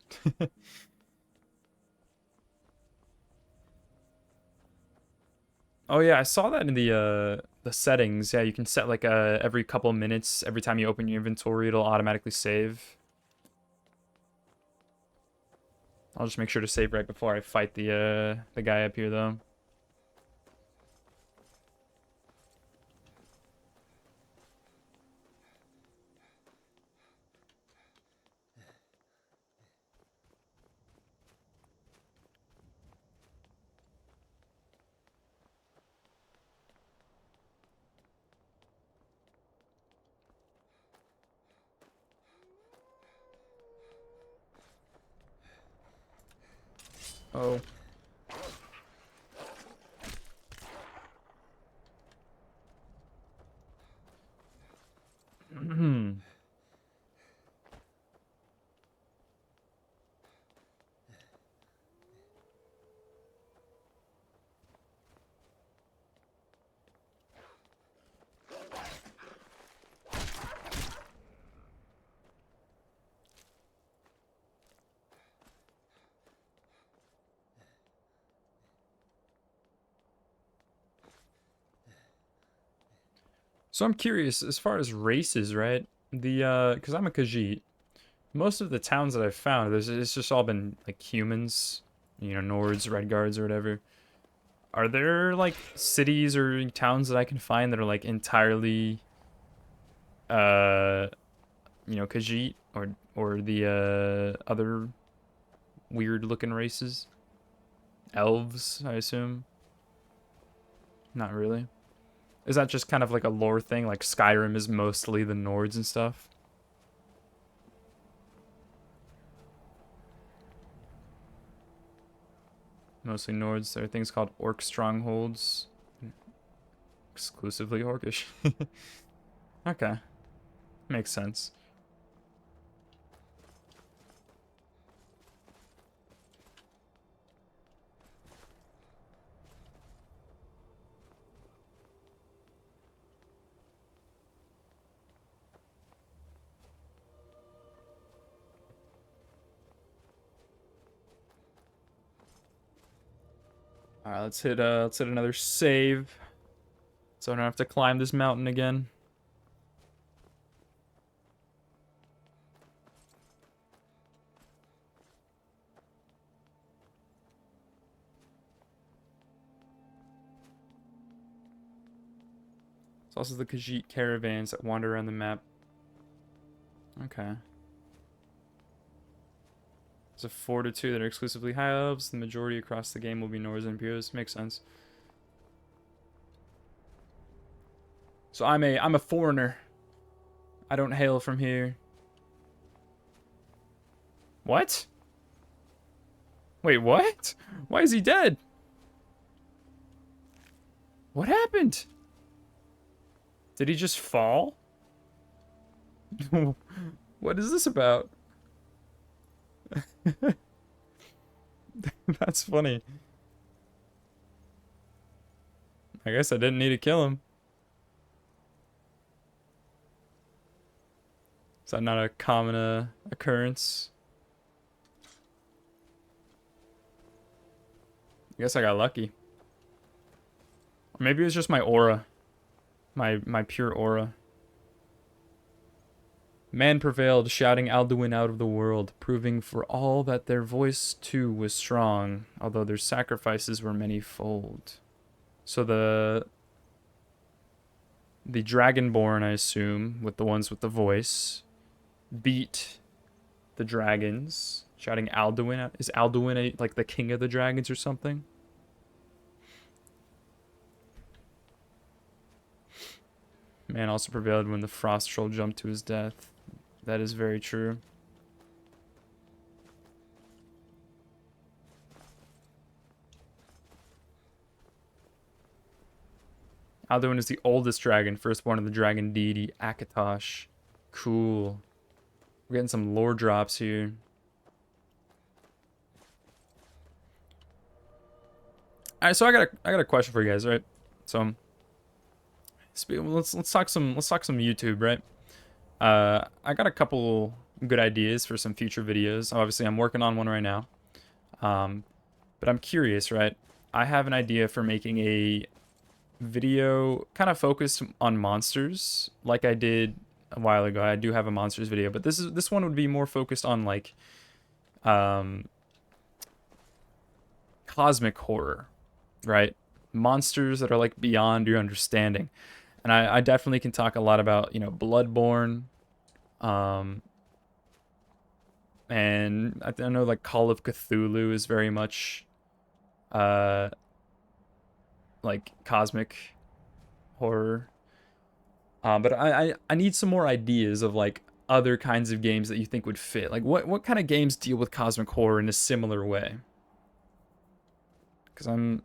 S1: Oh yeah, I saw that in the settings. Yeah, you can set like every couple minutes, every time you open your inventory, it'll automatically save. I'll just make sure to save right before I fight the guy up here though. Oh. So I'm curious, as far as races, right? Because I'm a Khajiit. Most of the towns that I've found, it's just all been like humans, you know, Nords, Redguards, or whatever. Are there like cities or towns that I can find that are like entirely, you know, Khajiit or the other weird looking races? Elves, I assume. Not really. Is that just kind of like a lore thing? Like Skyrim is mostly the Nords and stuff? Mostly Nords. There are things called Orc strongholds. Exclusively Orcish. Okay. Makes sense. Alright, let's hit another save. So I don't have to climb this mountain again. It's also the Khajiit caravans that wander around the map. Okay. There's a 4 to 2 that are exclusively high elves. The majority across the game will be Nords and Imperials. Makes sense. So I'm a foreigner. I don't hail from here. What? Wait, what? Why is he dead? What happened? Did he just fall? What is this about? That's funny. I guess I didn't need to kill him. Is that not a common occurrence? I guess I got lucky. Or maybe it was just my aura. My pure aura. Man prevailed, shouting Alduin out of the world, proving for all that their voice too was strong, although their sacrifices were many-fold. So the Dragonborn, I assume, with the ones with the voice, beat the dragons, shouting Alduin out. Is Alduin like the king of the dragons or something? Man also prevailed when the frost troll jumped to his death. That is very true. Alduin is the oldest dragon, firstborn of the dragon deity Akatosh. Cool. We're getting some lore drops here. Alright, so I got a question for you guys, right? So let's talk some YouTube, right? I got a couple good ideas for some future videos. Obviously, I'm working on one right now. But I'm curious, right? I have an idea for making a video kind of focused on monsters, like I did a while ago. I do have a monsters video, but this one would be more focused on like cosmic horror, right? Monsters that are like beyond your understanding. And I definitely can talk a lot about, you know, Bloodborne. And I know like Call of Cthulhu is very much like cosmic horror. But I need some more ideas of like other kinds of games that you think would fit. Like what kind of games deal with cosmic horror in a similar way? Because I'm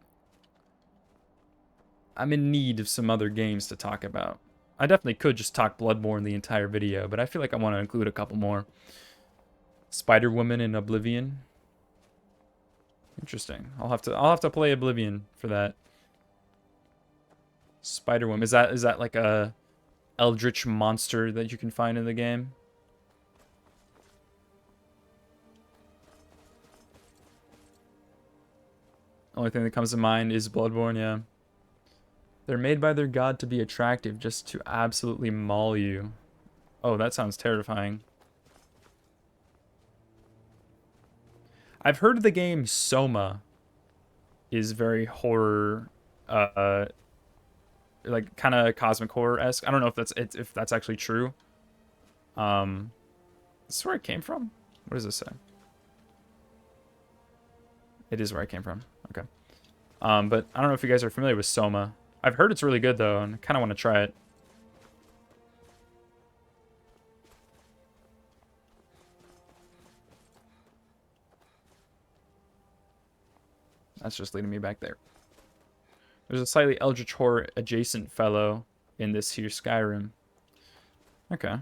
S1: in need of some other games to talk about. I definitely could just talk Bloodborne the entire video, but I feel like I want to include a couple more. Spider-Woman in Oblivion. Interesting. I'll have to play Oblivion for that. Spider-Woman. Is that like a eldritch monster that you can find in the game? Only thing that comes to mind is Bloodborne, yeah. They're made by their god to be attractive, just to absolutely maul you. Oh, that sounds terrifying. I've heard the game Soma is very horror, like kind of cosmic horror-esque. I don't know if that's actually true. This is where it came from? What does this say? It is where I came from. Okay. But I don't know if you guys are familiar with Soma. I've heard it's really good though, and I kind of want to try it. That's just leading me back there. There's a slightly eldritch horror adjacent fellow in this here Skyrim. Okay.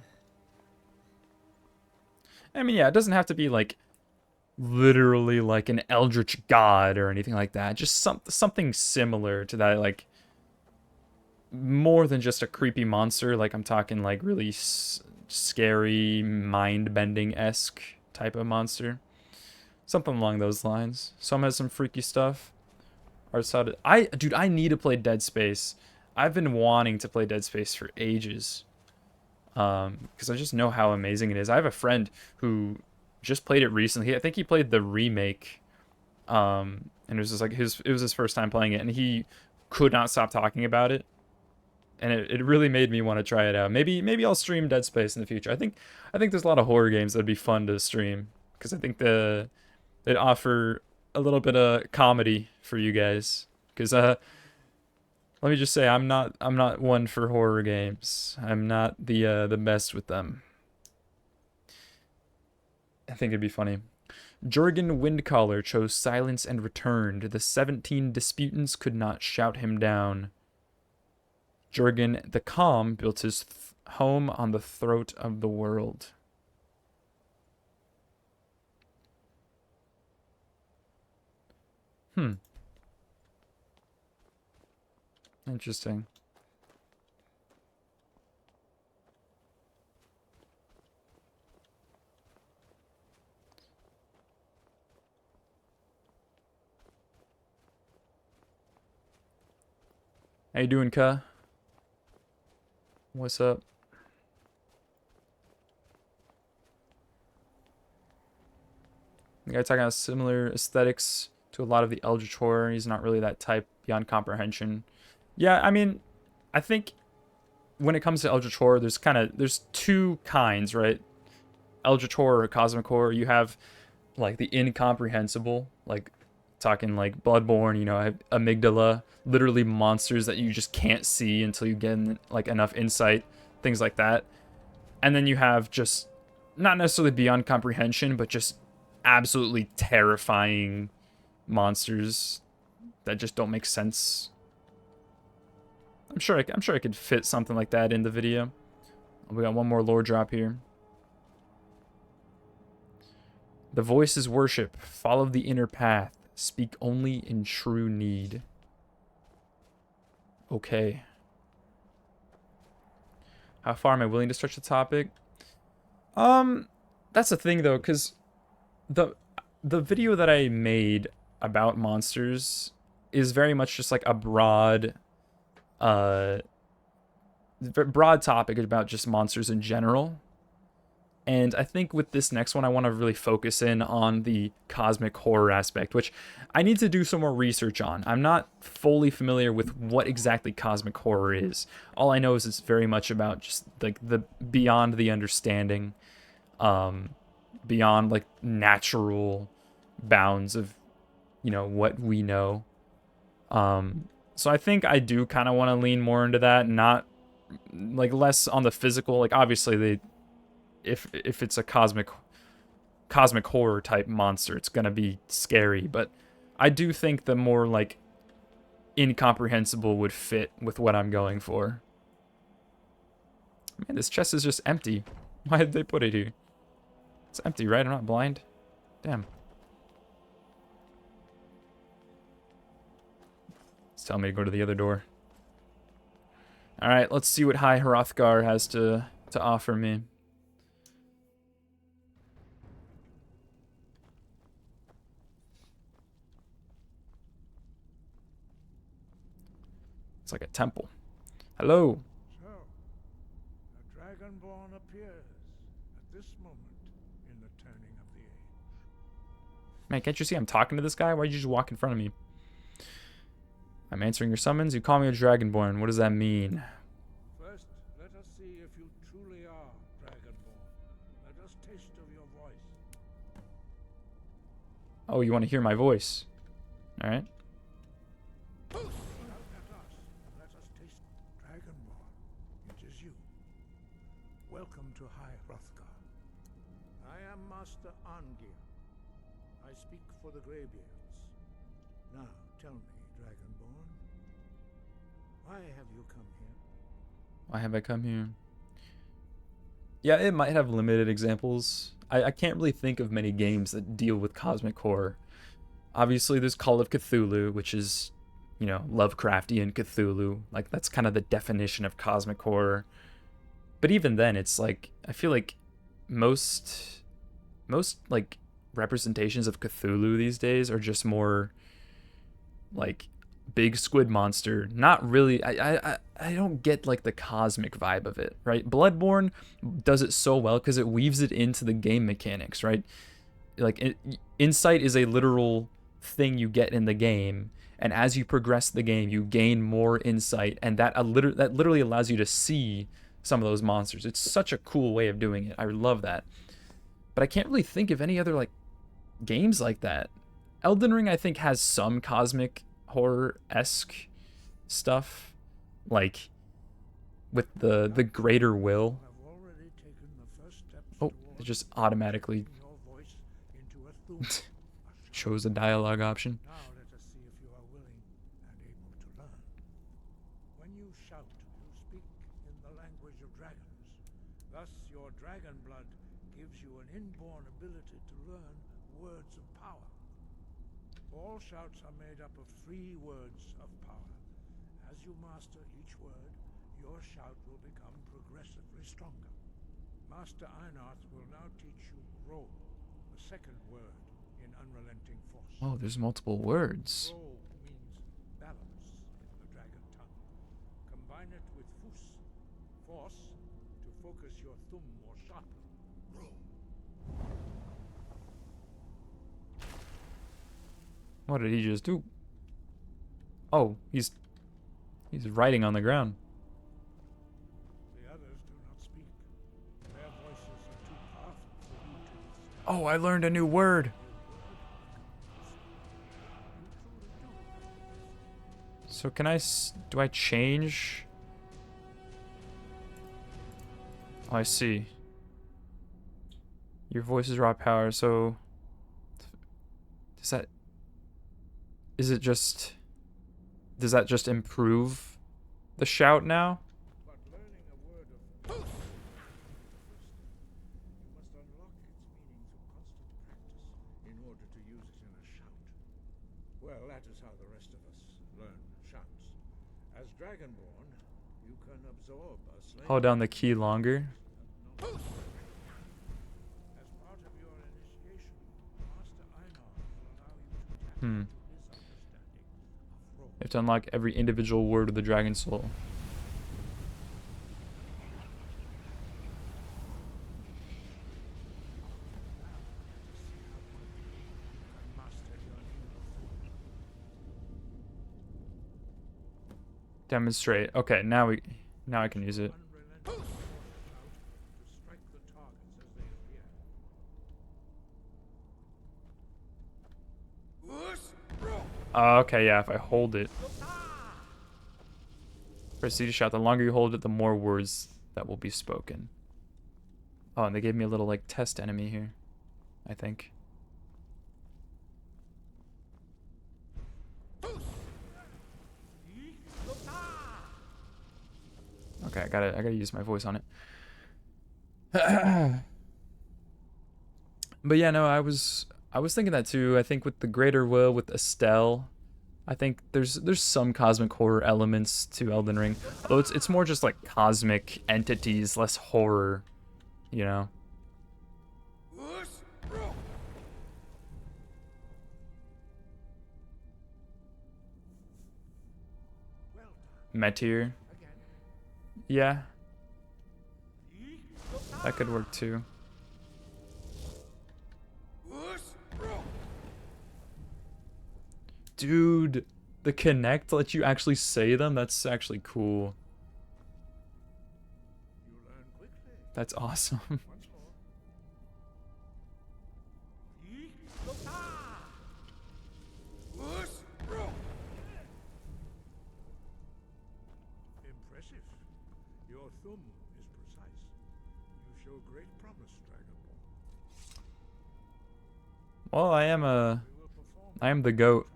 S1: I mean, yeah, it doesn't have to be like literally like an eldritch god or anything like that. Just something similar to that, like more than just a creepy monster. Like I'm talking like really scary, mind-bending-esque type of monster. Something along those lines. Some has some freaky stuff. Dude, I need to play Dead Space. I've been wanting to play Dead Space for ages. Because I just know how amazing it is. I have a friend who just played it recently. I think he played the remake. And it was just like it was his first time playing it, and he could not stop talking about it. And it really made me want to try it out. Maybe I'll stream Dead Space in the future. I think there's a lot of horror games that'd be fun to stream, because I think they'd offer a little bit of comedy for you guys. Because let me just say, I'm not one for horror games. I'm not the best with them. I think it'd be funny. Jurgen Windcaller chose silence and returned. The 17 disputants could not shout him down. Jurgen the Calm built his home on the throat of the world. Interesting. How you doing, Ka? What's up? The guy talking about similar aesthetics to a lot of the eldritch horror. He's not really that type, beyond comprehension. Yeah, I mean, I think when it comes to eldritch horror, there's two kinds, right? Eldritch horror or cosmic horror. You have like the incomprehensible, like talking like Bloodborne, you know, amygdala, literally monsters that you just can't see until you get like enough insight, things like that. And then you have just not necessarily beyond comprehension, but just absolutely terrifying monsters that just don't make sense. I'm sure I could fit something like that in the video. We got one more lore drop here. The voices worship. Follow the inner path. Speak only in true need. Okay. How far am I willing to stretch the topic? That's the thing though, because the video that I made about monsters is very much just like a broad topic about just monsters in general. And I think with this next one, I want to really focus in on the cosmic horror aspect, which I need to do some more research on. I'm not fully familiar with what exactly cosmic horror is. All I know is it's very much about just like the beyond the understanding, beyond like natural bounds of, you know, what we know. So I think I do kind of want to lean more into that, not like less on the physical. Like obviously they, if it's a cosmic horror type monster, it's gonna be scary, but I do think the more like incomprehensible would fit with what I'm going for. Man, this chest is just empty. Why did they put it here? It's empty, right? I'm not blind. Damn. It's telling me to go to the other door. Alright, let's see what High Hrothgar has to offer me. It's like a temple. Hello.
S2: So, a Dragonborn appears at this moment in the turning of the age.
S1: Man, can't you see I'm talking to this guy? Why'd you just walk in front of me? I'm answering your summons. You call me a Dragonborn. What does that mean?
S2: First, let us see if you truly are Dragonborn. Let us taste of your voice.
S1: Oh, you want to hear my voice? All right.
S2: Let us taste Dragonborn. It is you. Welcome to High Hrothgar. I am Master Arngir. I speak for the Greybeards. Now, tell me, Dragonborn, why have you come here?
S1: Why have I come here? Yeah, it might have limited examples. I can't really think of many games that deal with cosmic horror. Obviously, there's Call of Cthulhu, which is, you know, Lovecraftian Cthulhu. Like, that's kind of the definition of cosmic horror. But even then, it's like, I feel like most like representations of Cthulhu these days are just more like big squid monster. Not really. I don't get like the cosmic vibe of it, right? Bloodborne does it so well because it weaves it into the game mechanics, right? Like insight is a literal thing you get in the game, and as you progress the game, you gain more insight, and that literally allows you to see some of those monsters. It's such a cool way of doing it. I love that. But I can't really think of any other like games like that. Elden Ring, I think, has some cosmic horror-esque stuff, like with the greater will. Oh, it just automatically chose a dialogue option.
S2: Now let us see if you are willing and able to learn. When you shout, you speak in the language of dragons. Thus, your dragon blood gives you an inborn ability to learn words of power. All shouts are made up of 3 words of power. As you master each word, your shout will become progressively stronger. Master Einarth will now teach you Roll, the second word in Unrelenting Force.
S1: Oh, there's multiple words.
S2: Roll means balance in the dragon tongue. Combine it with Fus, force, to focus your thumb more sharply. Roll.
S1: What did he just do? Oh, he's writing on the ground.
S2: The others do not speak. Their voices are too powerful for you to withstand.
S1: Oh, I learned a new word. So can do I change? Oh, I see. Your voice is raw power, so does that just improve the shout now?
S2: But learning a word of Fus, you must unlock its meaning through constant practice in order to use it in a shout.
S13: Well, that is how the rest of us learn shouts. As Dragonborn, you can absorb a slave.
S1: Hold down the key longer.
S13: As part of your initiation, Master Einar will allow you to tap into his understanding of roll.
S1: You have to unlock every individual word of the Dragon Soul. Demonstrate. Okay, now I can use it. Okay, yeah, if I hold it. Proceed to shout. The longer you hold it, the more words that will be spoken. Oh, and they gave me a little, like, test enemy here, I think. Okay, I gotta use my voice on it. But yeah, no, I was thinking that too. I think with the Greater Will, with Estelle, I think there's some cosmic horror elements to Elden Ring. Although it's more just like cosmic entities, less horror, you know. Meteor. Yeah. That could work too. Dude, the Connect lets you actually say them? That's actually cool. That's awesome.
S13: Impressive. Your thumb is precise. You show great promise, Dragonborn.
S1: Well, I am the goat.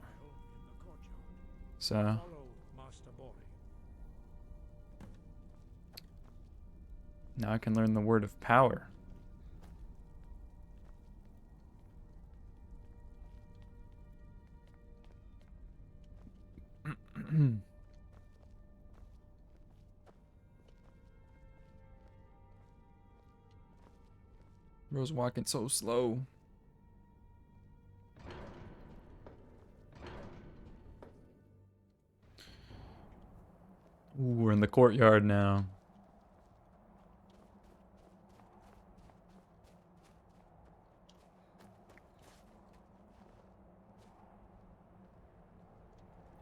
S1: So now I can learn the word of power. Bro's walking so slow. Ooh, we're in the courtyard now.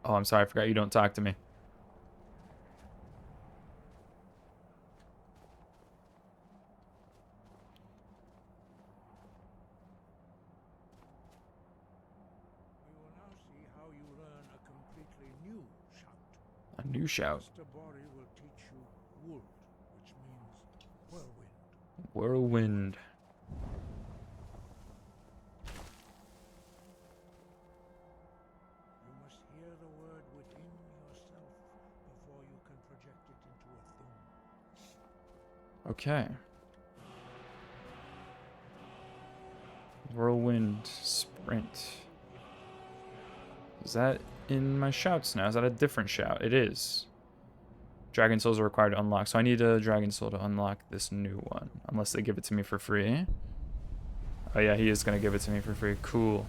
S1: Oh, I'm sorry, I forgot you don't talk to me.
S13: We will now see how you learn a completely new shout.
S1: A new shout.
S13: Master Bori will teach you Wold, which means whirlwind.
S1: Whirlwind.
S13: You must hear the word within yourself before you can project it into a thumb.
S1: Okay. Whirlwind sprint. Is that in my shouts now? Is that a different shout? It is. Dragon souls are required to unlock, so I need a dragon soul to unlock this new one. Unless they give it to me for free. Oh yeah, he is gonna give it to me for free. Cool.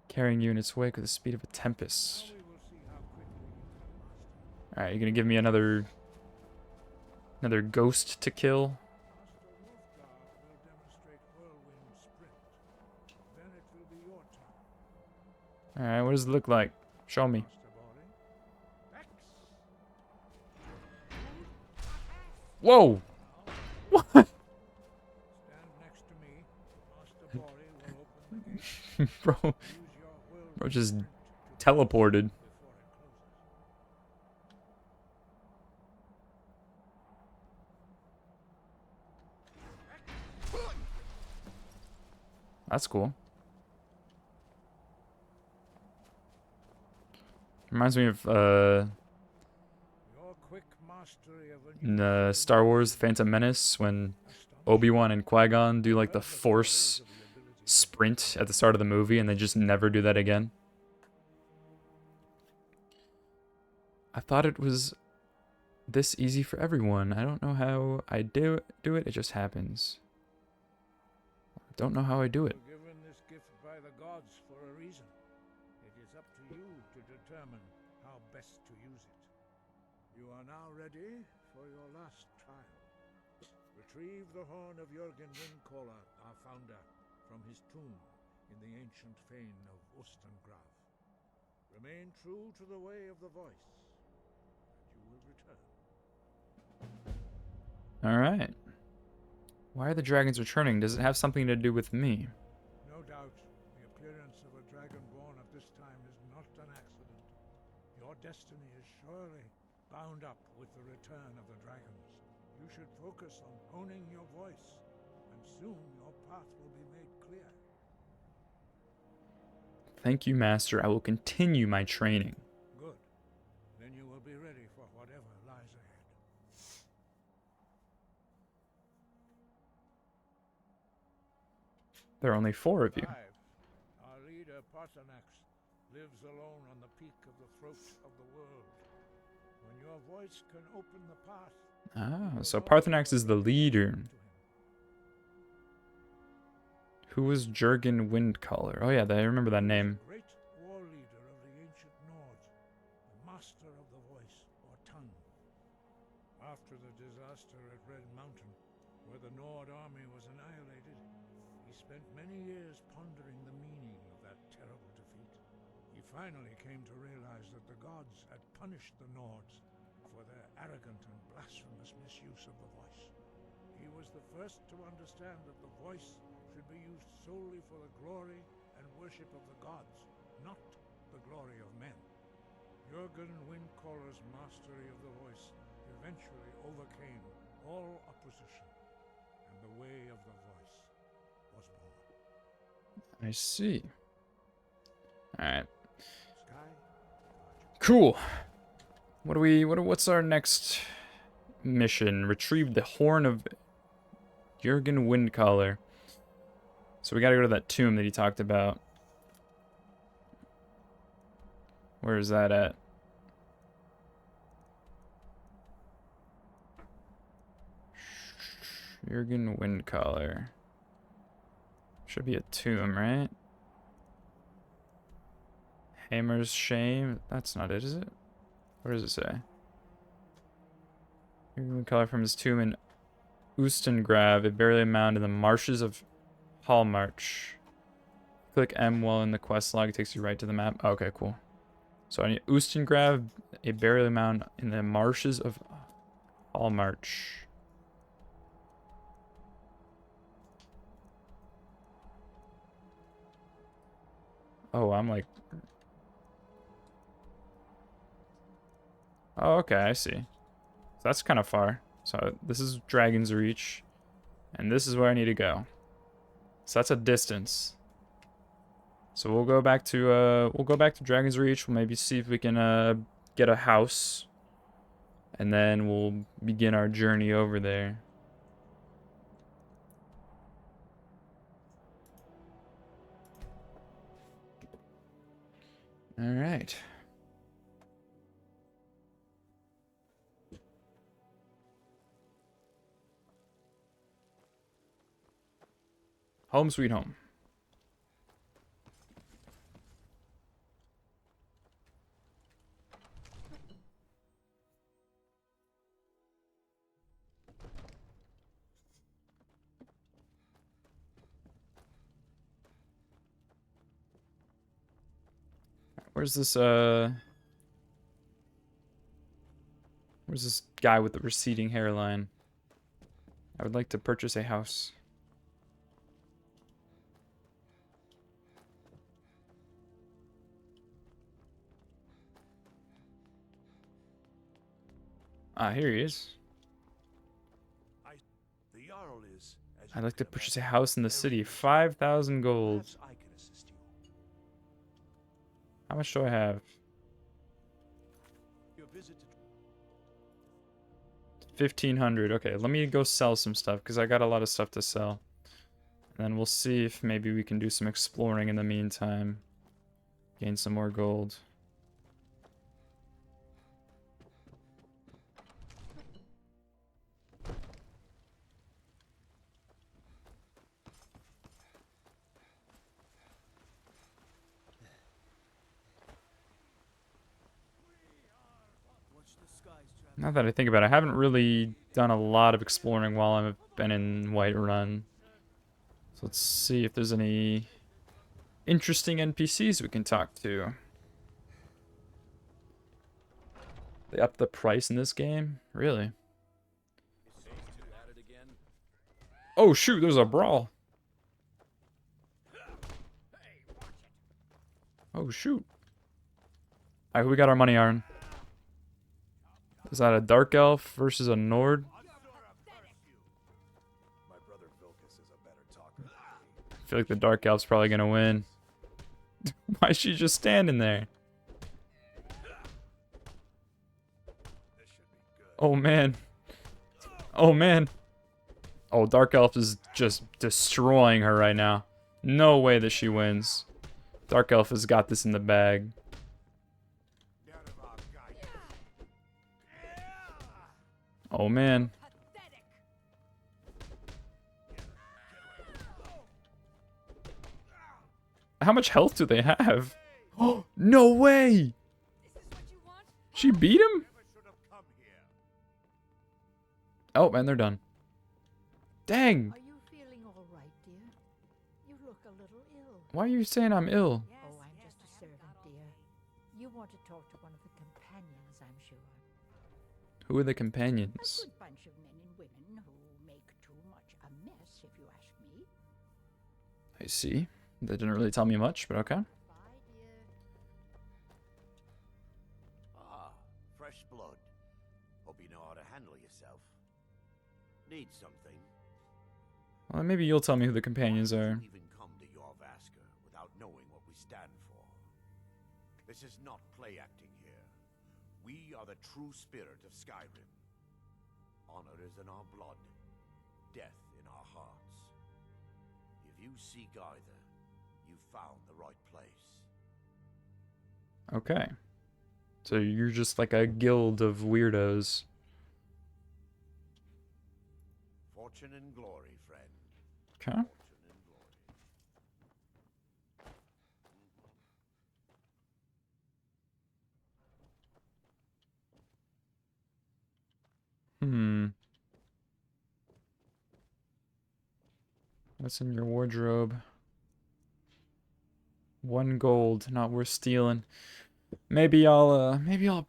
S1: Carrying you in its wake with the speed of a tempest. Alright, you're gonna give me another ghost to kill? Alright, what does it look like? Show me. Whoa! What?
S13: Stand next to me. Master Bori will open the gate.
S1: Bro just teleported. That's cool. Reminds me of
S13: Your quick mastery of a
S1: In
S13: new
S1: Star Wars: The Phantom Menace, when Obi-Wan and Qui-Gon do like the Force sprint at the start of the movie and they just never do that again. I thought it was this easy for everyone. I don't know how I do it. It just happens. I don't know how I do it.
S13: You were given this gift by the gods for a reason. It is up to you to determine how best to use it. You are now ready for your last trial. Retrieve the horn of Jürgen Windcaller, our founder, from his tomb in the ancient fane of Ustengrav. Remain true to the way of the voice, and you will return.
S1: Alright. Why are the dragons returning? Does it have something to do with me?
S13: No doubt, the appearance of a dragonborn at this time is not an accident. Your destiny is surely bound up with the return of the dragons. You should focus on honing your voice, and soon your path will be made clear.
S1: Thank you, Master. I will continue my training.
S13: Good. Then you will be ready for whatever lies ahead.
S1: There are only 4 of you.
S13: Our leader, Parthenax, lives alone on the peak of the throat of the world. When your voice can open the path...
S1: Ah, so Parthenax is the leader. Who was Jürgen Windcaller? Oh yeah, I remember that name.
S13: Great war leader of the ancient Nords, the master of the voice, or tongue. After the disaster at Red Mountain, where the Nord army was annihilated, he spent many years pondering the meaning of that terrible defeat. He finally came to realize that the gods had punished the Nords for their arrogant and blasphemous misuse of the voice. He was the first to understand that the voice should be used solely for the glory and worship of the gods, not the glory of men. Jürgen Windcaller's mastery of the voice eventually overcame all opposition, and the way of the voice was born.
S1: I see. Alright.
S13: Sky?
S1: Cool. What's our next mission? Retrieve the horn of Jürgen Windcaller. So we gotta go to that tomb that he talked about. Where is that at? Jürgen Windcaller. Should be a tomb, right? Hammer's Shame. That's not it, is it? What does it say? Jürgen Windcaller from his tomb in Ustengrav, a burial mound in the marshes of Hallmarch. Click M while in the quest log, it takes you right to the map. Okay, cool. So I need Ustengrav, a burial mound in the marshes of Hallmarch. Oh, I'm like... Oh, okay, I see. So that's kind of far. So this is Dragon's Reach. And this is where I need to go. So that's a distance. So we'll go back to Dragon's Reach. We'll maybe see if we can get a house. And then we'll begin our journey over there. All right. Home sweet home. Where's this guy with the receding hairline? I would like to purchase a house. Ah, here he is.
S7: The Jarl is, as
S1: I'd
S7: you
S1: like to
S7: can
S1: purchase a
S7: imagine,
S1: house in the
S7: very
S1: city.
S7: rich.
S1: 5,000 gold.
S7: Perhaps I can assist you.
S1: How much do I have?
S7: Your visit to
S1: 1,500. Okay, let me go sell some stuff because I got a lot of stuff to sell. And then we'll see if maybe we can do some exploring in the meantime. Gain some more gold. Now that I think about it, I haven't really done a lot of exploring while I've been in Whiterun. So let's see if there's any interesting NPCs we can talk to. They upped the price in this game? Really? Oh shoot, there's a brawl. Oh shoot. Alright, we got our money, Aaron. Is that a Dark Elf versus a Nord? I feel like the Dark Elf's probably gonna win. Why is she just standing there? Oh man. Oh man. Oh, Dark Elf is just destroying her right now. No way that she wins. Dark Elf has got this in the bag. Oh man. How much health do they have? Oh, no way! She beat him? Oh, and they're done. Dang!
S14: Are you feeling all right, dear? You look a little ill.
S1: Why are you saying I'm ill?
S14: Oh, I'm just a servant, dear. You want to talk to one of the companions, I'm sure.
S1: Who are the companions?
S14: A good bunch of men and women who make too much a mess, if you ask me.
S1: I see. That didn't really tell me much, but okay.
S7: Ah, fresh blood. Hope you know how to handle yourself. Need something?
S1: Well, maybe you'll tell me who the companions are.
S7: Even come to Jorvasker without knowing what we stand for. This is not play acting here. We are the true spirit of Skyrim. Honor is in our blood, death in our hearts. If you seek either, you've found the right place.
S1: Okay. So you're just like a guild of weirdos.
S7: Fortune and glory, friend.
S1: Okay.
S7: Fortune and glory.
S1: What's in your wardrobe? 1 gold, not worth stealing. Maybe I'll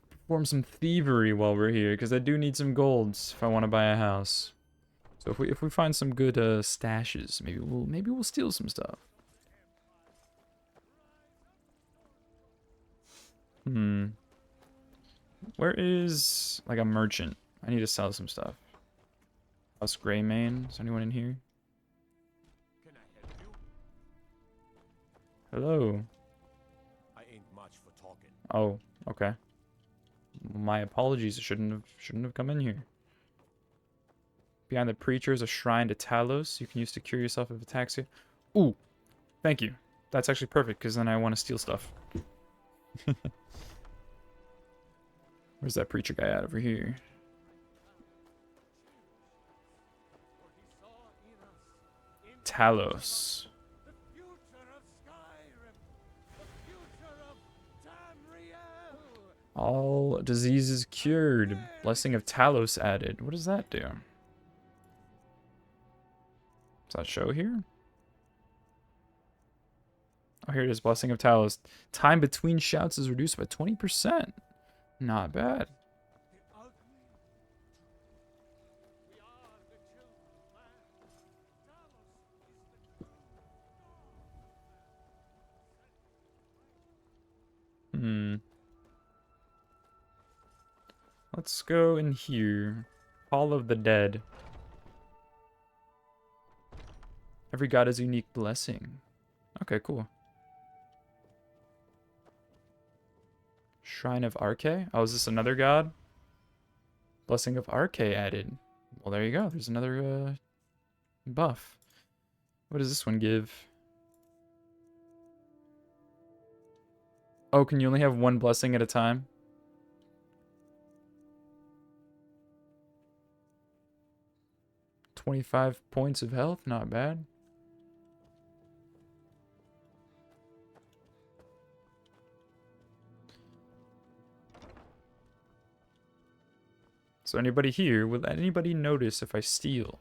S1: perform some thievery while we're here, because I do need some golds if I want to buy a house. So if we find some good stashes, maybe we'll steal some stuff. Where is like a merchant? I need to sell some stuff. House Greymane. Is anyone in here?
S6: Can I help you?
S1: Hello.
S6: I ain't much for talking.
S1: Oh, okay. My apologies. I shouldn't have come in here. Behind the preacher is a shrine to Talos. You can use to cure yourself of ataxia. Ooh, thank you. That's actually perfect, because then I want to steal stuff. Where's that preacher guy at over here? Talos.
S2: The future of Skyrim. The future of Tamriel.
S1: All diseases cured. Blessing of Talos added. What does that do? Does that show here? Oh, here it is. Blessing of Talos. Time between shouts is reduced by 20%. Not bad. Let's go in here. Hall of the Dead. Every god has a unique blessing. Okay, cool. Shrine of Arche? Oh, is this another god? Blessing of Arche added. Well, there you go. There's another buff. What does this one give? Oh, can you only have one blessing at a time? $25 points of health, not bad. So anybody here, will anybody notice if I steal?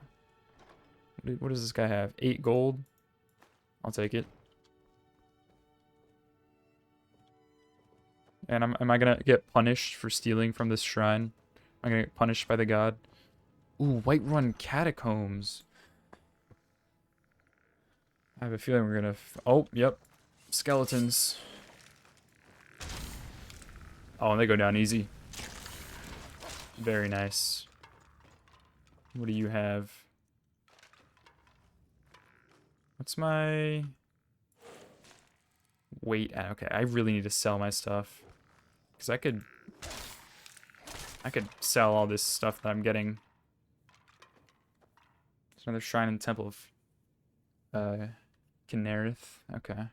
S1: What does this guy have? 8 gold? I'll take it. And am I gonna get punished for stealing from this shrine? Am I gonna get punished by the god? Ooh, Whiterun Catacombs. I have a feeling we're gonna... oh, yep. Skeletons. Oh, and they go down easy. Very nice. What do you have? What's my... weight at? Okay, I really need to sell my stuff. Because I could sell all this stuff that I'm getting. There's another shrine in the Temple of Kinnereth. Okay.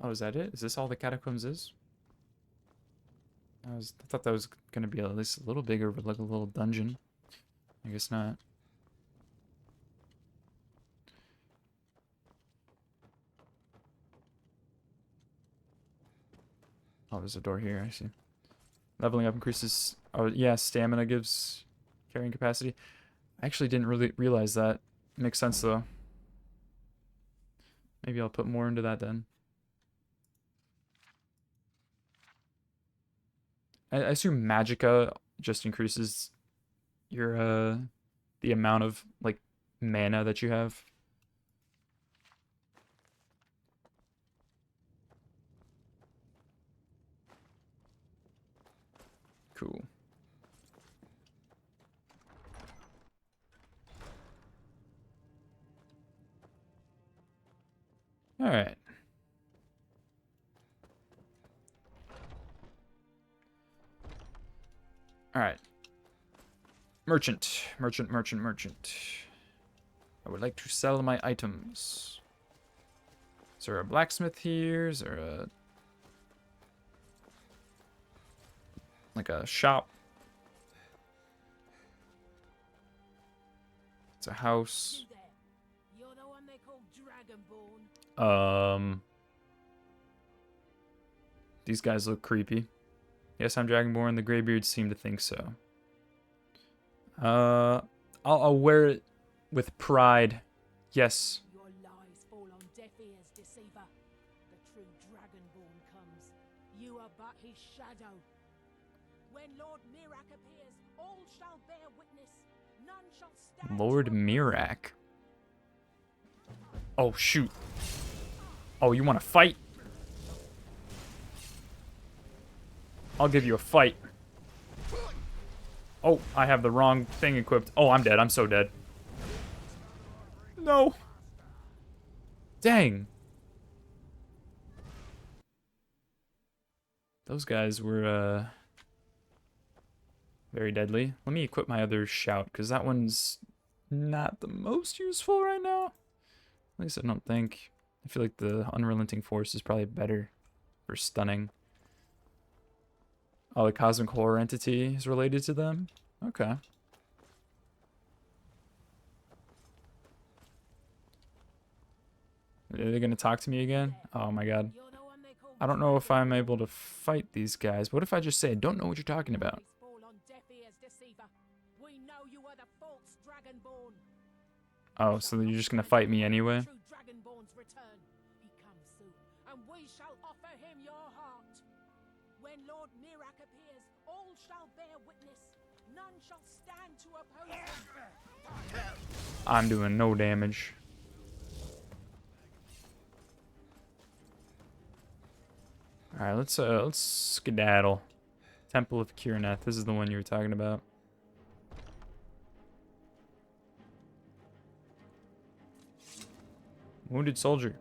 S1: Oh, is that it? Is this all the catacombs is? I thought that was gonna be at least a little bigger, but like a little dungeon. I guess not. Oh, there's a door here, I see. Leveling up increases... oh, yeah, stamina gives carrying capacity. I actually didn't really realize that. Makes sense, though. Maybe I'll put more into that, then. I assume Magicka just increases your, the amount of, like, mana that you have. Cool. Alright. Alright. Merchant. Merchant. I would like to sell my items. Is there a blacksmith here? Is there a... like a shop? It's a house.
S12: You're the one they call Dragonborn.
S1: These guys look creepy. Yes, I'm Dragonborn. The Greybeards seem to think so. I'll wear it with pride. Yes.
S12: Your lies fall on deaf ears, deceiver. The true Dragonborn comes. You are but his shadow. When Lord Mirak appears, all shall bear witness. None shall stand.
S1: Lord Mirak. Oh, shoot. Oh, you want to fight? I'll give you a fight. Oh, I have the wrong thing equipped. Oh, I'm dead. I'm so dead. No. Dang. Those guys were, very deadly. Let me equip my other shout, because that one's not the most useful right now. At least I don't think. I feel like the Unrelenting Force is probably better for stunning. Oh, the Cosmic Horror Entity is related to them? Okay. Are they going to talk to me again? Oh my god. I don't know if I'm able to fight these guys. What if I just say, I don't know what you're talking about? Oh, so you're just going to fight me anyway?
S12: When Lord Mirak appears, all shall bear witness. None shall stand to oppose him.
S1: I'm doing no damage. Alright, let's skedaddle. Temple of Kirnath. This is the one you were talking about. Wounded soldier.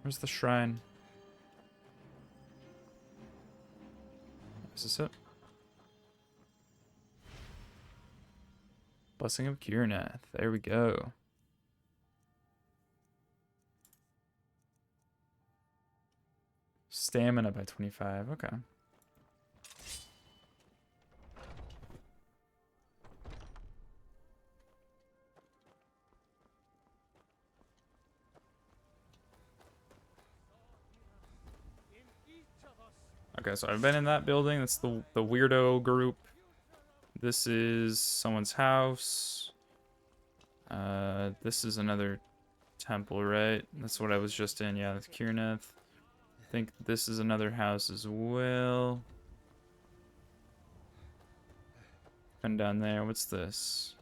S1: Where's the shrine? Is this it? Blessing of Kirnath. There we go. Stamina by 25. Okay. Okay, so I've been in that building. That's the weirdo group. This is someone's house. This is another temple, right? That's what I was just in. Yeah, that's Kirnath. I think this is another house as well. And down there, what's this?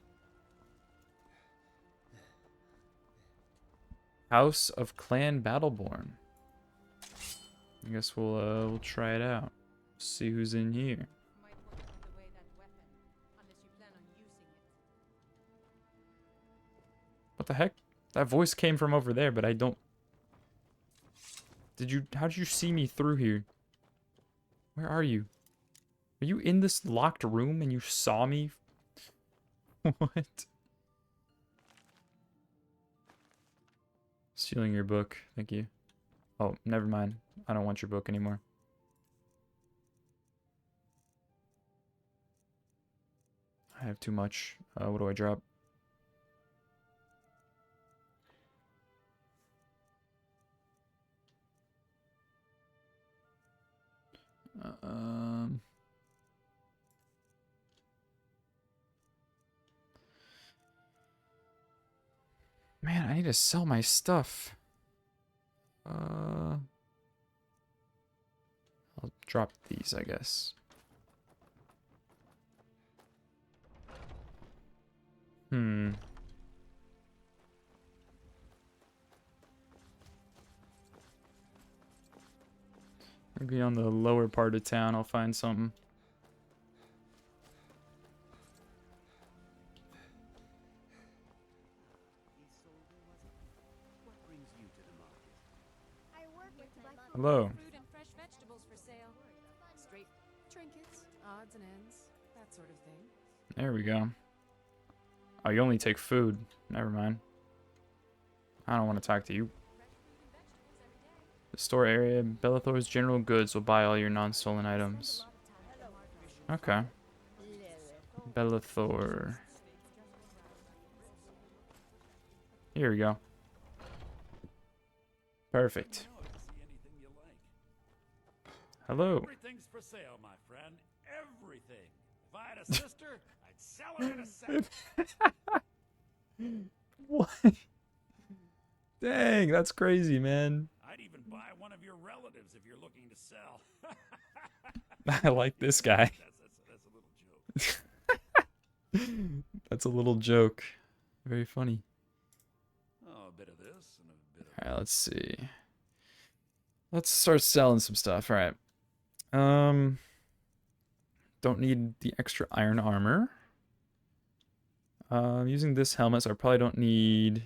S1: House of Clan Battleborn. I guess we'll try it out. See who's in here. What the heck? That voice came from over there, but I don't... How did you see me through here? Where are you? Are you in this locked room and you saw me? What? Stealing your book. Thank you. Oh, never mind. I don't want your book anymore. I have too much. What do I drop? Man, I need to sell my stuff. I'll drop these, I guess. Maybe on the lower part of town I'll find something. Hello.
S8: Fruit and fresh vegetables for sale. Straight trinkets, odds and ends, that sort of thing.
S1: There we go. Oh, you only take food. Never mind. I don't want to talk to you. The store area, Bellathor's General Goods will buy all your non-stolen items. Okay. Bellathor. Here we go. Perfect. Hello.
S15: Everything's for sale, my friend. Everything. If I had a sister, I'd sell her in a second.
S1: What? Dang, that's crazy, man.
S15: I'd even buy one of your relatives if you're looking to sell.
S1: I like this guy.
S15: That's a little joke.
S1: That's a little joke. Very funny.
S15: Oh, a bit of this and a bit of
S1: Alright, let's see. Let's start selling some stuff. Alright. Don't need the extra iron armor. Using this helmet, so I probably don't need...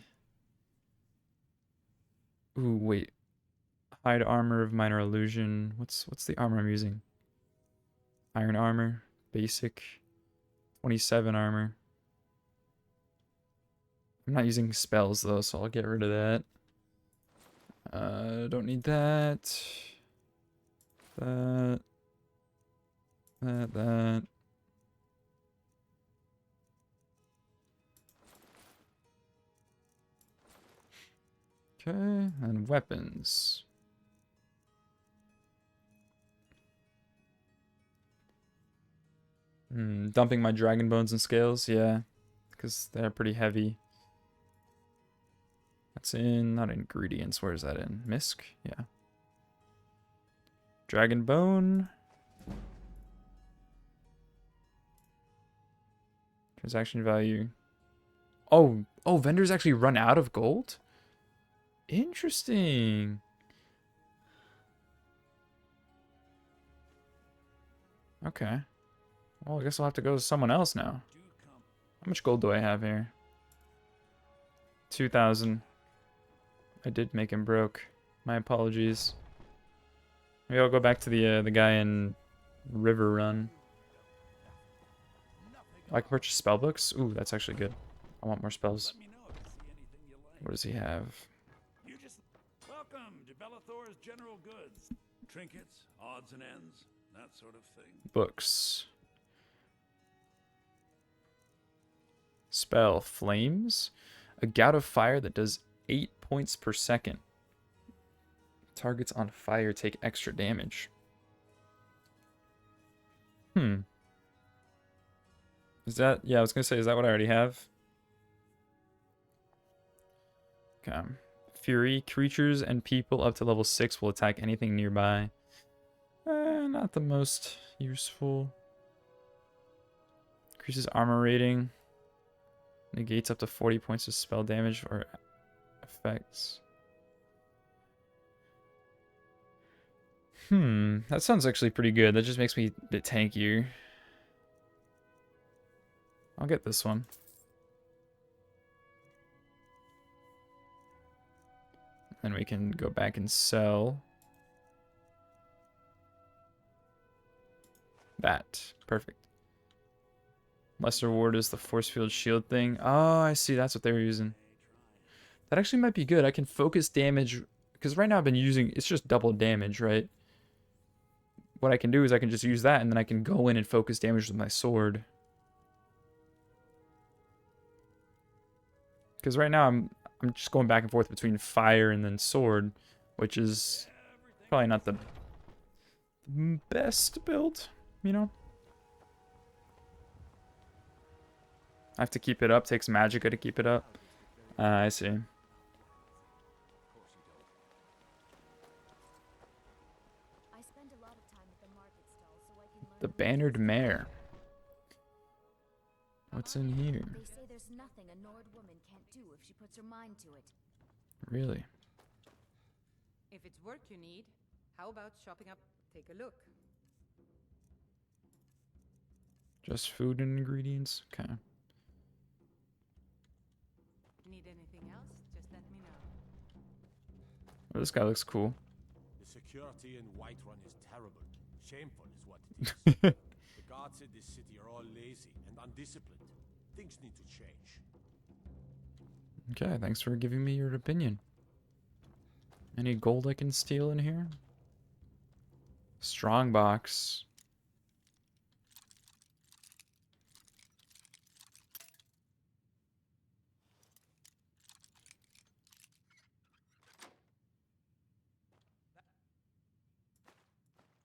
S1: Ooh, wait. Hide armor of minor illusion. What's the armor I'm using? Iron armor. Basic. 27 armor. I'm not using spells, though, so I'll get rid of that. Don't need that. That. Okay, and weapons. Dumping my dragon bones and scales, yeah, because they're pretty heavy. That's in, not ingredients, where's that in? Misk? Yeah. Dragon bone. Transaction value. Oh, vendors actually run out of gold? Interesting. Okay. Well, I guess I'll have to go to someone else now. How much gold do I have here? 2,000. I did make him broke. My apologies. Maybe I'll go back to the guy in River Run. Oh, I can purchase spell books? Ooh, that's actually good. I want more spells. What does he have?
S15: You just welcome to Bellathor's General Goods. Trinkets, odds and ends, that sort of thing.
S1: Books. Spell Flames. A gout of fire that does 8 points per second. Targets on fire take extra damage. Is that... Yeah, I was gonna say, is that what I already have? Okay. Fury. Creatures and people up to level 6 will attack anything nearby. Not the most useful. Increases armor rating. Negates up to 40 points of spell damage or effects. That sounds actually pretty good. That just makes me a bit tankier. I'll get this one. Then we can go back and sell that. Perfect. Lesser ward is the force field shield thing. Oh, I see. That's what they were using. That actually might be good. I can focus damage because right now I've been using, it's just double damage, right? What I can do is I can just use that and then I can go in and focus damage with my sword. Because right now I'm just going back and forth between fire and then sword, which is probably not the best build, you know? I have to keep it up. Takes magicka to keep it up. I see. The Bannered Mare. What's in here?
S16: They say there's nothing a Nord woman can't do if she puts her mind to it.
S1: Really?
S10: If it's work you need, how about shopping up? Take a look.
S1: Just food and ingredients? Okay.
S10: Need anything else? Just let me know.
S1: Oh, this guy looks cool.
S6: The security in Whiterun is terrible. Shameful is what it is. The guards in this city are all lazy and undisciplined. Things need to change.
S1: Okay, thanks for giving me your opinion. Any gold I can steal in here? Strong box.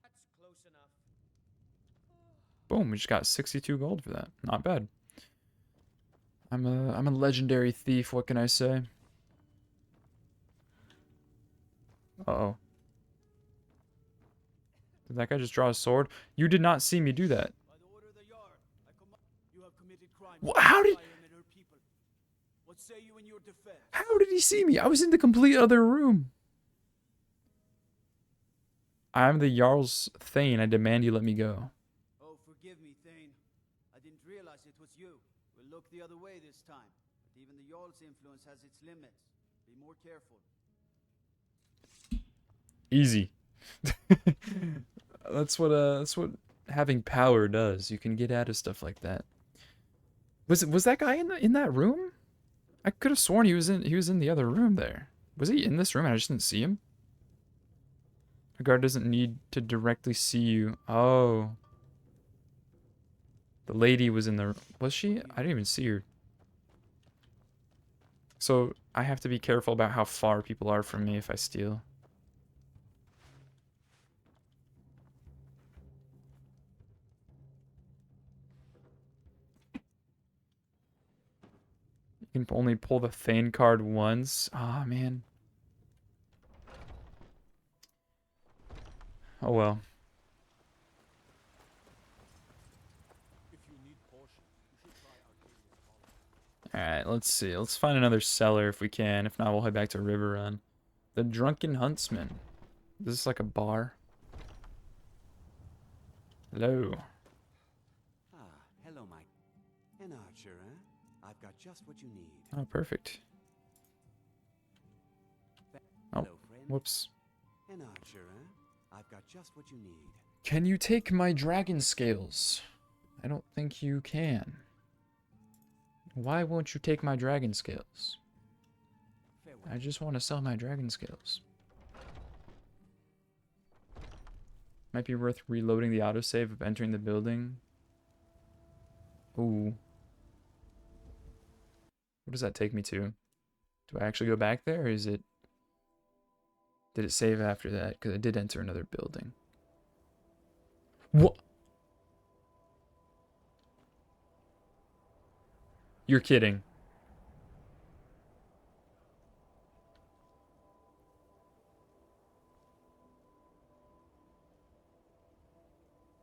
S4: That's close enough.
S1: Boom, we just got 62 gold for that. Not bad. I'm a legendary thief, what can I say? Uh-oh. Did that guy just draw a sword? You did not see me do that. How did... How did he see me? I was in the complete other room. I'm the Jarl's Thane. I demand you let me go.
S3: Oh, forgive me, Thane. I didn't realize it was you. We'll look the other way this time. But even the Jarl's influence has its limits. Be more careful.
S1: Easy. That's what having power does. You can get out of stuff like that. Was that guy in that room? I could have sworn he was in the other room there. Was he in this room and I just didn't see him? A guard doesn't need to directly see you. Oh. The lady was in the... Was she? I didn't even see her. So I have to be careful about how far people are from me if I steal. You can only pull the Thane card once. Ah, man. Oh well. Alright, let's see. Let's find another cellar if we can. If not, we'll head back to River Run. The Drunken Huntsman. Is this like a bar? Hello.
S11: Ah, hello, Mike. An archer, huh? I've got just what you need.
S1: Oh, perfect. Oh,
S11: Hello, friend.
S1: whoops.
S11: An archer, huh? I've got just what you need.
S1: Can you take my dragon scales? I don't think you can. Why won't you take my dragon scales? I just want to sell my dragon scales. Might be worth reloading the autosave of entering the building. Ooh. What does that take me to? Do I actually go back there, or is it... Did it save after that? Because I did enter another building. What? You're kidding.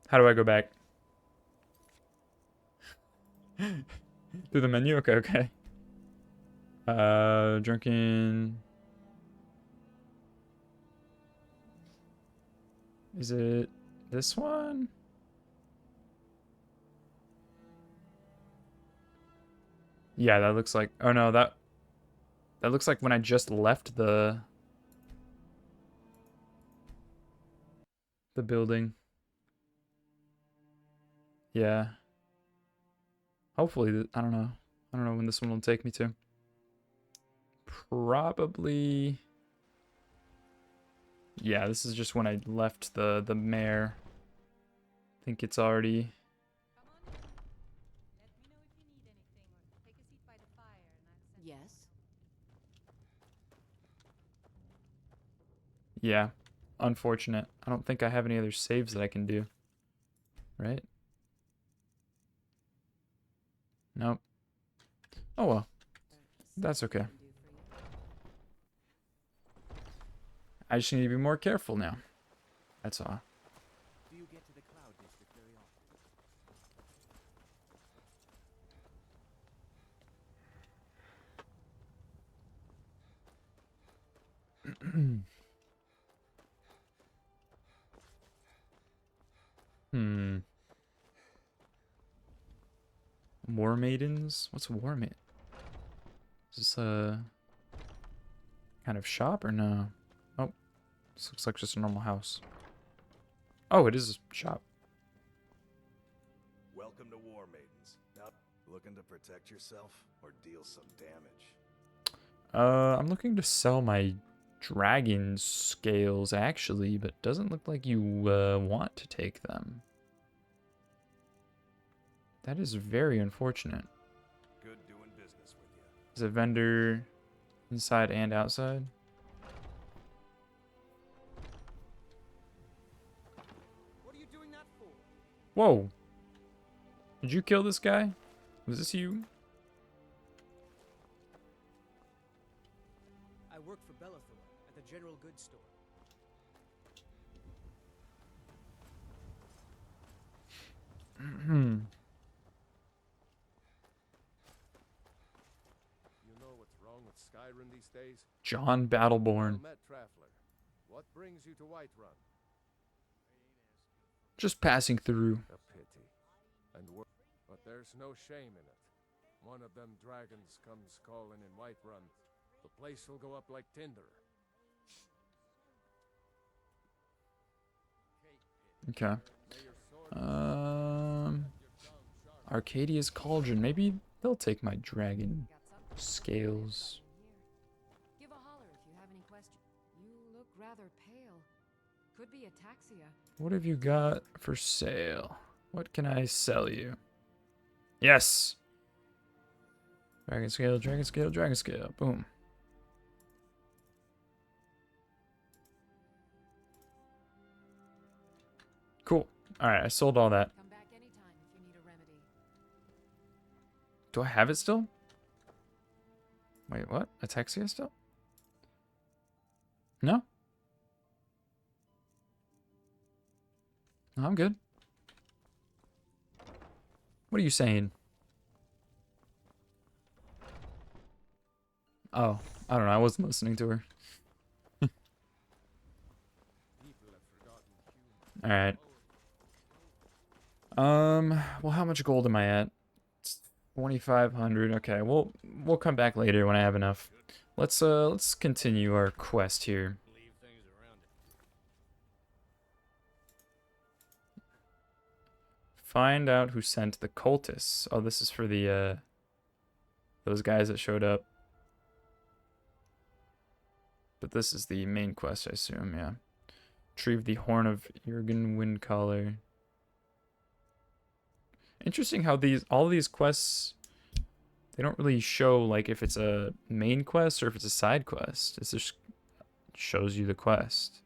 S1: How do I go back? Through the menu? Okay, okay. Drinking... Is it this one? Yeah, that looks like... Oh no, that looks like when I just left the building. Yeah. Hopefully, I don't know. I don't know when this one will take me to. Probably... Yeah, this is just when I left the mare. I think it's already...
S8: Yes.
S1: Yeah. Unfortunate. I don't think I have any other saves that I can do. Right? Nope. Oh well. That's okay. I just need to be more careful now. That's all.
S11: Do you get to the Cloud District very
S1: often? War Maidens? What's a War Maiden? Is this a kind of shop or no? Oh, this looks like just a normal house. Oh, it is a shop.
S17: Welcome to War Maidens. Now, looking to protect yourself or deal some damage?
S1: I'm looking to sell my dragon scales actually, but doesn't look like you want to take them. That is very unfortunate.
S17: Good doing business with you.
S1: Is a vendor inside and outside?
S3: What are you doing that for?
S1: Whoa. Did you kill this guy? Was this you?
S4: I work for Bellathor at the general goods store.
S2: You know what's wrong with Skyrim these days?
S1: John Battleborn.
S2: Well met, Traveler. What brings you to Whiterun?
S1: Just passing through.
S2: A pity. But there's no shame in it. One of them dragons comes calling in Whiterun. The place will go up like tinder.
S1: Okay. Arcadia's Cauldron. Maybe they'll take my dragon scales.
S8: Give a holler if you have any questions. You look rather pale. Could be ataxia.
S1: What have you got for sale? What can I sell you? Yes! Dragon scale, dragon scale, dragon scale. Boom. Cool. Alright, I sold all that.
S8: Come back anytime if you need a remedy.
S1: Do I have it still? Wait, what? Ataxia still? No? No, I'm good. What are you saying? Oh, I don't know. I wasn't listening to her. Alright. Well, how much gold am I at? 2,500. Okay, we'll come back later when I have enough. Let's continue our quest here. Find out who sent the cultists. Oh, this is for the those guys that showed up. But this is the main quest, I assume, yeah. Retrieve the Horn of Jurgen Windcaller. Interesting how all these quests, they don't really show like if it's a main quest or if it's a side quest. It just shows you the quest.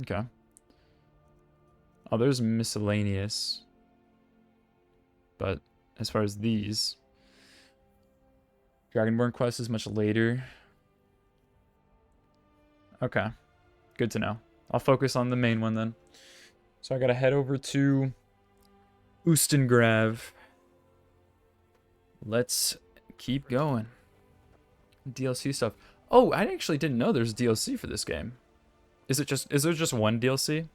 S1: Okay. Oh, there's miscellaneous. But as far as these, Dragonborn quest is much later. Okay. Good to know. I'll focus on the main one then. So I gotta head over to Ustengrav. Let's keep going. DLC stuff. Oh, I actually didn't know there's DLC for this game. Is there just one DLC?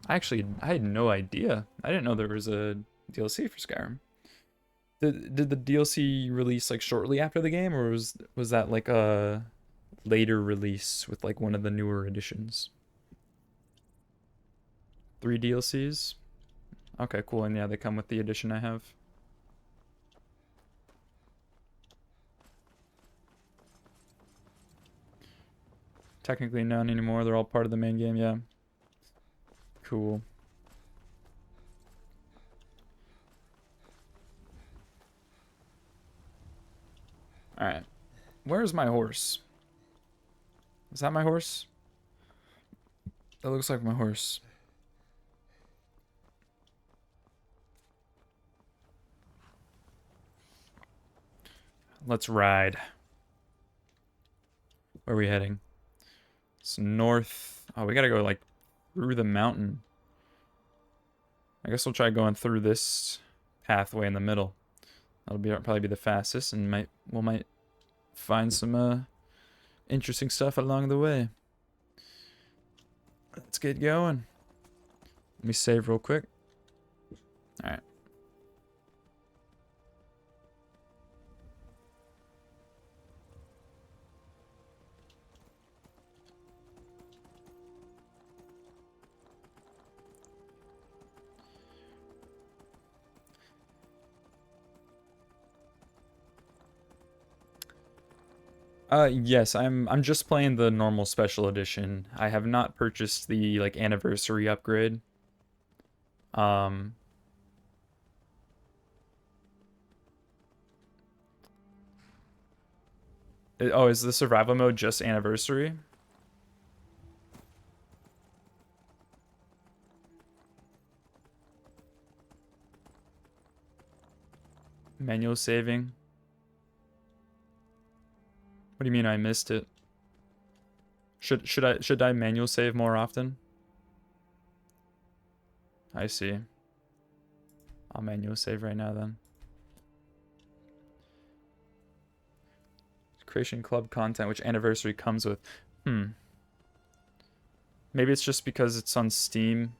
S1: I had no idea. I didn't know there was a DLC for Skyrim. Did the DLC release like shortly after the game, or was that like a later release with like one of the newer editions? 3 DLCs? Okay, cool. And yeah, they come with the edition I have. Technically none anymore. They're all part of the main game, yeah. Cool. Alright. Where's my horse? Is that my horse? That looks like my horse. Let's ride. Where are we heading? It's north. Oh, we gotta go like through the mountain. I guess we'll try going through this pathway in the middle. That'll probably be the fastest, and might find some interesting stuff along the way. Let's get going. Let me save real quick. All right. Yes, I'm just playing the normal special edition. I have not purchased the like anniversary upgrade. Oh, is the survival mode just anniversary? Manual saving. What do you mean I missed it? Should I manual save more often? I see. I'll manual save right now then. Creation club content, which anniversary comes with. Maybe it's just because it's on Steam.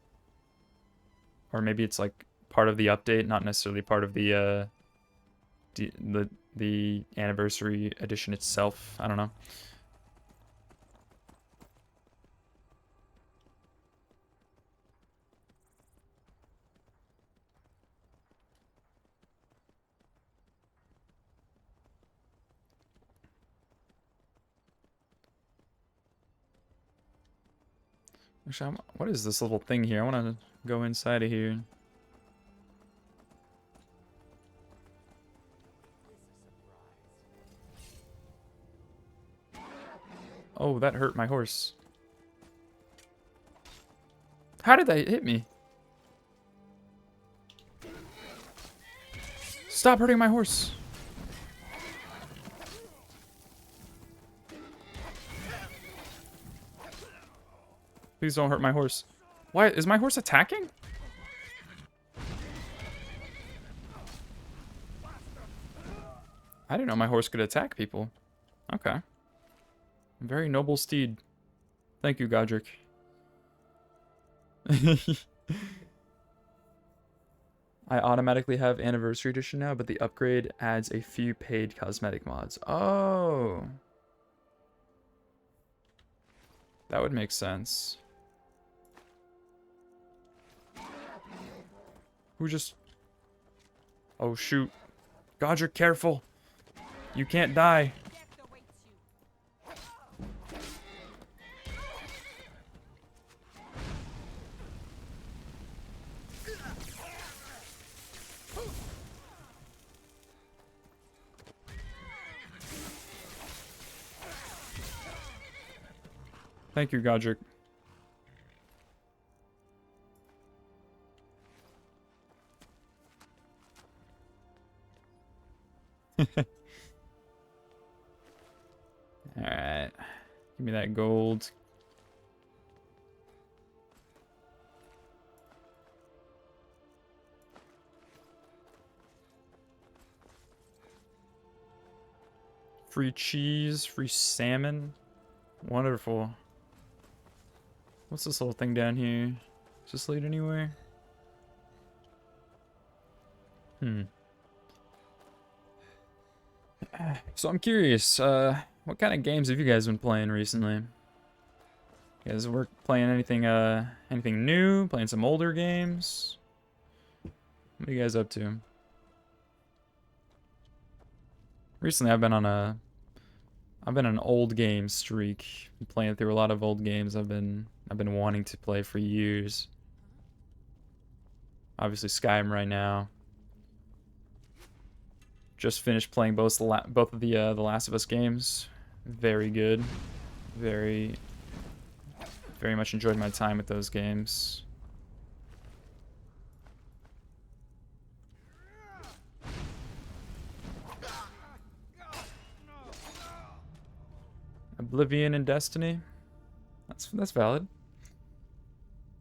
S1: Or maybe it's like part of the update, not necessarily part of the anniversary edition itself. I don't know. Actually, what is this little thing here? I want to go inside of here. Oh, that hurt my horse. How did that hit me? Stop hurting my horse. Please don't hurt my horse. Why is my horse attacking? I didn't know my horse could attack people. Okay. Very noble steed. Thank you, Godric. I automatically have Anniversary Edition now, but the upgrade adds a few paid cosmetic mods. Oh. That would make sense. Who just... Oh, shoot. Godric, careful. You can't die. Thank you, Godric. Alright. Give me that gold. Free cheese, free salmon. Wonderful. What's this little thing down here? Does this lead anywhere? So I'm curious, what kind of games have you guys been playing recently? You guys playing anything anything new? Playing some older games? What are you guys up to? Recently I've been on an old game streak. Been playing through a lot of old games I've been wanting to play for years. Obviously Skyrim right now. Just finished playing both of the Last of Us games. Very good. Very much enjoyed my time with those games. Oblivion and Destiny. That's valid.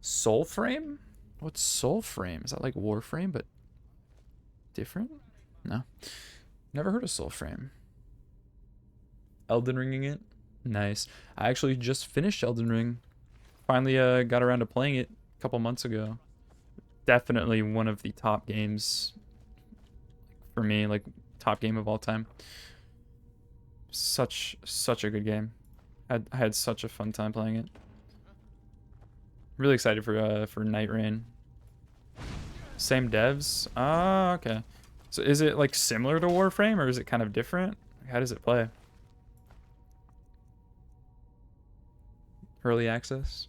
S1: Soulframe? What's Soulframe? Is that like Warframe but different? No. Never heard of Soulframe. Elden Ringing it? Nice. I actually just finished Elden Ring. Finally got around to playing it a couple months ago. Definitely one of the top games for me, like top game of all time. Such a good game. I had such a fun time playing it. Really excited for Night Rain. Same devs? Ah, okay. So is it like similar to Warframe or is it kind of different? How does it play? Early access?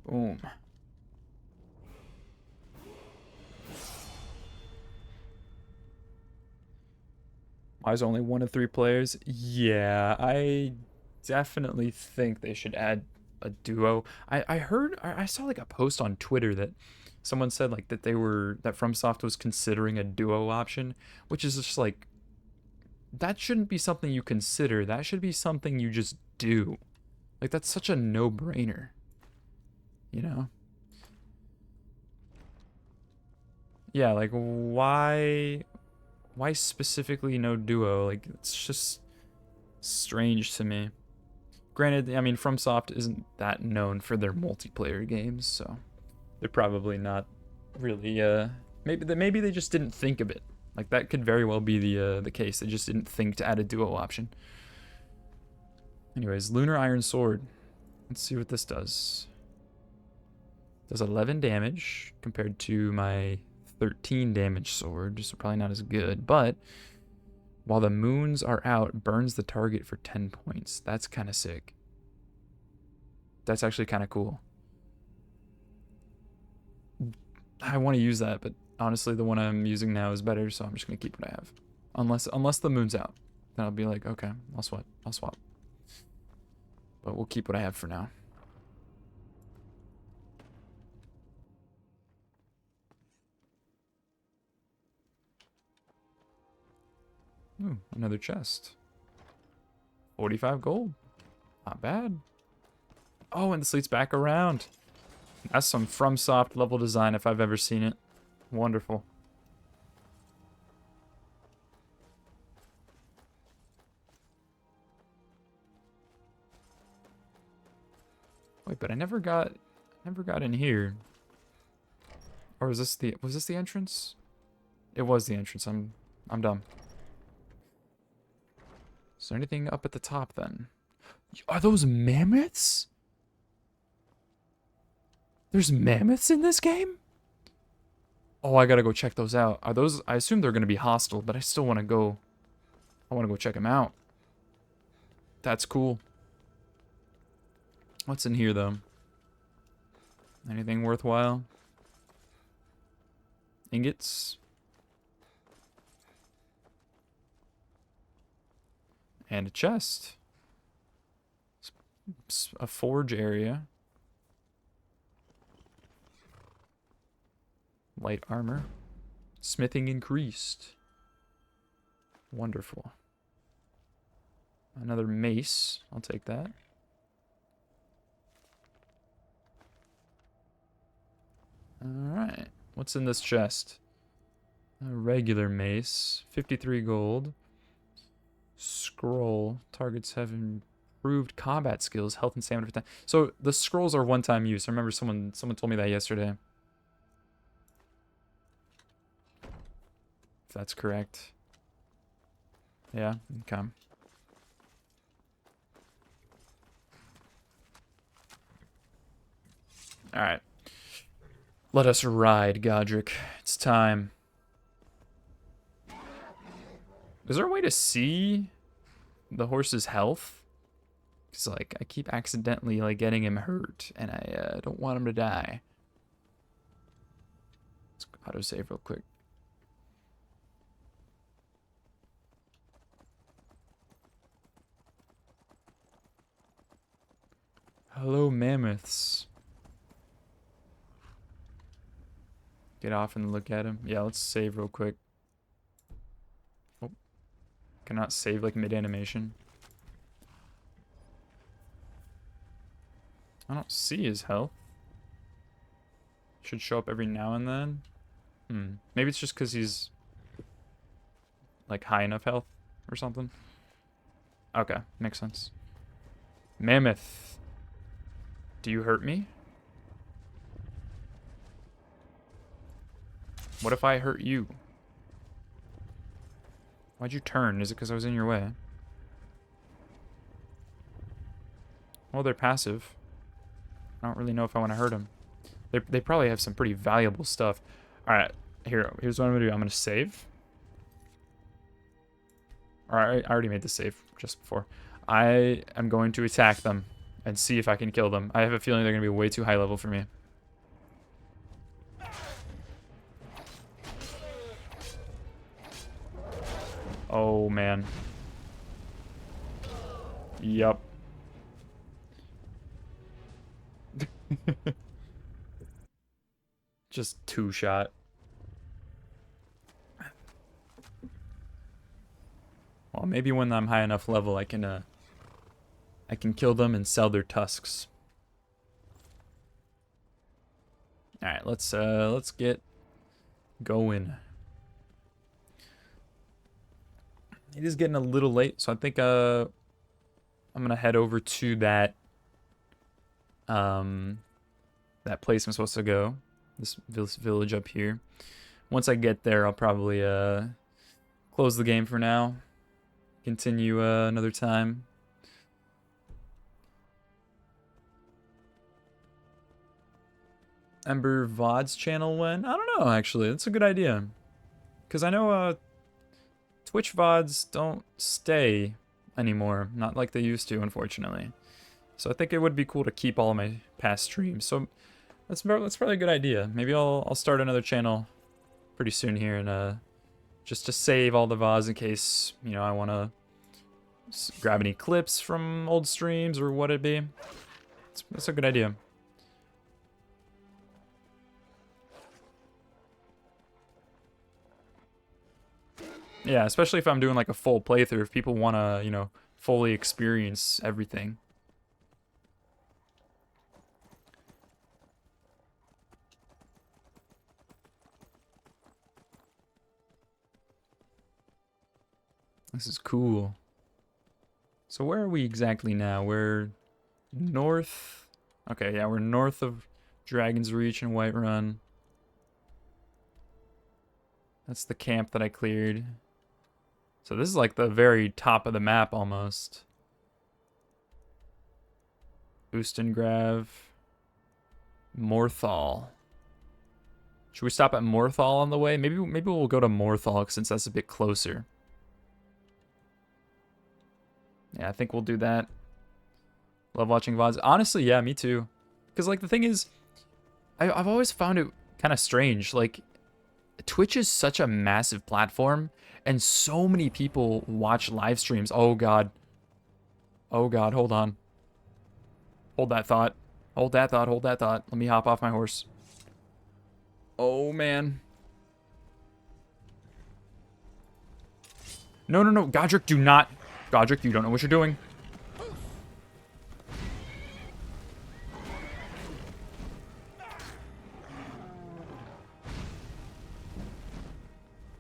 S1: Boom. Why is only 1 of 3 players? Yeah, I definitely think they should add a duo. I saw like a post on Twitter that someone said like that FromSoft was considering a duo option, which is just like that shouldn't be something you consider. That should be something you just do. Like that's such a no-brainer. You know? Yeah, like why specifically no duo? Like it's just strange to me. Granted, I mean FromSoft isn't that known for their multiplayer games, so they're probably not really maybe they just didn't think of it. Like that could very well be the case. They just didn't think to add a duo option. Anyways, Lunar Iron Sword. Let's see what this does. Does 11 damage compared to my 13 damage sword, so probably not as good, but while the moons are out, burns the target for 10 points. That's kind of sick. That's actually kind of cool. I want to use that, but honestly, the one I'm using now is better, so I'm just going to keep what I have. Unless the moon's out. Then I'll be like, okay, I'll swap. But we'll keep what I have for now. Ooh, another chest. 45 gold. Not bad. Oh, and this leads back around. That's some FromSoft level design if I've ever seen it. Wonderful. Wait, but I never got in here. Or was this the entrance? It was the entrance. I'm dumb. Is there anything up at the top then? Are those mammoths? There's mammoths in this game? Oh, I gotta go check those out. Are those... I assume they're gonna be hostile, but I still want to go... I want to go check them out. That's cool. What's in here, though? Anything worthwhile? Ingots? And a chest. A forge area. Light armor. Smithing increased. Wonderful. Another mace. I'll take that. Alright. What's in this chest? A regular mace. 53 gold. Scroll. Targets have improved combat skills, health and stamina for time. So the scrolls are one-time use. I remember someone told me that yesterday. If that's correct. Yeah, okay. Alright. Let us ride, Godric. It's time. Is there a way to see the horse's health? Because, like, I keep accidentally, like, getting him hurt, and I don't want him to die. Let's autosave real quick. Hello, mammoths. Get off and look at him. Yeah, let's save real quick. Oh. Cannot save, like, mid-animation. I don't see his health. Should show up every now and then. Maybe it's just because he's, like, high enough health or something. Okay, makes sense. Mammoth. Do you hurt me? What if I hurt you? Why'd you turn? Is it because I was in your way? Well, they're passive. I don't really know if I want to hurt them. They probably have some pretty valuable stuff. Alright, here's what I'm going to do. I'm going to save. Alright, I already made the save just before. I am going to attack them and see if I can kill them. I have a feeling they're going to be way too high level for me. Oh, man. Yup. Just two-shot. Well, maybe when I'm high enough level, I can kill them and sell their tusks. All right, let's get going. It is getting a little late, so I think I'm gonna head over to that that place I'm supposed to go. This village up here. Once I get there, I'll probably close the game for now. Continue another time. Ember VOD's channel when? I don't know, actually. That's a good idea. Because I know Twitch VODs don't stay anymore. Not like they used to, unfortunately. So I think it would be cool to keep all of my past streams. So that's probably a good idea. Maybe I'll start another channel pretty soon here and just to save all the VODs in case, you know, I want to grab any clips from old streams or what it be. That's a good idea. Yeah, especially if I'm doing like a full playthrough, if people want to, you know, fully experience everything. This is cool. So where are we exactly now? We're north. Okay, yeah, we're north of Dragon's Reach and Whiterun. That's the camp that I cleared. So this is like the very top of the map almost. Oostengrav. Morthal. Should we stop at Morthal on the way? Maybe we'll go to Morthal since that's a bit closer. Yeah, I think we'll do that. Love watching VODs. Honestly, yeah, me too. Because, like, the thing is, I've always found it kind of strange. Like, Twitch is such a massive platform, and so many people watch live streams. Oh, God. Oh, God, hold on. Hold that thought. Hold that thought, hold that thought. Let me hop off my horse. Oh, man. No, no, no. Godric, do not. Godric, you don't know what you're doing.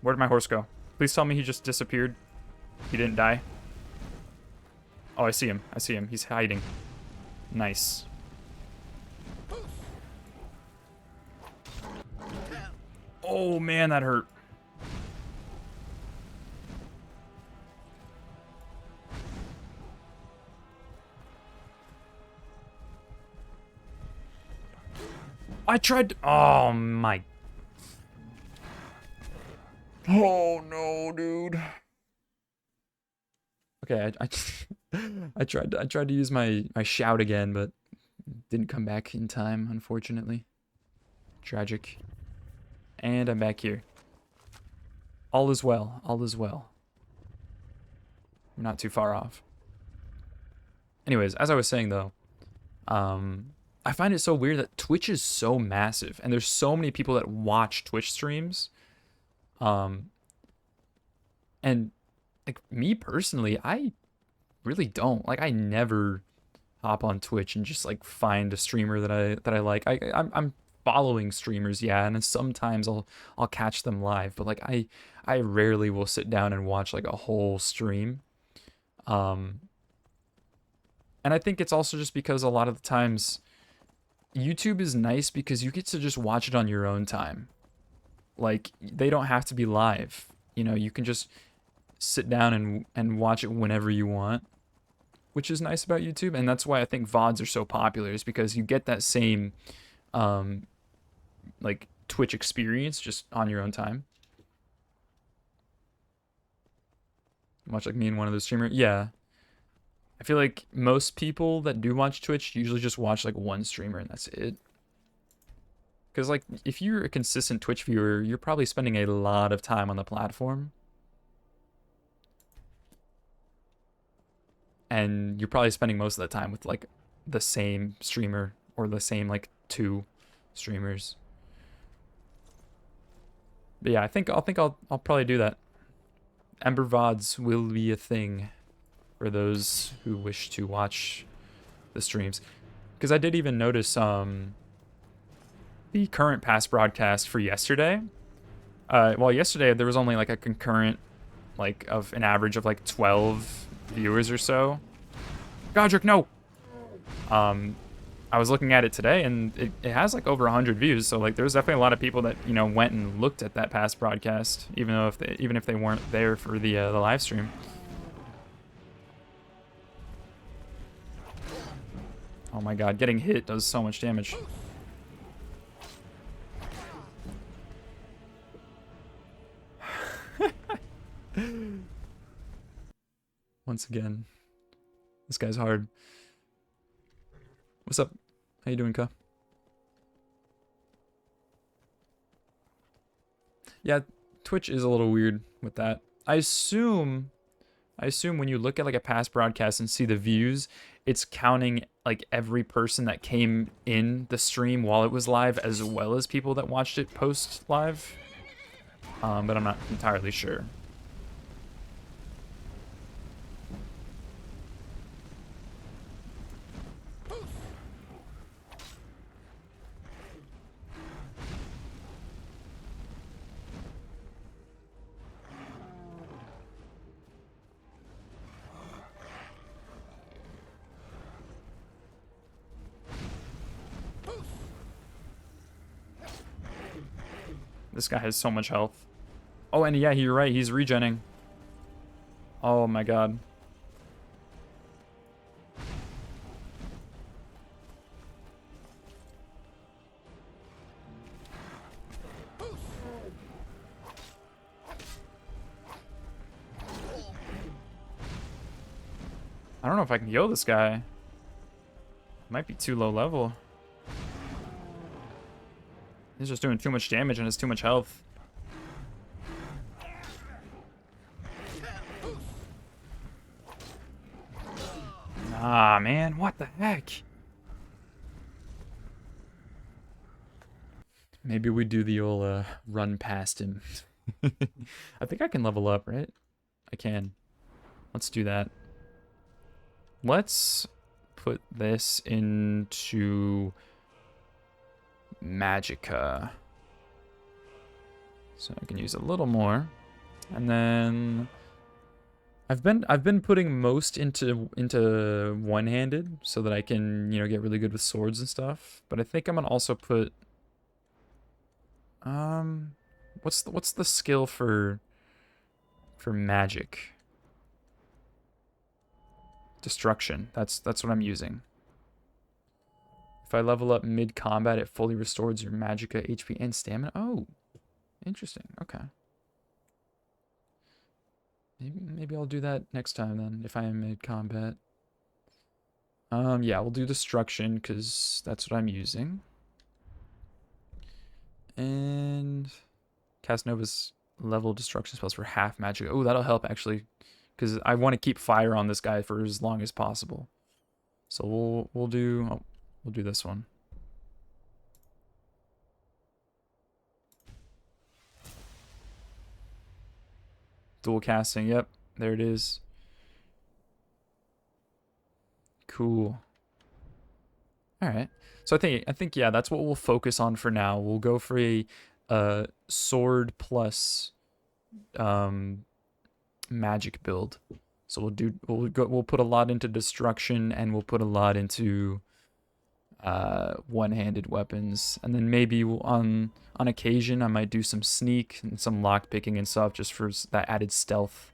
S1: Where did my horse go? Please tell me he just disappeared. He didn't die. Oh, I see him. I see him. He's hiding. Nice. Oh, man, that hurt. I tried to... Oh, my... Oh, no, dude. Okay, I tried to use my shout again, but didn't come back in time, unfortunately. Tragic. And I'm back here. All is well. All is well. I'm not too far off. Anyways, as I was saying, though, I find it so weird that Twitch is so massive, and there's so many people that watch Twitch streams. And like me personally, I really don't. Like, I never hop on Twitch and just like find a streamer that I like. I'm following streamers, yeah, and then sometimes I'll catch them live, but like I rarely will sit down and watch like a whole stream. And I think it's also just because a lot of the times YouTube is nice because you get to just watch it on your own time. Like, they don't have to be live. You know, you can just sit down and watch it whenever you want, which is nice about YouTube. And that's why I think VODs are so popular, is because you get that same like Twitch experience just on your own time. Much like me and one of the streamers. Yeah. I feel like most people that do watch Twitch usually just watch like one streamer and that's it. Because like, if you're a consistent Twitch viewer, you're probably spending a lot of time on the platform. And you're probably spending most of the time with like the same streamer or the same like two streamers. But yeah, I think I'll probably do that. Ember VODs will be a thing for those who wish to watch the streams. Because I did even notice the current past broadcast for yesterday. Well, yesterday there was only like a concurrent, like, of an average of like 12 viewers or so. Godric, no! I was looking at it today, and it has like over 100 views. So like, there's definitely a lot of people that, you know, went and looked at that past broadcast, even if they weren't there for the live stream. Oh my God, getting hit does so much damage. Once again, this guy's hard. What's up? How you doing, Ka? Yeah, Twitch is a little weird with that. I assume when you look at like a past broadcast and see the views, it's counting like every person that came in the stream while it was live, as well as people that watched it post live. But I'm not entirely sure. This guy has so much health. Oh, and yeah, you're right. He's regenning. Oh my god. I don't know if I can kill this guy. Might be too low level. He's just doing too much damage and has too much health. Ah, man, what the heck? Maybe we do the old run past him. I think I can level up, right? I can. Let's do that. Let's put this into Magicka. So I can use a little more. And then I've been putting most into one-handed so that I can, you know, get really good with swords and stuff. But I think I'm gonna also put what's the skill for magic? Destruction. That's what I'm using. If I level up mid-combat, it fully restores your Magicka HP and stamina. Oh, interesting. Okay. Maybe I'll do that next time then, if I am mid-combat. Yeah, we'll do Destruction, because that's what I'm using. And Casanova's level destruction spells for half magic. Oh, that'll help, actually, because I want to keep fire on this guy for as long as possible. So we'll do this one. Dual casting, yep, there it is. Cool. All right. So I think yeah, that's what we'll focus on for now. We'll go for a sword plus magic build. So we'll put a lot into destruction and we'll put a lot into one-handed weapons, and then maybe on occasion I might do some sneak and some lock picking and stuff just for that added stealth.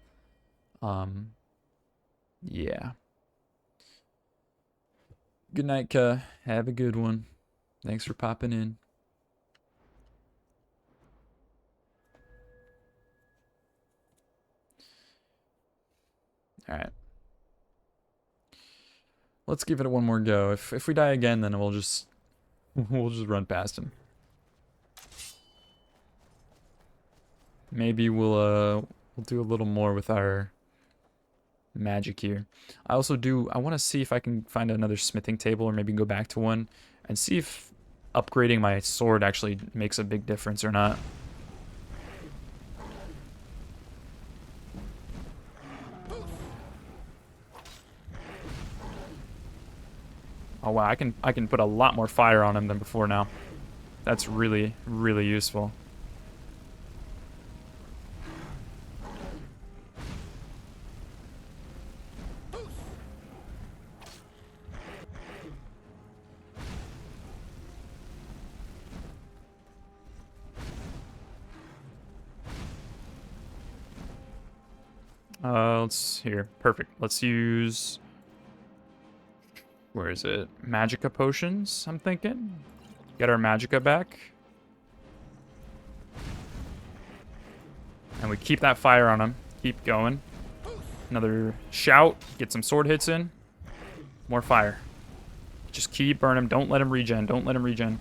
S1: Yeah. Good night, Ka. Have a good one. Thanks for popping in. All right. Let's give it one more go. If we die again, then we'll just run past him. Maybe we'll do a little more with our magic here. I want to see if I can find another smithing table, or maybe go back to one and see if upgrading my sword actually makes a big difference or not. Oh wow, I can put a lot more fire on him than before now. That's really, really useful. Perfect. Let's use, where is it? Magicka potions, I'm thinking. Get our Magicka back. And we keep that fire on him. Keep going. Another shout. Get some sword hits in. More fire. Just keep burning him. Don't let him regen. Don't let him regen.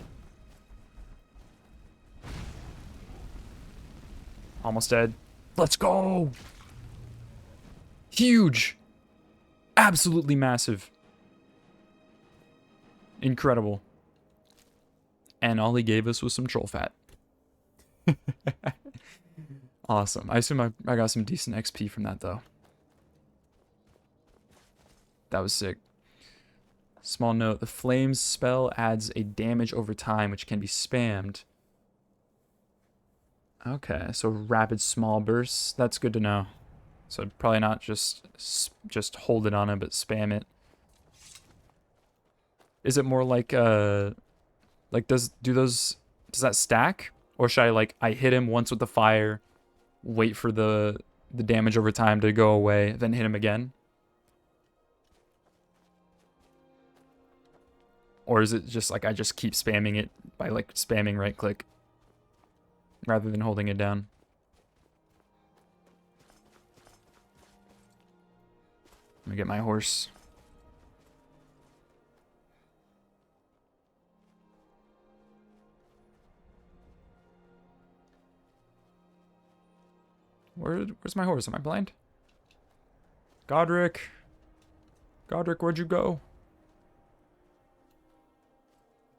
S1: Almost dead. Let's go! Huge! Absolutely massive. Incredible. And all he gave us was some troll fat. Awesome. I assume I got some decent XP from that, though. That was sick. Small note, the Flames spell adds a damage over time, which can be spammed. Okay, so rapid small bursts. That's good to know. So probably not just hold it on him, but spam it. Is it more like does that stack? Or should I, like, I hit him once with the fire, wait for the damage over time to go away, then hit him again? Or is it just like I just keep spamming it by like spamming right click rather than holding it down? Let me get my horse. Where's my horse? Am I blind? Godric. Godric, where'd you go?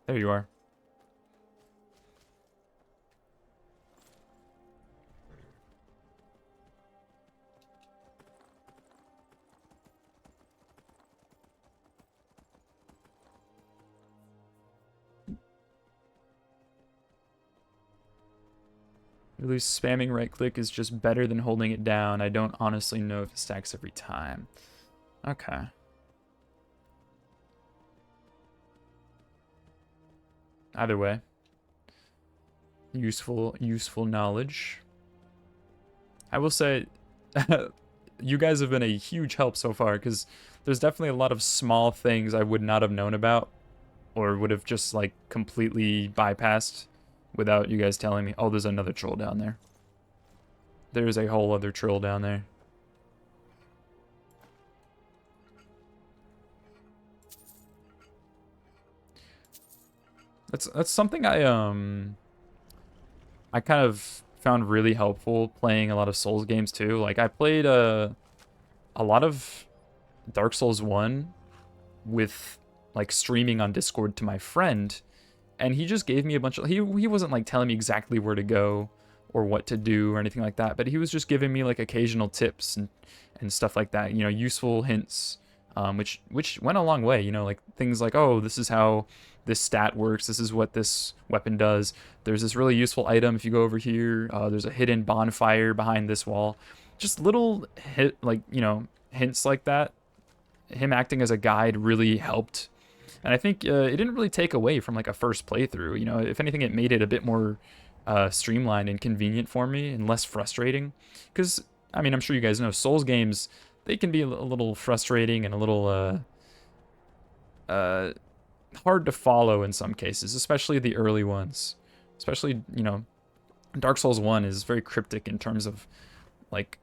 S1: There you are. At least spamming right click is just better than holding it down. I don't honestly know if it stacks every time. Okay. Either way. Useful knowledge. I will say, you guys have been a huge help so far, because there's definitely a lot of small things I would not have known about, or would have just, like, completely bypassed without you guys telling me. Oh, there's another troll down there. There's a whole other troll down there. That's something I kind of found really helpful playing a lot of Souls games too. Like I played a lot of Dark Souls 1 with like streaming on Discord to my friend, and he just gave me a bunch of he wasn't like telling me exactly where to go or what to do or anything like that, but he was just giving me like occasional tips and stuff like that, you know, useful hints, which went a long way, you know, like things like, oh, this is how this stat works, this is what this weapon does, there's this really useful item if you go over here, there's a hidden bonfire behind this wall. Just little hints like that. Him acting as a guide really helped, and I think it didn't really take away from like a first playthrough. You know, if anything, it made it a bit more streamlined and convenient for me and less frustrating. Because I mean, I'm sure you guys know Souls games, they can be a little frustrating and a little hard to follow in some cases, especially the early ones. Especially, you know, Dark Souls 1 is very cryptic in terms of like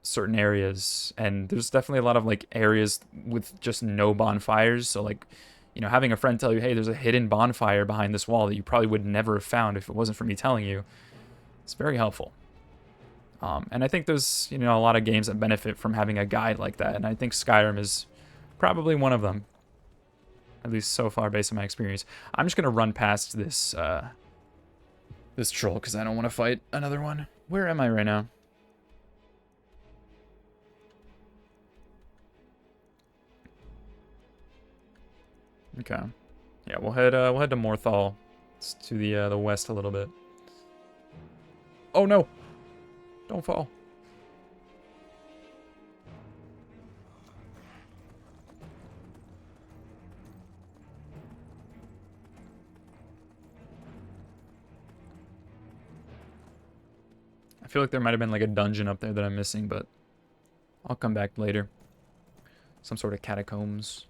S1: certain areas, and there's definitely a lot of like areas with just no bonfires, so like, you know, having a friend tell you, hey, there's a hidden bonfire behind this wall that you probably would never have found if it wasn't for me telling you, it's very helpful. And I think there's, you know, a lot of games that benefit from having a guide like that, and I think Skyrim is probably one of them, at least so far based on my experience. I'm just gonna run past this this troll because I don't want to fight another one. Where am I right now? Okay. Yeah, we'll head to Morthal. It's to the west a little bit. Oh no! Don't fall. I feel like there might have been like a dungeon up there that I'm missing, but I'll come back later. Some sort of catacombs.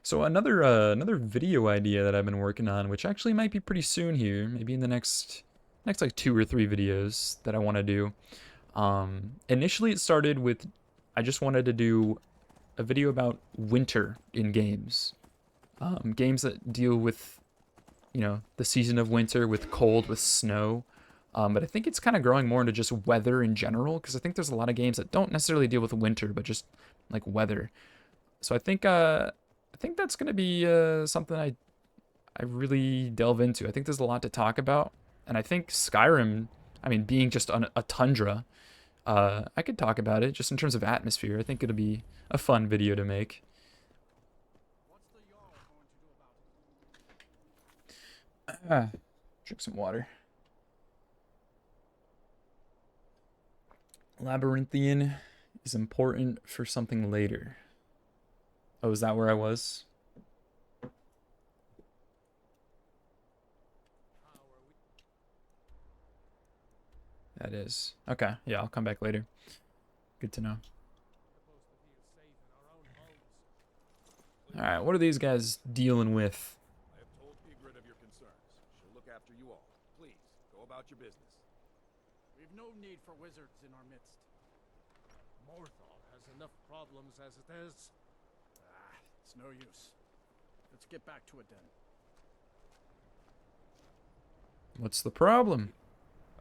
S1: So another video idea that I've been working on, which actually might be pretty soon here, maybe in the next like 2 or 3 videos that I want to do. Initially it started with, I just wanted to do a video about winter in games. Games that deal with, you know, the season of winter, with cold, with snow. But I think it's kind of growing more into just weather in general, because I think there's a lot of games that don't necessarily deal with winter, but just like weather. So I think that's gonna be something I really delve into. I think there's a lot to talk about, and I think Skyrim, I mean, being just on a tundra, I could talk about it just in terms of atmosphere. I think it'll be a fun video to make. Drink some water. Labyrinthian is important for something later. Oh, is that where I was? That is. Okay, yeah, I'll come back later. Good to know. Alright, what are these guys dealing with?
S6: I have told Ygritte of your concerns. She'll look after you all. Please, go about your business.
S4: We've no need for wizards in our midst.
S2: Morthal has enough problems as it is.
S4: It's no use. Let's get back to it then.
S1: What's the problem?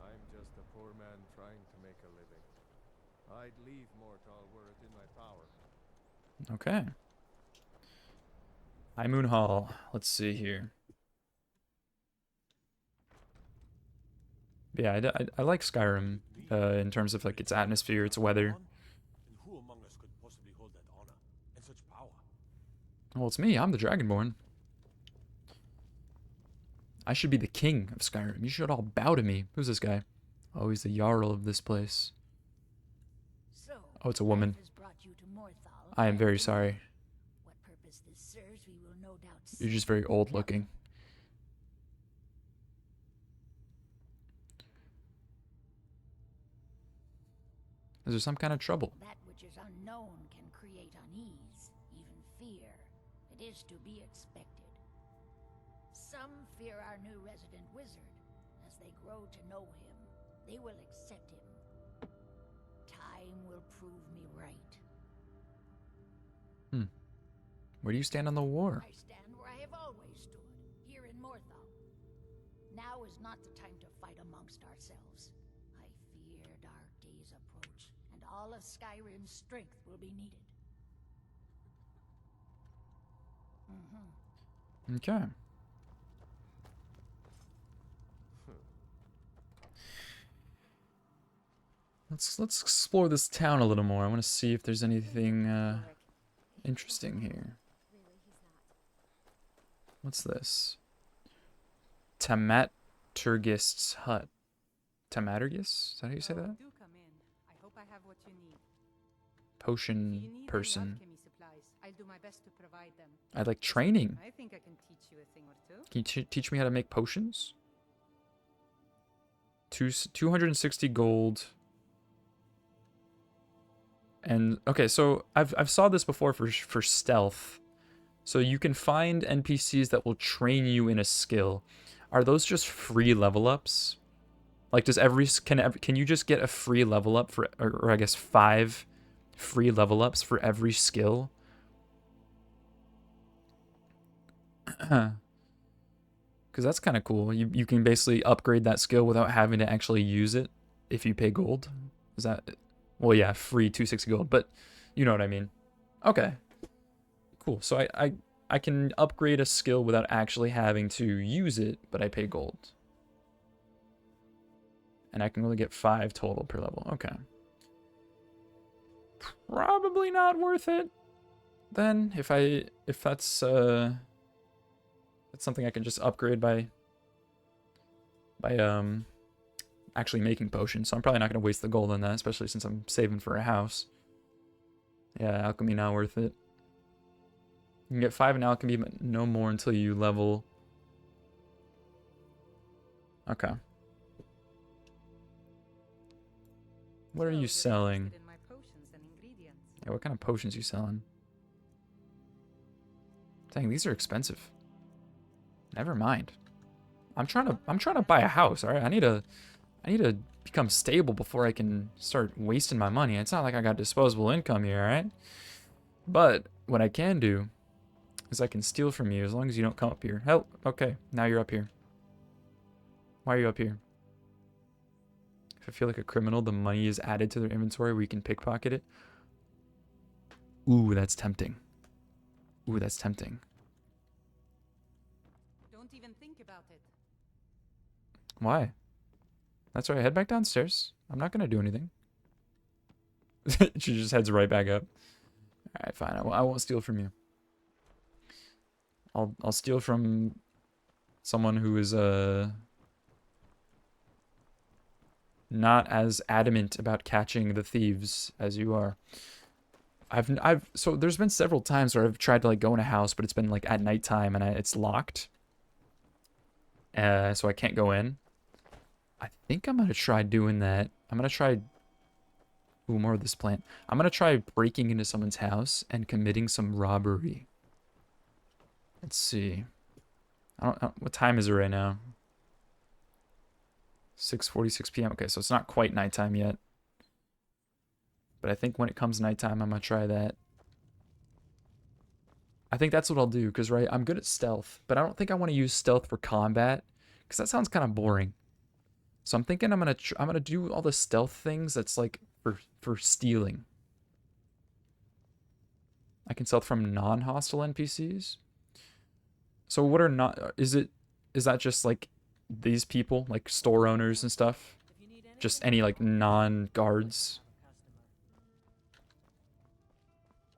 S2: I'm just a poor man trying to make a living. I'd leave Morthal were it in my power.
S1: Okay. High Moon Hall. Let's see here. Yeah, I like Skyrim in terms of like its atmosphere, its weather.
S6: And who among us could possibly hold that honor and such power?
S1: Well, it's me. I'm the Dragonborn. I should be the king of Skyrim. You should all bow to me. Who's this guy? Oh, he's the Jarl of this place.
S14: So,
S1: Oh, it's a woman.
S14: has brought you to Morthal.
S1: I am very sorry.
S14: What purpose this serves, we will no doubt see.
S1: You're just very old looking. Is there some kind of trouble?
S14: That which is unknown can create unease, even fear. It is to be expected. Some fear our new resident wizard. As they grow to know him, they will accept him. Time will prove me right.
S1: Where do you stand on the war?
S14: I stand where I have always stood, here in Morthal. Now is not the time to fight amongst ourselves. I fear dark days approach, and all of Skyrim's strength will be needed.
S1: Okay. Let's explore this town a little more. I want to see if there's anything interesting here. What's this? Tamaturgist's hut. Tamaturgist? Is that how you say that?
S10: Do come in. I hope I have what you need.
S1: Potion
S10: If you need
S1: person.
S10: any alchemy supplies, I'll do my best to provide them.
S1: I like training.
S10: I think I can teach you a thing or two.
S1: Can you teach me how to make potions? 260 gold. And okay, so I've saw this before for stealth. So you can find NPCs that will train you in a skill. Are those just free level ups? Like, does can you just get a free level up for, or I guess 5 free level ups for every skill? Because that's kind of cool. You can basically upgrade that skill without having to actually use it if you pay gold. Is that... Well, yeah, free 260 gold, but you know what I mean. Okay. Cool. So I can upgrade a skill without actually having to use it, but I pay gold. And I can only get 5 total per level. Okay. Probably not worth it. Then if that's something I can just upgrade by actually making potions. So I'm probably not going to waste the gold on that, especially since I'm saving for a house. Yeah, alchemy not worth it. You can get 5 in alchemy, but no more until you level. Okay. What are you selling? Yeah, what kind of potions are you selling? Dang, these are expensive. Never mind. I'm trying to buy a house, all right? I need to become stable before I can start wasting my money. It's not like I got disposable income here, all right? But what I can do is I can steal from you as long as you don't come up here. Hell, okay, now you're up here. Why are you up here? If I feel like a criminal, the money is added to their inventory where you can pickpocket it. Ooh, that's tempting. Ooh, that's tempting.
S10: Don't even think about it.
S1: Why? That's right, head back downstairs. I'm not gonna do anything. She just heads right back up. Alright, fine. I won't steal from you. I'll steal from someone who is not as adamant about catching the thieves as you are. So there's been several times where I've tried to like go in a house, but it's been like at nighttime and it's locked. So I can't go in. I think I'm gonna try doing that. I'm gonna try. Ooh, more of this plant. I'm gonna try breaking into someone's house and committing some robbery. Let's see. I don't what time is it right now? 6:46 p.m. Okay, so it's not quite nighttime yet. But I think when it comes nighttime, I'm gonna try that. I think that's what I'll do, because, right, I'm good at stealth, but I don't think I want to use stealth for combat, because that sounds kind of boring. So I'm thinking I'm gonna do all the stealth things that's like for stealing. I can stealth from non-hostile NPCs. So what are not is that just like these people, like store owners and stuff? Just any like non-guards?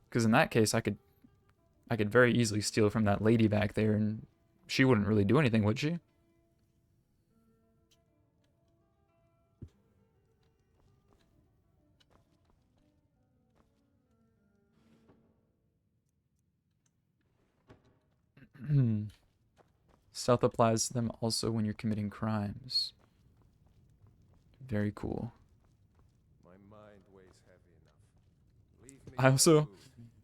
S1: Because in that case, I could very easily steal from that lady back there, and she wouldn't really do anything, would she? Stealth applies to them also when you're committing crimes. Very cool.
S2: My mind weighs heavy enough.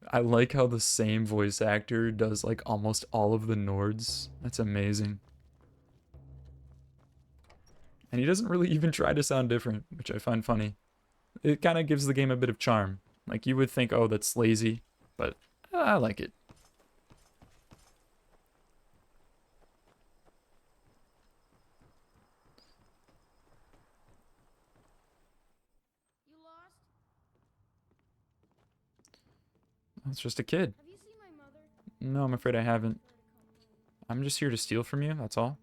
S1: I like how the same voice actor does like almost all of the Nords. That's amazing. And he doesn't really even try to sound different, which I find funny. It kind of gives the game a bit of charm. Like you would think, oh, that's lazy, but I like it.
S9: You lost?
S1: It's just a kid.
S9: Have you seen my mother?
S1: No, I'm afraid I haven't. I'm just here to steal from you, that's all.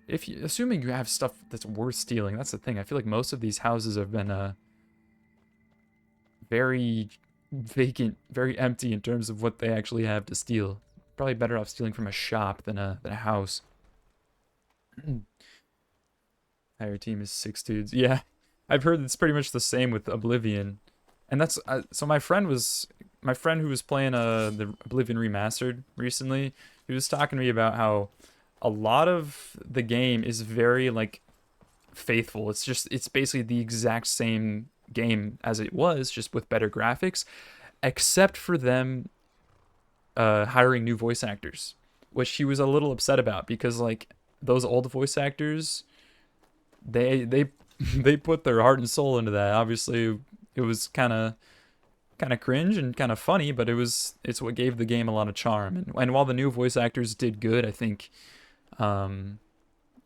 S1: Assuming you have stuff that's worth stealing, that's the thing. I feel like most of these houses have been very vacant, very empty in terms of what they actually have to steal. Probably better off stealing from a shop than a house. Higher team is 6 dudes. Yeah, I've heard it's pretty much the same with Oblivion, and that's so my friend who was playing the Oblivion Remastered recently. He was talking to me about how a lot of the game is very like faithful. It's basically the exact same game as it was, just with better graphics, except for them hiring new voice actors, which he was a little upset about because like those old voice actors, they put their heart and soul into that. Obviously, it was kind of cringe and kind of funny, but it's what gave the game a lot of charm. And while the new voice actors did good, I think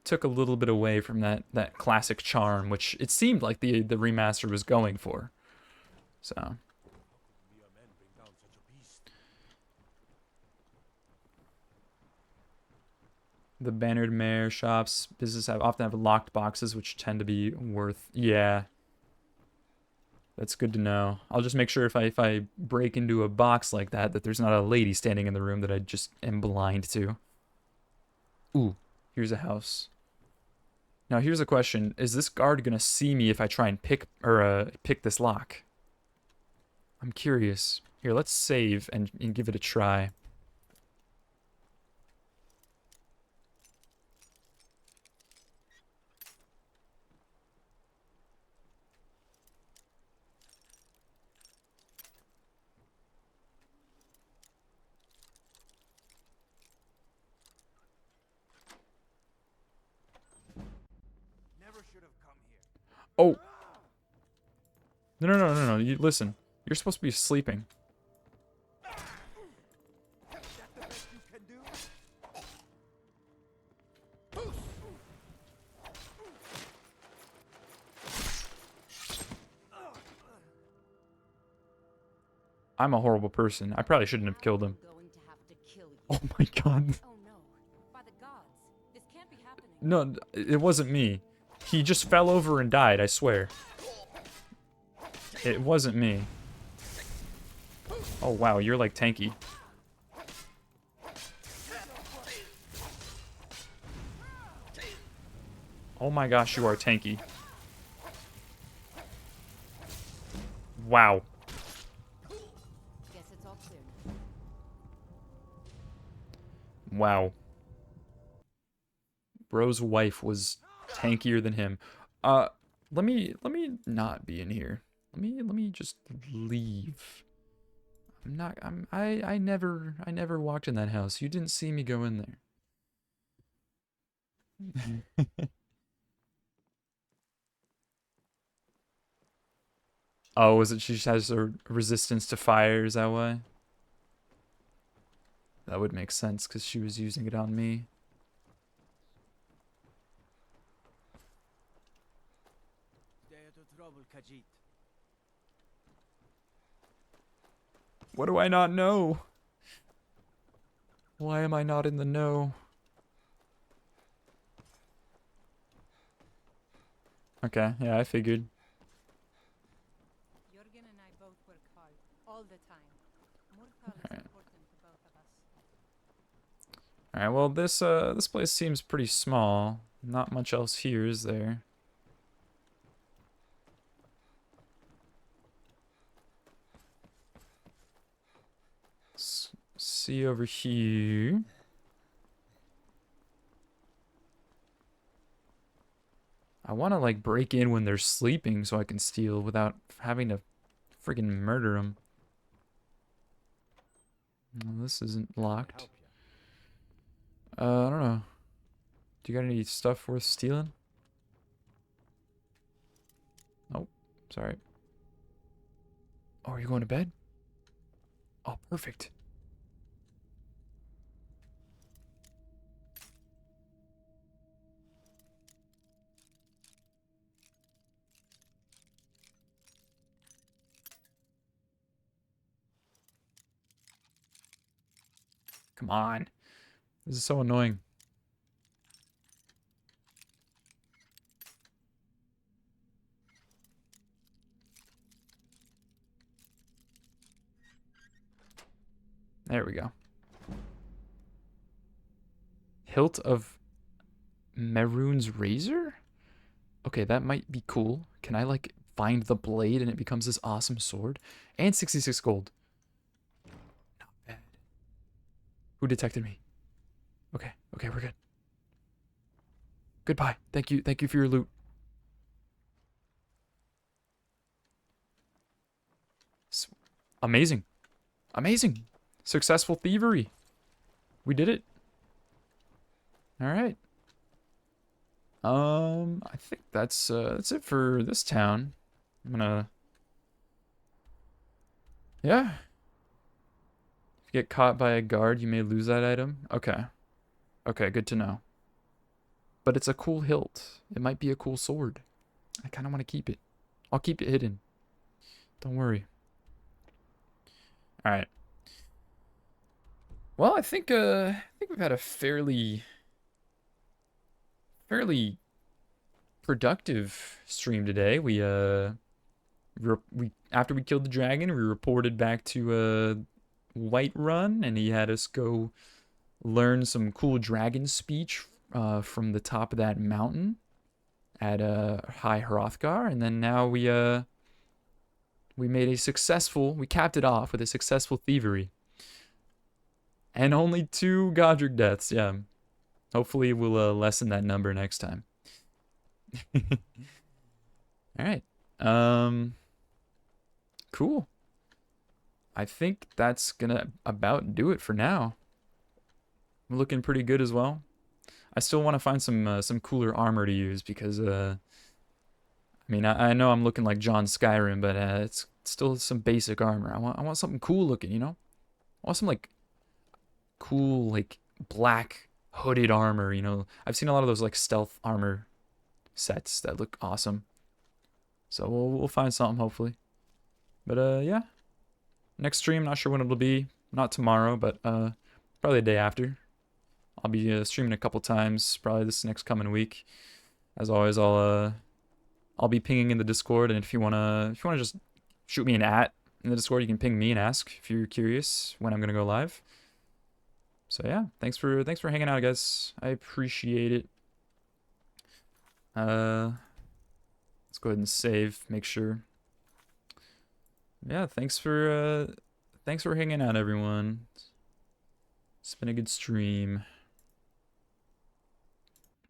S1: took a little bit away from that classic charm, which it seemed like the remaster was going for. So. The bannered mare shops business often have locked boxes, which tend to be worth. Yeah, that's good to know. I'll just make sure if I break into a box like that there's not a lady standing in the room that I just am blind to. Ooh, here's a house. Now here's a question: is this guard gonna see me if I try and pick this lock? I'm curious. Here, let's save and give it a try. Oh. No. You listen. You're supposed to be sleeping. I'm a horrible person. I probably shouldn't have killed him. Oh my god. No, it wasn't me. He just fell over and died, I swear. It wasn't me. Oh wow, you're like tanky. Oh my gosh, you are tanky. Wow.
S10: Guess it's all clear.
S1: Wow. Bro's wife was tankier than him. Let me not be in here. Let me just leave. I never walked in that house. You didn't see me go in there. Oh, is it she has a resistance to fire, is that why? That would make sense because she was using it on me.
S3: Stay out of trouble, Khajiit.
S1: What do I not know? Why am I not in the know? Okay, yeah, I figured.
S10: Jorgen and I both work hard, all the time. Mortal is important to both of us.
S1: Alright, well this place seems pretty small. Not much else here, is there? Let's see over here. I want to like break in when they're sleeping so I can steal without having to friggin' murder them. Well, this isn't locked. I don't know. Do you got any stuff worth stealing? Nope. Sorry. Oh, are you going to bed? Oh, perfect. Come on. This is so annoying. There we go. Hilt of Maroon's razor? Okay, that might be cool. Can I like find the blade and it becomes this awesome sword? And 66 gold. Not bad. Who detected me? Okay, okay, we're good. Goodbye. Thank you for your loot. Amazing. Amazing. Successful thievery. We did it. All right. I think that's it for this town. I'm gonna. Yeah. If you get caught by a guard, you may lose that item. Okay. Okay, good to know. But it's a cool hilt. It might be a cool sword. I kind of want to keep it. I'll keep it hidden. Don't worry. All right. Well, I think we've had a fairly productive stream today. We after we killed the dragon, we reported back to Whiterun, and he had us go learn some cool dragon speech from the top of that mountain at High Hrothgar, and then now we capped it off with a successful thievery. And only 2 Godric deaths, yeah. Hopefully we'll lessen that number next time. Alright. Cool. I think that's gonna about do it for now. I'm looking pretty good as well. I still want to find some cooler armor to use because I mean I know I'm looking like John Skyrim, but it's still some basic armor. I want something cool looking, you know? I want some like cool like black hooded armor, you know. I've seen a lot of those like stealth armor sets that look awesome. So we'll find something hopefully. But yeah. Next stream, not sure when it'll be. Not tomorrow, but probably the day after. I'll be streaming a couple times, probably this next coming week. As always, I'll be pinging in the Discord, and if you wanna just shoot me an @ in the Discord, you can ping me and ask if you're curious when I'm gonna go live. So yeah, thanks for hanging out, guys. I appreciate it. Let's go ahead and save. Make sure. Yeah, thanks for hanging out, everyone. It's been a good stream.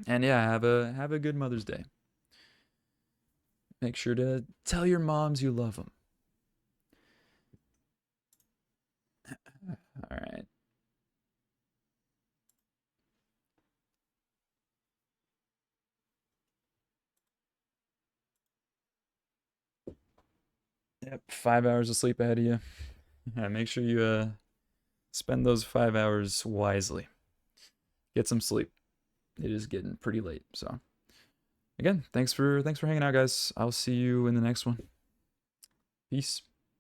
S1: And yeah, have a good Mother's Day. Make sure to tell your moms you love them. All right. Yep, 5 hours of sleep ahead of you. Yeah, make sure you spend those 5 hours wisely. Get some sleep. It is getting pretty late, so again, thanks for hanging out, guys. I'll see you in the next one. Peace.